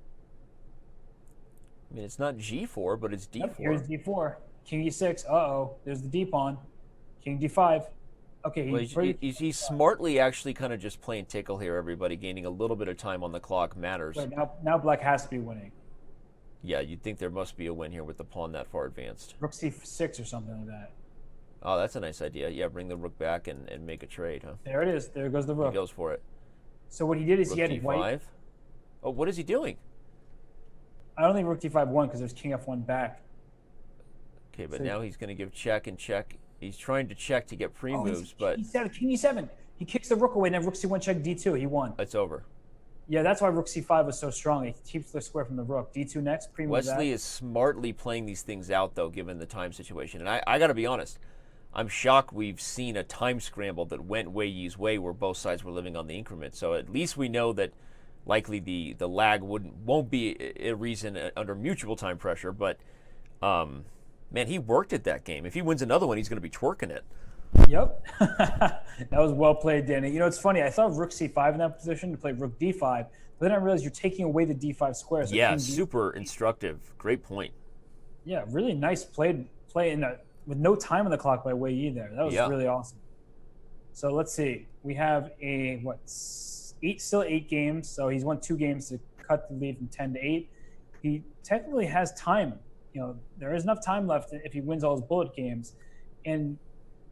I mean, it's not g4, but it's d4. Yep, here's d4. King e6. Uh-oh. There's the d pawn. King d5. Okay. He's smartly actually kind of just playing tickle here, everybody. Gaining a little bit of time on the clock matters. Right, now black has to be winning. Yeah, you'd think there must be a win here with the pawn that far advanced. Rook c6 or something like that. Oh, that's a nice idea. Yeah, bring the rook back and make a trade, huh? There it is. There goes the rook. He goes for it. So what he did is rook he had d5. white. Oh, what is he doing? I don't think rook d5 won because there's king f1 back. Okay, but now he's going to give check and check. He's trying to check to get pre-moves, but... King e7. He kicks the rook away, and then rook c1 check d2. He won. It's over. Yeah, that's why rook c5 was so strong. He keeps the square from the rook. d2 next, pre-move Wesley is smartly playing these things out, though, given the time situation. And I got to be honest, I'm shocked we've seen a time scramble that went Wei Yi's way where both sides were living on the increment. So at least we know that likely the lag won't be a reason under mutual time pressure, but... man, he worked at that game. If he wins another one, he's going to be twerking it. Yep. That was well played, Danny. You know, it's funny. I thought rook c5 in that position to play rook d5, but then I realized you're taking away the d5 square. So yeah, super instructive. Great point. Yeah, really nice play with no time on the clock by Wei Yi there. That was really awesome. So let's see. We have still 8 games. So he's won 2 games to cut the lead from 10 to 8. He technically has time. You know, there is enough time left if he wins all his bullet games. And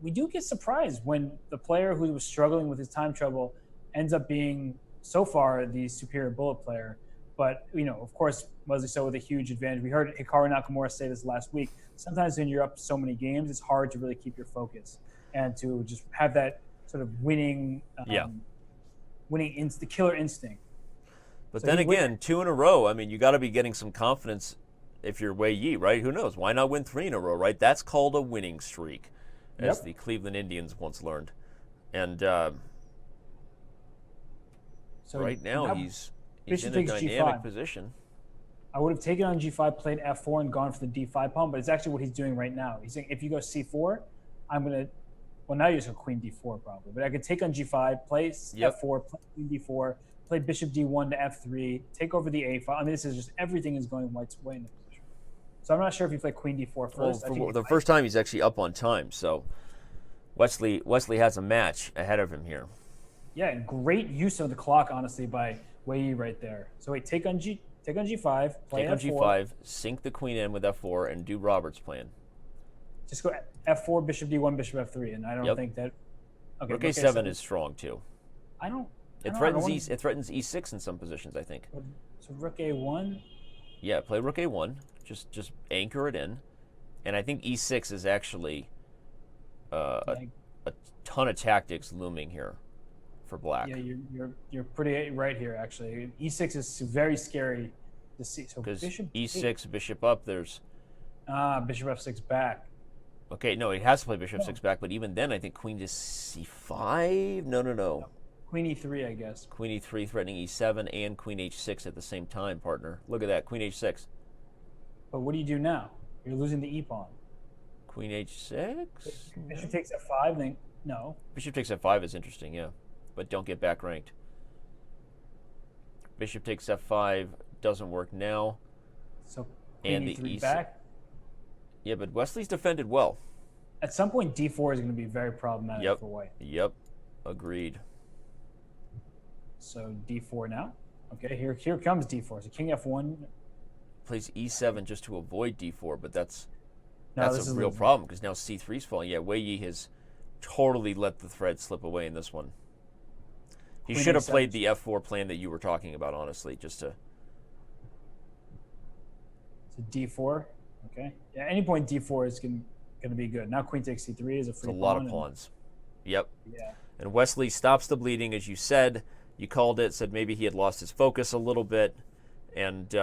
we do get surprised when the player who was struggling with his time trouble ends up being, so far, the superior bullet player. But, you know, of course, Wesley So with a huge advantage. We heard Hikaru Nakamura say this last week. Sometimes when you're up so many games, it's hard to really keep your focus and to just have that sort of winning the killer instinct. But so then again, 2 in a row. I mean, you got to be getting some confidence if you're Wei Yi, right? Who knows? Why not win 3 in a row, right? That's called a winning streak, as the Cleveland Indians once learned. And so right now he's in a dynamic position. I would have taken on g5, played f4, and gone for the d5 pawn, but it's actually what he's doing right now. He's saying, if you go c4, I'm going to, well, now you're just going queen d4 probably, but I could take on g5, play f4, play queen d4, play bishop d1 to f3, take over the a file. I mean, this is just, everything is going White's way in the position. So I'm not sure if you play queen d4 first. Well, the first time he's actually up on time, so Wesley has a match ahead of him here. Yeah, and great use of the clock, honestly, by Wei Yi right there. So wait, take on g5, play take on f4. g5, sink the queen in with f4, and do Robert's plan. Just go f4, bishop d1, bishop f3, and I don't think that. Okay, rook a7 is strong too. It threatens e6 in some positions, I think. So rook a1. Yeah, play rook a1. Just anchor it in, And I think e6 is actually a Yeah, ton of tactics looming here for black. yeah, you're pretty right here actually. E6 is very scary to see. So Because bishop e6, takes. bishop up, there's... Bishop f6 back. Okay, no, he has to play bishop No, 6 back, but even then I think queen to c5? No. queen e3, I guess. Queen e3 threatening e7 and queen h6 at the same time, partner. Look at that, queen h6. But what do you do now? You're losing the e pawn. Queen h6? Bishop takes f5, then no. Bishop takes f5 is interesting, yeah. But don't get back ranked. Bishop takes f5 doesn't work now. So queen And e3 the back. Yeah, but Wesley's defended well. At some point, d4 is going to be very problematic for white. Yep. Agreed. So d4 now. Okay, here comes d4. So king f1. Plays e7 just to avoid d4, but that's No, a real problem because now c3 is falling. Yeah, Wei Yi has totally let the thread slip away in this one. He Queen should have a7. played the f4 plan that you were talking about, honestly, just to... So d4. Okay. Yeah, any point d4 is going to be good. Now queen takes c3 is a free It's a pawn. lot of pawns. Yep. Yeah. And Wesley stops the bleeding, as you said. You called it, said maybe he had lost his focus a little bit, and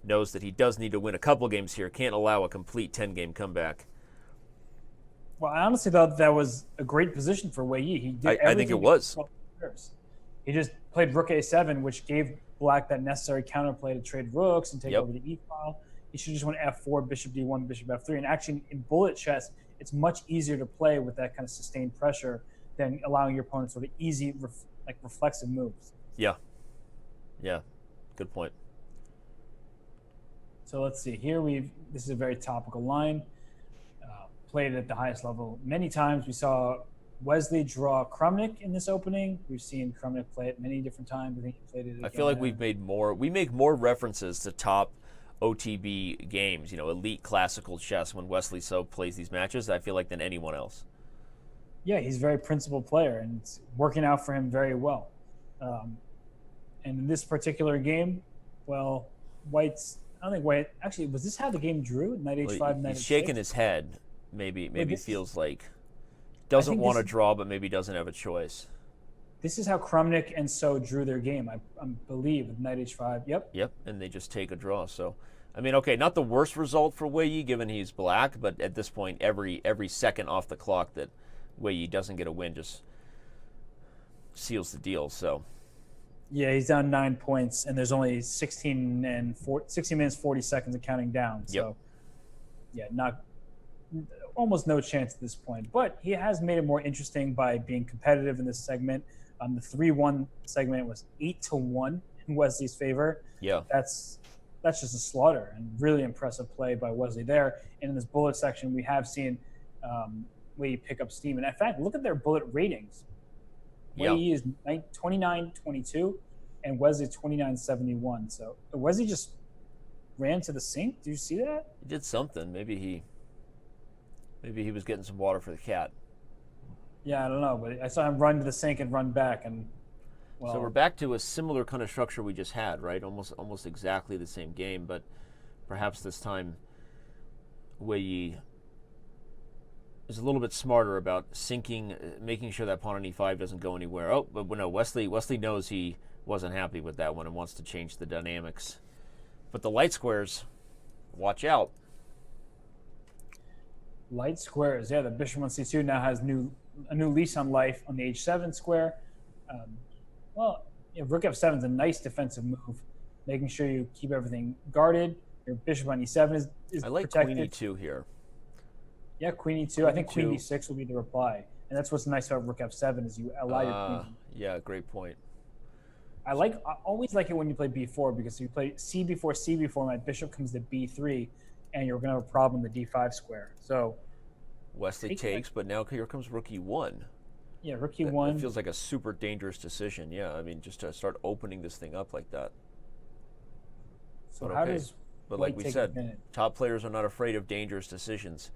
knows that he does need to win a couple games here. Can't allow a complete 10-game comeback. Well, I honestly thought that was a great position for Wei Yi. He did I think it was. He just played rook a7, which gave black that necessary counterplay to trade rooks and take over the e file. He should just went f4, bishop d1, bishop f3. And actually, in bullet chess, it's much easier to play with that kind of sustained pressure than allowing your opponent sort of easy, reflexive moves. Yeah. Good point. So let's see. Here this is a very topical line. Played at the highest level many times. We saw Wesley draw Krumnik in this opening. We've seen Krumnik play it many different times. I think he played it again. I feel like we make more references to top OTB games, elite classical chess when Wesley So plays these matches, I feel like, than anyone else. Yeah, he's a very principled player, and it's working out for him very well. And in this particular game, well, I don't think White, actually, was this how the game drew? Knight h5, knight h6? He's shaking his head. Maybe feels like doesn't want to draw, but maybe doesn't have a choice. This is how Krumnik and So drew their game, I believe, with knight h5. Yep, and they just take a draw. So, I mean, okay, not the worst result for Wei Yi, given he's black, but at this point, every second off the clock that Wei Yi doesn't get a win just seals the deal. So, yeah, he's down 9 points, and there's only 16 minutes 40 seconds of counting down. So, yeah, almost no chance at this point. But he has made it more interesting by being competitive in this segment. The 3-1 segment was 8-1 in Wesley's favor. Yeah, that's just a slaughter, and really impressive play by Wesley there. And in this bullet section, we have seen Wei Yi pick up steam. And in fact, look at their bullet ratings. Wei Yi is 29-22, and Wesley 29-71. So Wesley just ran to the sink. Do you see that? He did something. Maybe he was getting some water for the cat. Yeah, I don't know, but I saw him run to the sink and run back, and so we're back to a similar kind of structure we just had, right? Almost exactly the same game, but perhaps this time Wei Yi is a little bit smarter about sinking, making sure that pawn on e5 doesn't go anywhere. Oh, but no, Wesley knows he wasn't happy with that one and wants to change the dynamics. But the light squares, watch out. Light squares, yeah. The bishop on c2 now has a new lease on life on the h7 square. Rook f7 is a nice defensive move, making sure you keep everything guarded. Your bishop on e7 is I like protected. queen e2 here. Yeah, queen e2. I think queen d6 will be the reply, and that's what's nice about rook f7 is you allow your queen. Yeah, great point. I always like it when you play b4 because if you play c before, my bishop comes to b3, and you're going to have a problem in the d5 square. So Wesley takes, but now here comes rook e1. Yeah, rook e1. That feels like a super dangerous decision. Yeah, I mean, just to start opening this thing up like that. So how does But like we said, top players are not afraid of dangerous decisions.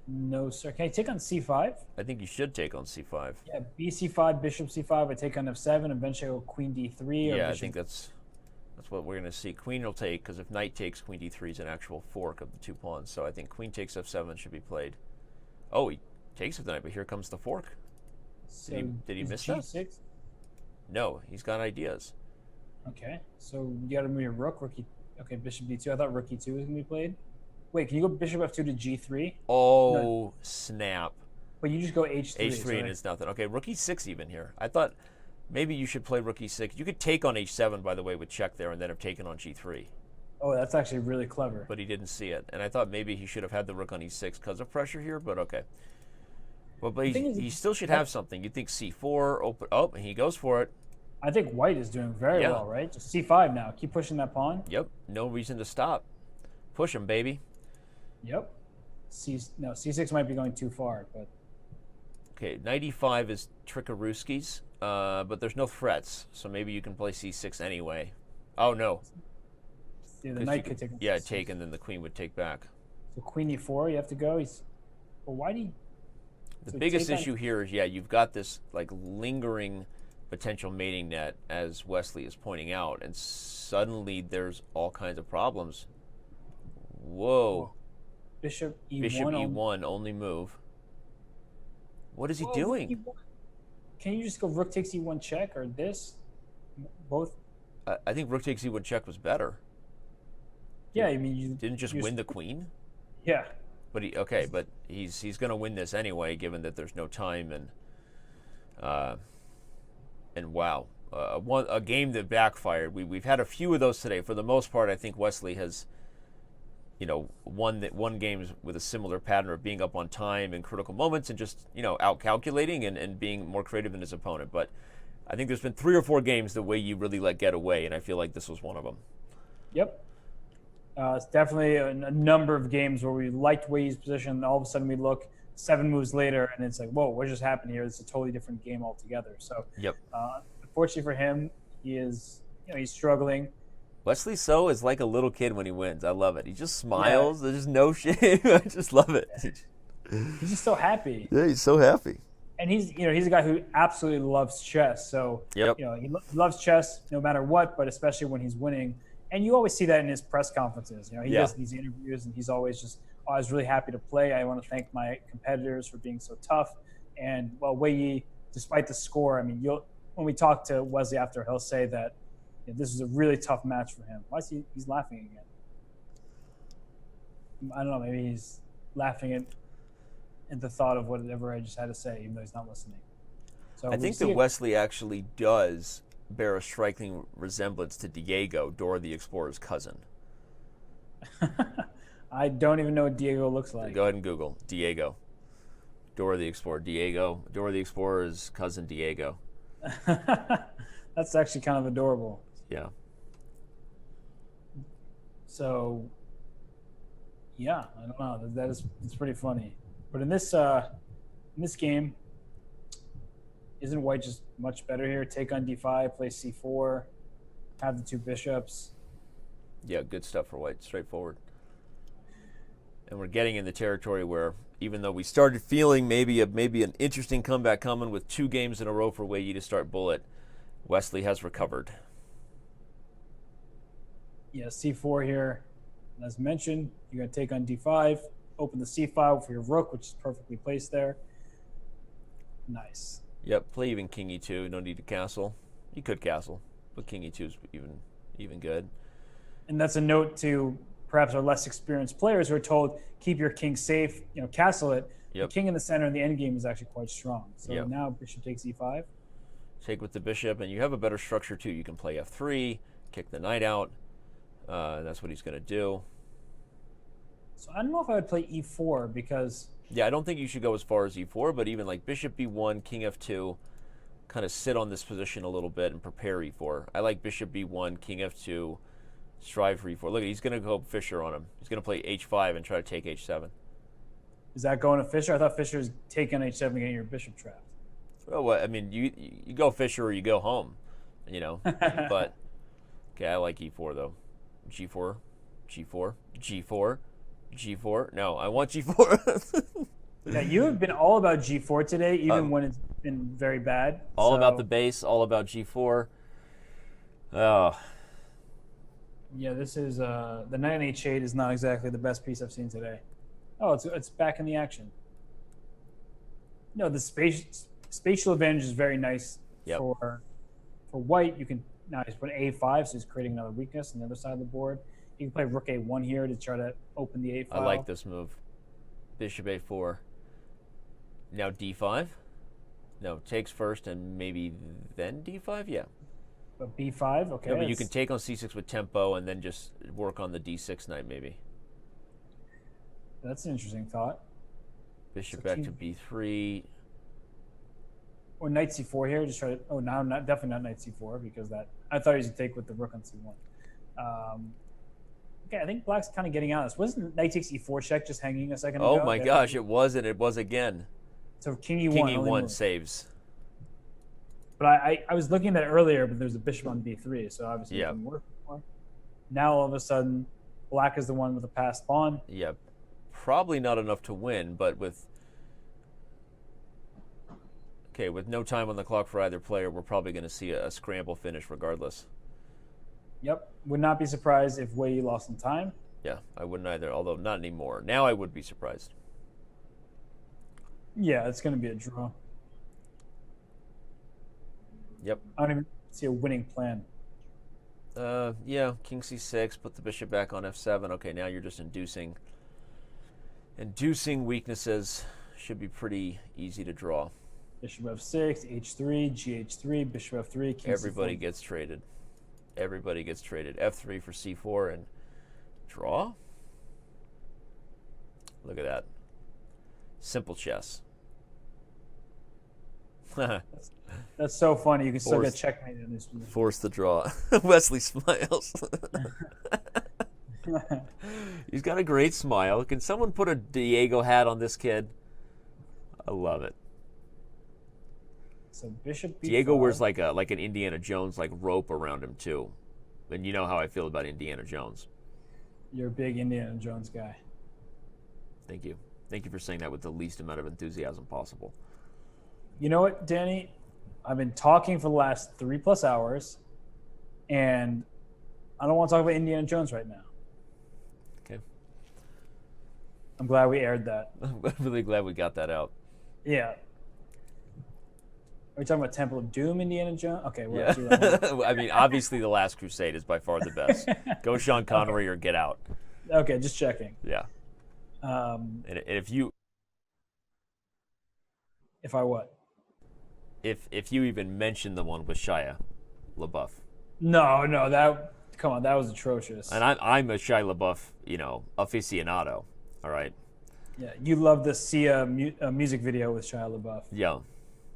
No, sir. Can I take on c5? I think you should take on c5. Yeah, bc5, bishop c5. I take on f7. Eventually, I go queen d3. Yeah, I think that's That's what we're going to see. Queen will take, because if knight takes, queen d3 is an actual fork of the 2 pawns. So I think queen takes f7 should be played. Oh, he takes with the knight, but here comes the fork. So Did he miss G6? that? No, he's got ideas. Okay, so you got to move your rook. Okay, bishop d2. I thought rook e2 was going to be played. Wait, can you go bishop f2 to g3? Oh, No. snap. But you just go h3. h3 and it's nothing. Okay, rook e6 even here. I thought maybe you should play rook e6. You could take on h7, by the way, with check there, and then have taken on g3. Oh, that's actually really clever. But he didn't see it. And I thought maybe he should have had the rook on e6 because of pressure here, but okay. Well, but he still should have something. You'd think c4, open. Oh, and he goes for it. I think white is doing very well, right? Just c5 now. Keep pushing that pawn. Yep, no reason to stop. Push him, baby. Yep. C6 might be going too far, but... Okay, knight e5 is Trickarooski's, but there's no threats, so maybe you can play c6 anyway. Oh, no. Yeah, the knight could take... Yeah, take, and then the queen would take back. So queen e4, you have to go. Well, why do you... The biggest issue here is, you've got this like lingering potential mating net, as Wesley is pointing out, and suddenly there's all kinds of problems. Whoa. Bishop e1. Bishop e1, only move. What is he doing? Can you just go rook takes e1 check or this? Both? I think rook takes e1 check was better. Yeah, I mean, you didn't just win the queen. Yeah. But he's going to win this anyway, given that there's no time and wow, a game that backfired. We've had a few of those today. For the most part, I think Wesley has, won games with a similar pattern of being up on time in critical moments and just out calculating and being more creative than his opponent. But I think there's been 3 or 4 games the Wei Yi really let get away, and I feel like this was one of them. Yep. It's definitely a number of games where we liked Wei Yi's position, and all of a sudden we look 7 moves later, and it's like, whoa, what just happened here? It's a totally different game altogether. So, yep. Unfortunately for him, he's struggling. Wesley So is like a little kid when he wins. I love it. He just smiles. Yeah. There's no shame. I just love it. He's just so happy. Yeah, he's so happy. And he's a guy who absolutely loves chess. So, yep. He loves chess no matter what, but especially when he's winning. And you always see that in his press conferences. He does these interviews, and he's always just, I was really happy to play. I want to thank my competitors for being so tough. And, well, Wei Yi, despite the score, I mean, when we talk to Wesley after, he'll say that this is a really tough match for him. Why is he's laughing again? I don't know. Maybe he's laughing at the thought of whatever I just had to say, even though he's not listening. So I think that Wesley actually does bear a striking resemblance to Diego, Dora the Explorer's cousin. I don't even know what Diego looks like. Go ahead and Google Diego. Dora the Explorer. Diego. Dora the Explorer's cousin Diego. That's actually kind of adorable. Yeah. So, yeah, I don't know. It's pretty funny. But in this game, isn't white just much better here? Take on d5, play c4, have the 2 bishops. Yeah, good stuff for white. Straightforward. And we're getting in the territory where, even though we started feeling maybe an interesting comeback coming with 2 games in a row for Wei Yi to start bullet, Wesley has recovered. Yeah, c4 here. As mentioned, you're going to take on d5, open the c file for your rook, which is perfectly placed there. Nice. Yep, play even king e2. No need to castle. You could castle, but king e2 is even good. And that's a note to perhaps our less experienced players who are told, keep your king safe, castle it. Yep. The king in the center in the endgame is actually quite strong. So now bishop takes e5. Take with the bishop, and you have a better structure too. You can play f3, kick the knight out. That's what he's going to do. So I don't know if I would play e4 because... Yeah, I don't think you should go as far as e4, but even like bishop b1, king f2, kind of sit on this position a little bit and prepare e4. I like bishop b1, king f2, strive for e4. Look, he's going to go Fischer on him. He's going to play h5 and try to take h7. Is that going to Fischer? I thought Fischer's taking h7 and getting your bishop trapped. Well, I mean, you go Fischer or you go home, But, okay, I like e4, though. g4, g4, g4, g4. No, I want g4. Yeah, you have been all about g4 today, even when it's been very bad. All about the base, all about g4. Oh, Yeah, this is the knight on h8 is not exactly the best piece I've seen today. Oh, it's back in the action. No, the spatial advantage is very nice Yep. for white. You can now he's put a5, so he's creating another weakness on the other side of the board. You can play rook a1 here to try to open the a file. I like this move. Bishop a4. Now d5. No, takes first and maybe then d5. Yeah. But b5, okay. No, but you can take on c6 with tempo and then just work on the d6 knight maybe. That's an interesting thought. Bishop back to b3. Or knight c4 here. Just try to. Oh, now definitely not knight c4 because that I thought he was gonna take with the rook on c1. Okay, I think black's kind of getting out of this. Wasn't knight takes e4 check just hanging a second ago? Oh my gosh, it was, and it was again. So king e1. King e1 saves. But I was looking at that earlier, but there's a bishop on b3, so obviously it didn't work more. Now all of a sudden, black is the one with the passed pawn. Yep. Probably not enough to win, but with no time on the clock for either player, we're probably going to see a scramble finish regardless. Yep. Would not be surprised if Wei Yi lost in time. Yeah, I wouldn't either, although not anymore. Now I would be surprised. Yeah, it's going to be a draw. Yep. I don't even see a winning plan. Yeah, king c6, put the bishop back on f7. Okay, now you're just inducing weaknesses. Should be pretty easy to draw. Bishop f6, h3, gh3, bishop f3, king Everybody c4. gets traded. Everybody gets traded. F3 for c4 and draw. Look at that. Simple chess. That's so funny. You can still get checkmated in this one. Force the draw. Wesley smiles. He's got a great smile. Can someone put a Diego hat on this kid? I love it. So bishop b5. Diego wears like an Indiana Jones rope around him too. And you know how I feel about Indiana Jones. You're a big Indiana Jones guy. Thank you. Thank you for saying that with the least amount of enthusiasm possible. You know what, Danny? I've been talking for the last 3+ hours, and I don't want to talk about Indiana Jones right now. Okay. I'm glad we aired that. I'm really glad we got that out. Yeah. Are we talking about Temple of Doom, Indiana Jones? Okay, well, yeah. I mean, obviously, The Last Crusade is by far the best. Go Sean Connery or get out. Okay, just checking. Yeah. And if you... If I what? If you even mention the one with Shia LaBeouf. No, come on, that was atrocious. And I'm a Shia LaBeouf, aficionado. All right. Yeah, you love to see a music video with Shia LaBeouf. Yeah.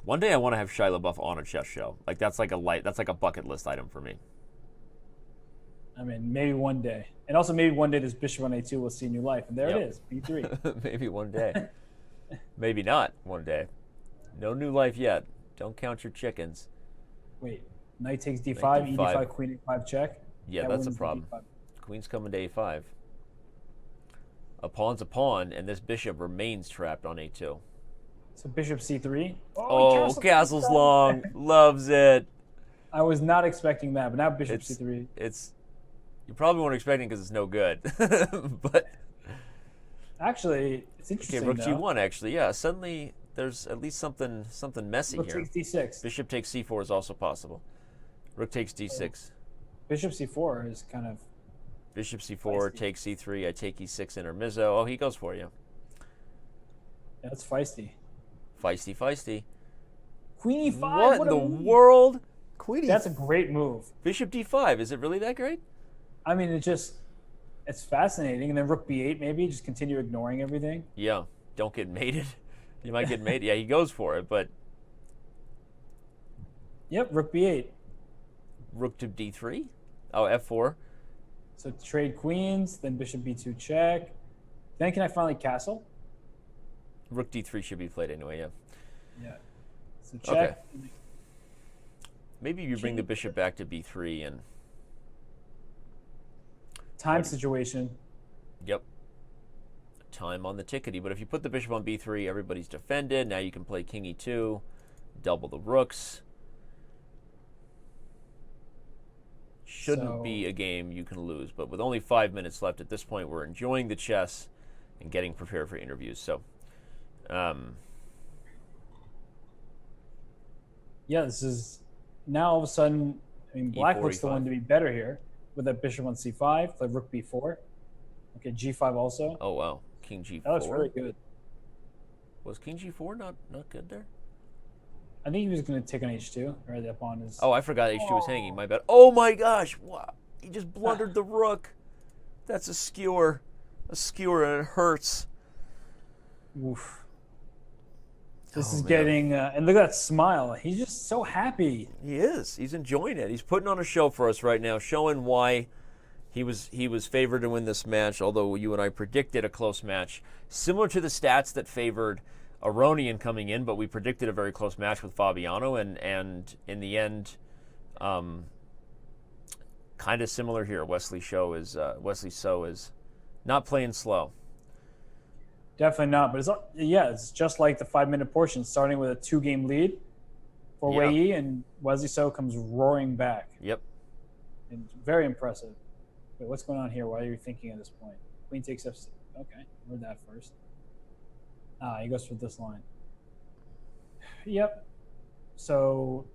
One day I want to have Shia LaBeouf on a chess show. That's like a bucket list item for me. I mean, maybe one day. And also maybe one day this bishop on a2 will see new life. And there it is, b3. Maybe one day. Maybe not one day. No new life yet. Don't count your chickens. Wait, knight takes d5, e5, queen a5 check? Yeah, that's a problem. Queen's coming to a5. A pawn's a pawn, and this bishop remains trapped on a2. So bishop c3? Oh, castle's long. Loves it. I was not expecting that, but now bishop c3. You probably weren't expecting because it's no good. But actually, it's interesting. Okay, rook g1, actually, yeah. Suddenly there's at least something messy rook here. Rook takes d6. Bishop takes c4 is also possible. Rook takes d6. Bishop c4 is kind of... Bishop c4, takes c3, I take e6 intermezzo. Oh, he goes for you. Yeah, that's feisty. Feisty. Queen e5. What in the world? Queen e5. That's a great move. Bishop d5. Is it really that great? I mean, it's fascinating. And then rook b8 maybe, just continue ignoring everything. Yeah, don't get mated. You might get mated. Yeah, he goes for it, but... Yep, rook b8. Rook to d3? Oh, f4. So trade queens, then bishop b2 check. Then can I finally castle? Rook d3 should be played anyway, yeah. Yeah. So check. Okay. Maybe you bring the bishop back to b3 and... Time situation. Yep. Time on the tickety. But if you put the bishop on b3, everybody's defended. Now you can play king e2, double the rooks. shouldn't be a game you can lose. But with only 5 minutes left at this point, we're enjoying the chess and getting prepared for interviews. So, yeah, this is now all of a sudden. I mean, Black E4, looks the E5. one to be better here with that bishop on c5, play rook b4. Okay, g5 also. Oh wow, King G4. That looks really good. Was King G4 not good there? I think he was going to take on h2, right? That pawn is. Oh, I forgot H2 was hanging. My bad. Oh my gosh! Wow, he just blundered the rook. That's a skewer, and it hurts. Oof. This is getting, and look at that smile. He's just so happy. He is. He's enjoying it. He's putting on a show for us right now, showing why he was favored to win this match. Although you and I predicted a close match, similar to the stats that favored Aronian coming in, but we predicted a very close match with Fabiano, and in the end, kind of similar here. Wesley So is not playing slow. Definitely not, but it's just like the 5-minute portion, starting with a 2-game lead for Wei Yi, and Wesley So comes roaring back. Yep. And very impressive. Wait, what's going on here? Why are you thinking at this point? Queen takes f6. Okay, heard that first. He goes for this line. Yep. So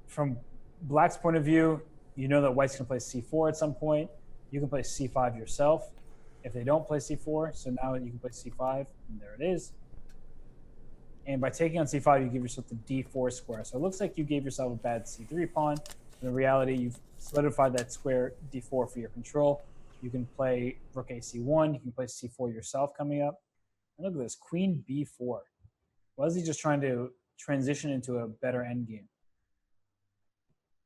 from Black's point of view, you know that White's going to play c4 at some point. You can play c5 yourself if they don't play c4. So now you can play c5, and there it is. And by taking on c5, you give yourself the d4 square. So it looks like you gave yourself a bad c3 pawn. In reality, you've solidified that square d4 for your control. You can play rook a c1. You can play c4 yourself coming up. And look at this, queen b4. Wesley just trying to transition into a better endgame.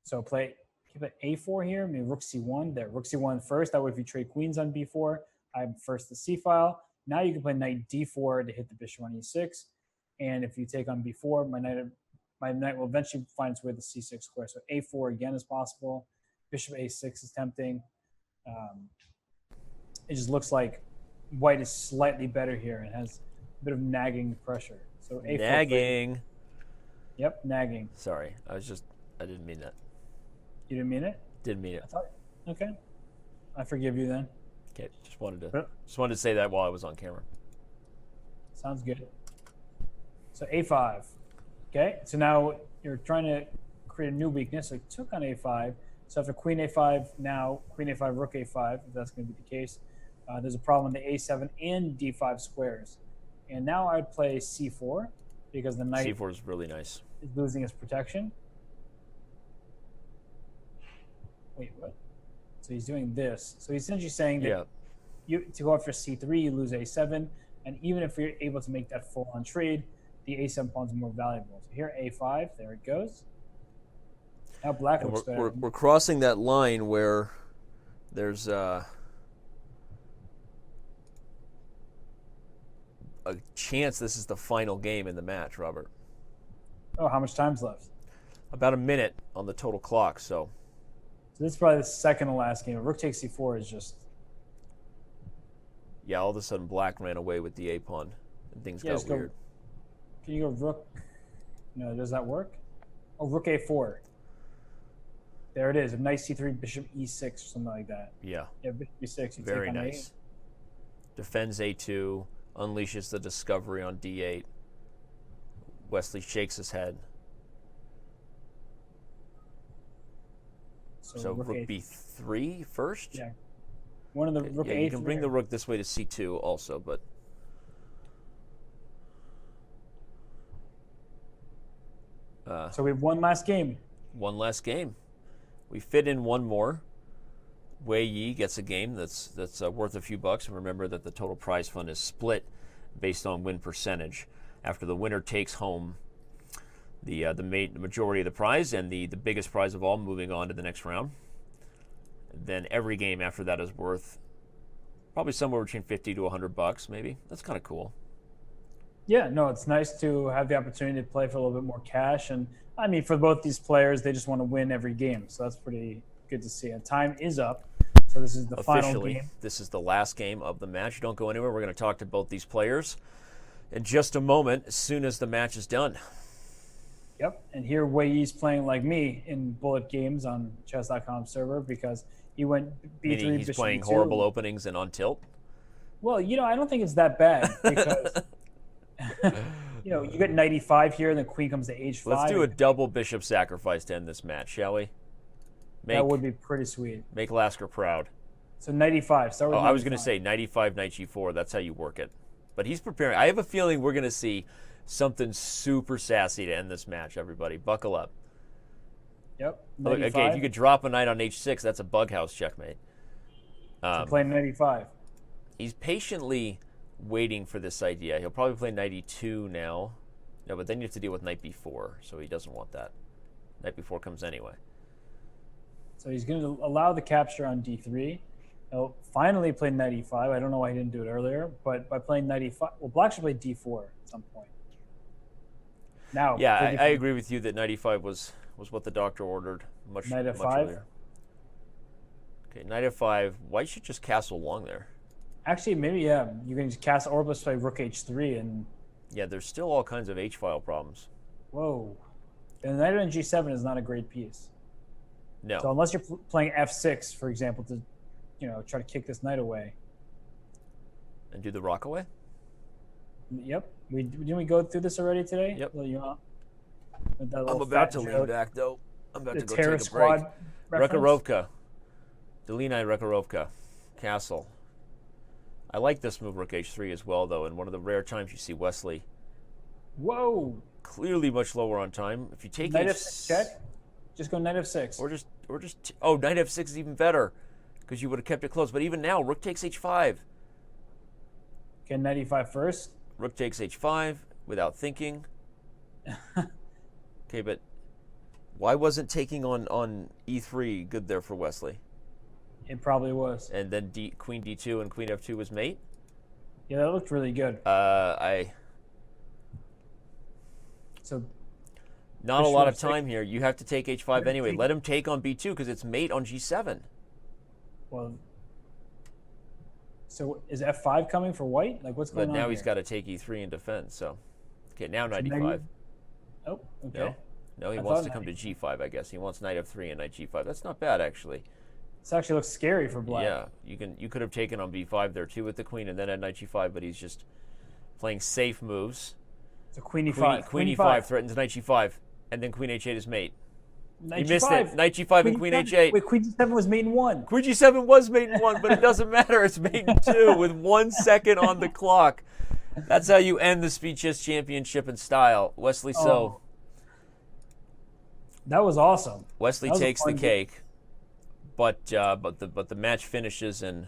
So keep it a4 here. I mean, rook c1. There, rook c1 first. That way, if you trade queens on b4, I'm first the c file. Now you can play knight d4 to hit the bishop on e6. And if you take on b4, my knight will eventually find its way to the c6 square. So a4 again is possible. Bishop a6 is tempting. It just looks like White is slightly better here and has a bit of nagging pressure. So a4 Nagging. Yep, nagging. Sorry, I didn't mean that. You didn't mean it? Didn't mean it. Okay. I forgive you then. Okay, just wanted to say that while I was on camera. Sounds good. So a5. Okay, so now you're trying to create a new weakness. So you took on a5. So after queen a5, now queen a5, rook a5, if that's going to be the case. There's a problem in the a7 and d5 squares. And now I'd play c4 because the knight c4 is really nice. Is losing its protection. Wait, what? So he's doing this. So he's essentially saying that to go after c3, you lose a7. And even if you're able to make that full-on trade, the a7 pawn's more valuable. So here, a5, there it goes. Now Black looks better. We're crossing that line where there's a chance this is the final game in the match, Robert. Oh, how much time's left? About a minute on the total clock, so this is probably the second to last game. Rook takes c4 is just... Yeah, all of a sudden Black ran away with the a-pawn, and things got weird. Can you go rook? No, does that work? Oh, rook a4. There it is. A nice c3, bishop e6, or something like that. Yeah. Yeah, bishop e6. You Very take on nice. Defends a2, unleashes the discovery on d8. Wesley shakes his head. So rook b3 first? Yeah. One of the rook a3. You can bring the rook this way to c2 also, but... so we have one last game. One last game. We fit in one more. Wei Yi gets a game that's worth a few bucks. And remember that the total prize fund is split based on win percentage. After the winner takes home the majority of the prize and the biggest prize of all, moving on to the next round. Then every game after that is worth probably somewhere between 50 to 100 bucks, maybe. That's kind of cool. Yeah, no, it's nice to have the opportunity to play for a little bit more cash. And I mean, for both these players, they just want to win every game. So that's pretty good to see. And time is up. So this is the final game. This is the last game of the match. Don't go anywhere. We're going to talk to both these players in just a moment, as soon as the match is done. Yep. And here Wei Yi's playing like me in bullet games on Chess.com server because He went B3, Meaning he's bishop playing E2. horrible openings and on tilt? Well, I don't think it's that bad because you get knight E5 here, then queen comes to H5. Let's do a double bishop sacrifice to end this match, shall we? That would be pretty sweet. Make Lasker proud. So knight E5. Start with I was going to E5. say knight E5, knight G4. That's how you work it. But he's preparing. I have a feeling we're going to see something super sassy to end this match, everybody. Buckle up. Yep. Look, again, if you could drop a knight on H6, that's a bug house checkmate. So playing knight E5. He's patiently waiting for this idea. He'll probably play knight E2 now. No, but then you have to deal with knight B4, so he doesn't want that. Knight B4 comes anyway. So he's going to allow the capture on D3. He'll finally play knight E5. I don't know why he didn't do it earlier, but by playing knight E5, well, black should play D4 at some point. Now, yeah, I agree with you that knight E5 was what the doctor ordered much earlier. Okay, knight F5. White should just castle long there. Actually, maybe, yeah. You can just cast or play rook H3 and... Yeah, there's still all kinds of H-file problems. Whoa. And knight on G7 is not a great piece. No. So unless you're playing F6, for example, to try to kick this knight away. And do the rock away? Yep. Didn't we go through this already today? Yep. I'm about to lean back, though. I'm about to go take a break. Rekharovka. Delina Rekharovka. Castle. I like this move, rook H3 as well, though, and one of the rare times you see Wesley. Whoa. Clearly much lower on time. If you take knight F6 check, just go knight F6. Or just oh, knight F6 is even better because you would have kept it close. But even now, rook takes H5. Okay, knight E5 first. Rook takes H5 without thinking. Okay, but why wasn't taking on E3 good there for Wesley? It probably was. And then queen D2 and queen F2 was mate? Yeah, that looked really good. So not a lot of time here. You have to take H5 anyway. Let him take on B2 because it's mate on G7. Well, so is F5 coming for white? Like, what's going on? But now here? He's got to take E3 and defend. So, okay, now knight E5. Oh, okay. No, he wants to come to G5, I guess. He wants knight F3 and knight G5. That's not bad, actually. This actually looks scary for black. Yeah, you could have taken on B5 there too with the queen and then at knight G5, but he's just playing safe moves. So queen E5. Queen E5 threatens knight G5, and then queen H8 is mate. Knight You missed G5. it. Knight G5 and queen H8. Wait, queen G7 was mate in 1. Queen G7 was mate in 1, but it doesn't matter. It's mate in 2 with 1 second on the clock. That's how you end the Speed Chess Championship in style. Wesley So. That was awesome. Wesley takes the cake, but the match finishes in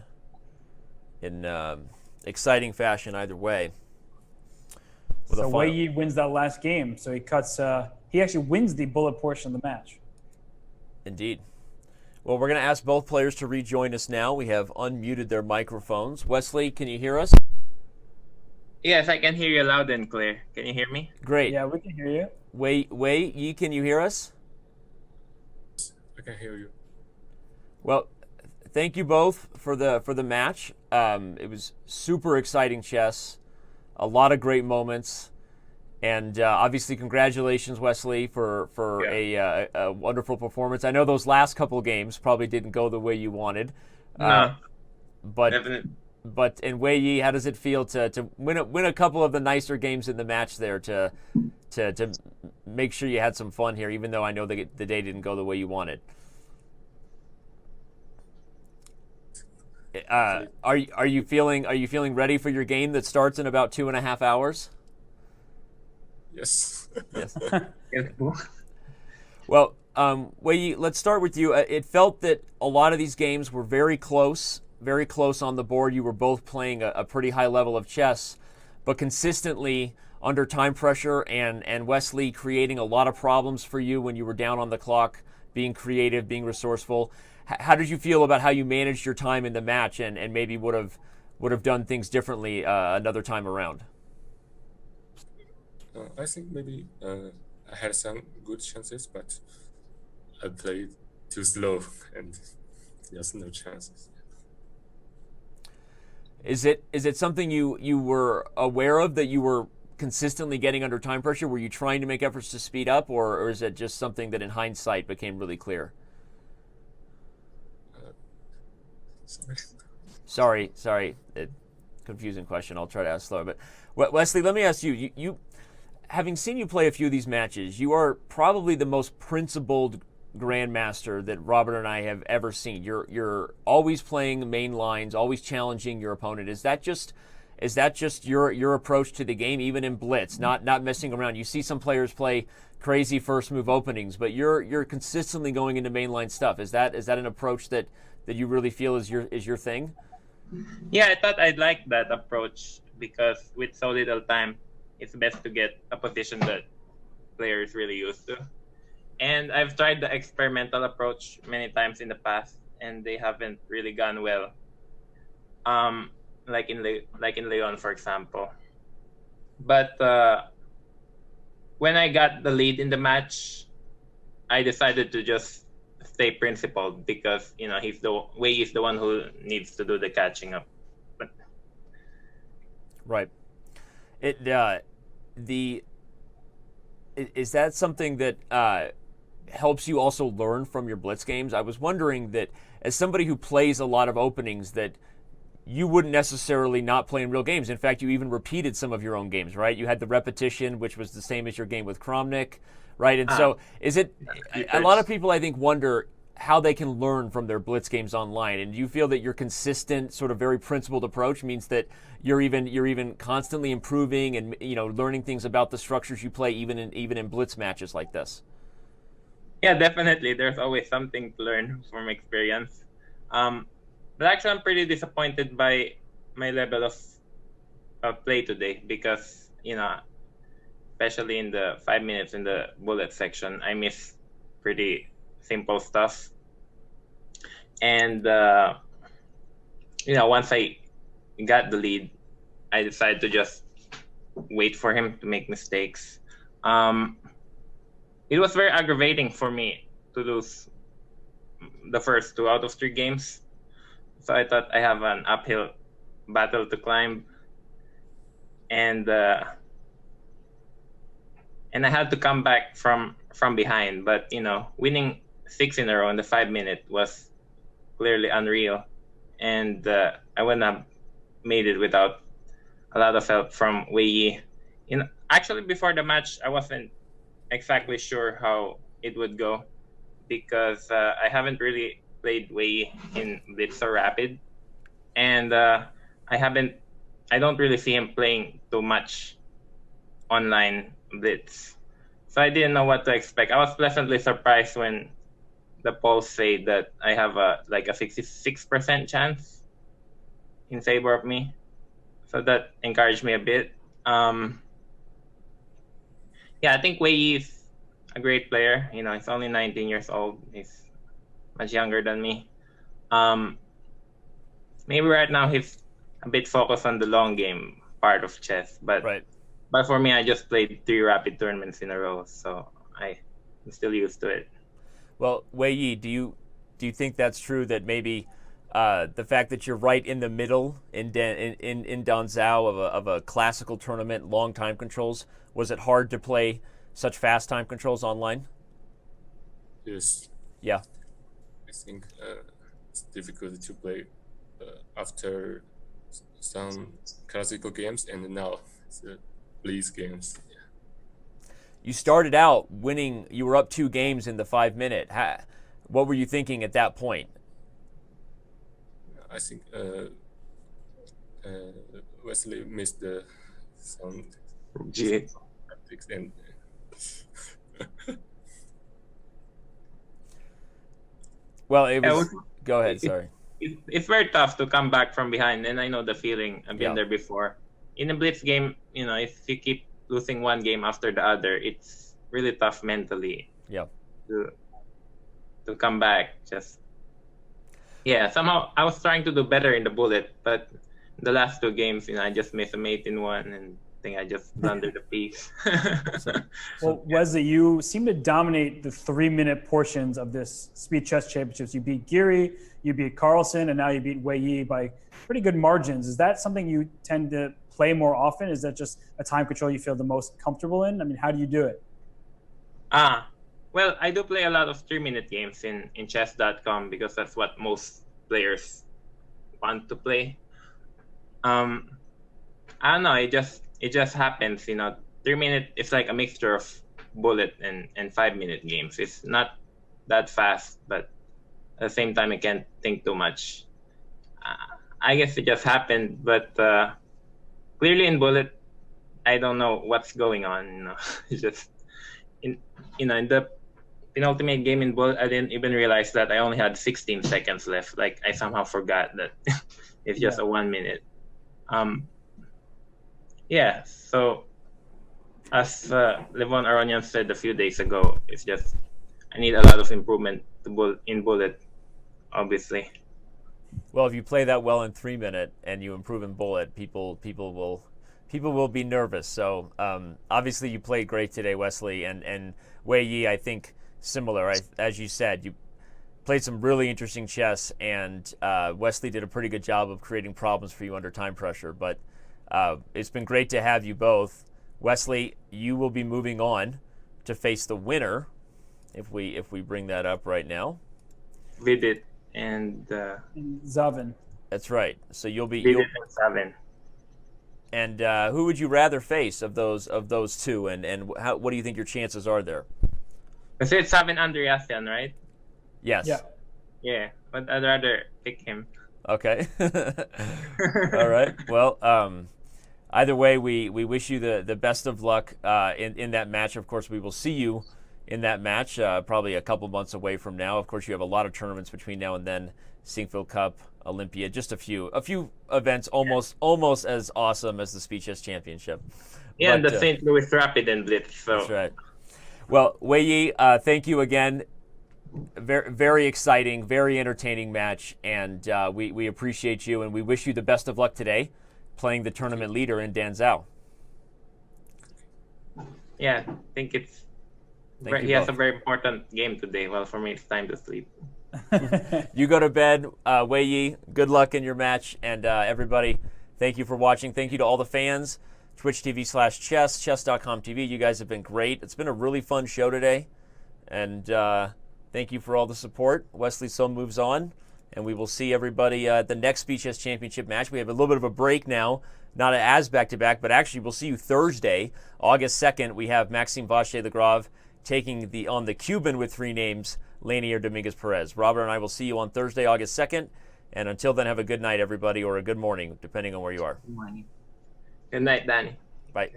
exciting fashion either way. So Wei Yi wins that last game. So he cuts. He actually wins the bullet portion of the match. Indeed. Well, we're going to ask both players to rejoin us now. We have unmuted their microphones. Wesley, can you hear us? Yes, I can hear you loud and clear. Can you hear me? Great. Yeah, we can hear you. Wei Yi, can you hear us? I can hear you. Well, thank you both for the match. It was super exciting chess, a lot of great moments, and obviously congratulations, Wesley, for a wonderful performance. I know those last couple of games probably didn't go the way you wanted. No, but definitely. But in Wei Yi, how does it feel to win a couple of the nicer games in the match there to make sure you had some fun here, even though I know the day didn't go the way you wanted? Are you feeling ready for your game that starts in about 2.5 hours? Yes. Yes. Yes. Well, Wei Yi, let's start with you. It felt that a lot of these games were very close on the board. You were both playing a pretty high level of chess, but consistently under time pressure, and Wesley creating a lot of problems for you when you were down on the clock, being creative, being resourceful. How did you feel about how you managed your time in the match, and maybe would have done things differently another time around? I think maybe I had some good chances, but I played too slow and there's no chances. Is it something you were aware of, that you were consistently getting under time pressure? Were you trying to make efforts to speed up, or is it just something that in hindsight became really clear? Sorry. Sorry. Confusing question. I'll try to ask slower. But Wesley, let me ask you. You, having seen you play a few of these matches, you are probably the most principled grandmaster that Robert and I have ever seen. You're always playing main lines, always challenging your opponent. Is that just your approach to the game, even in blitz, not messing around? You see some players play crazy first move openings, but you're consistently going into mainline stuff. Is that an approach that you really feel is your thing? Yeah, I thought I'd like that approach because with so little time, it's best to get a position that players really used to. And I've tried the experimental approach many times in the past, and they haven't really gone well. Like in Leon, for example. But when I got the lead in the match, I decided to just stay principled because Wei is the one who needs to do the catching up. But right. Is that something that helps you also learn from your blitz games? I was wondering that as somebody who plays a lot of openings, that you wouldn't necessarily not play in real games. In fact, you even repeated some of your own games, right? You had the repetition, which was the same as your game with Kramnik, right? And so is it a lot of people, I think, wonder how they can learn from their blitz games online. And do you feel that your consistent, sort of very principled approach means that you're even constantly improving and learning things about the structures you play, even in blitz matches like this? Yeah, definitely. There's always something to learn from experience. But actually, I'm pretty disappointed by my level of play today because, especially in the 5 minutes in the bullet section, I missed pretty simple stuff. And, once I got the lead, I decided to just wait for him to make mistakes. It was very aggravating for me to lose the first 2 out of 3 games. So I thought I have an uphill battle to climb, and I had to come back from behind. But winning 6 in a row in the 5 minute was clearly unreal, and I wouldn't have made it without a lot of help from Wei Yi. Actually, before the match, I wasn't exactly sure how it would go because I haven't really played Wei Yi in Blitz or Rapid, and I don't really see him playing too much online Blitz, so I didn't know what to expect. I was pleasantly surprised when the polls say that I have a 66% chance in favor of me, so that encouraged me a bit. I think Wei Yi is a great player. He's only 19 years old. He's much younger than me. Maybe right now he's a bit focused on the long game part of chess, but right. But for me, I just played 3 rapid tournaments in a row, so I'm still used to it. Well, Wei Yi, do you think that's true that maybe the fact that you're right in the middle in Danzhou of a classical tournament, long time controls, was it hard to play such fast time controls online? Yes. Yeah. I think it's difficult to play after some classical games and now it's Blitz games. Yeah. You started out winning. You were up 2 games in the 5 minute. What were you thinking at that point? I think Wesley missed the sound. And well, it was. Go ahead. Sorry. It's very tough to come back from behind, and I know the feeling. I've been there before. In a Blitz game, if you keep losing one game after the other, it's really tough mentally. Yeah. To come back, somehow I was trying to do better in the bullet, but the last 2 games, I just missed a mate in one, and I think I just blundered the piece. Well, Wesley, you seem to dominate the 3-minute portions of this Speed Chess Championships. You beat Geary, you beat Carlsen, and now you beat Wei Yi by pretty good margins. Is that something you tend to play more often? Is that just a time control you feel the most comfortable in? I mean, how do you do it? Well, I do play a lot of 3-minute games in Chess.com because that's what most players fun to play. I don't know. It just happens. 3 minute. It's like a mixture of bullet and 5 minute games. It's not that fast, but at the same time, I can't think too much. I guess it just happened, but clearly in bullet, I don't know what's going on. It's just in the penultimate game in bullet, I didn't even realize that I only had 16 seconds left. Like I somehow forgot that it's just a 1 minute. Yeah. So as Levon Aronian said a few days ago, it's just I need a lot of improvement in bullet, obviously. Well, if you play that well in 3 minute and you improve in bullet, people will be nervous. So obviously you played great today, Wesley, and Wei Yi, I think similar. As you said, you played some really interesting chess, and Wesley did a pretty good job of creating problems for you under time pressure. But it's been great to have you both. Wesley, you will be moving on to face the winner, if we bring that up right now. Vidit and Zavin. That's right. So you'll be Vidit and Savin. And who would you rather face of those two? And what do you think your chances are there? I said Savin Andreasen, right? Yes. Yeah. Yeah, but I'd rather pick him. Okay. All right. Well, either way, we wish you the best of luck in that match. Of course, we will see you in that match probably a couple months away from now. Of course, you have a lot of tournaments between now and then. Sinkfield Cup, Olympia, just a few events almost as awesome as the Speed Chess Championship. Yeah, But, and the St. Louis Rapid and Blitz. So. That's right. Well, Wei Yi, thank you again. Very, very exciting, very entertaining match, and we appreciate you, and we wish you the best of luck today, playing the tournament leader in Dan Zhao. Yeah, I think he has a very important game today. Well, for me, it's time to sleep. You go to bed, Wei Yi. Good luck in your match, and everybody, thank you for watching. Thank you to all the fans. Twitch TV/chess, Chess.com TV. You guys have been great. It's been a really fun show today, and thank you for all the support. Wesley So moves on, and we will see everybody at the next Speed Chess Championship match. We have a little bit of a break now, not as back-to-back, but actually we'll see you Thursday, August 2nd. We have Maxime Vacher-Lagrave taking on the Cuban with 3 names, Lanier Dominguez-Perez. Robert and I will see you on Thursday, August 2nd. And until then, have a good night, everybody, or a good morning, depending on where you are. Good night, Danny. Bye.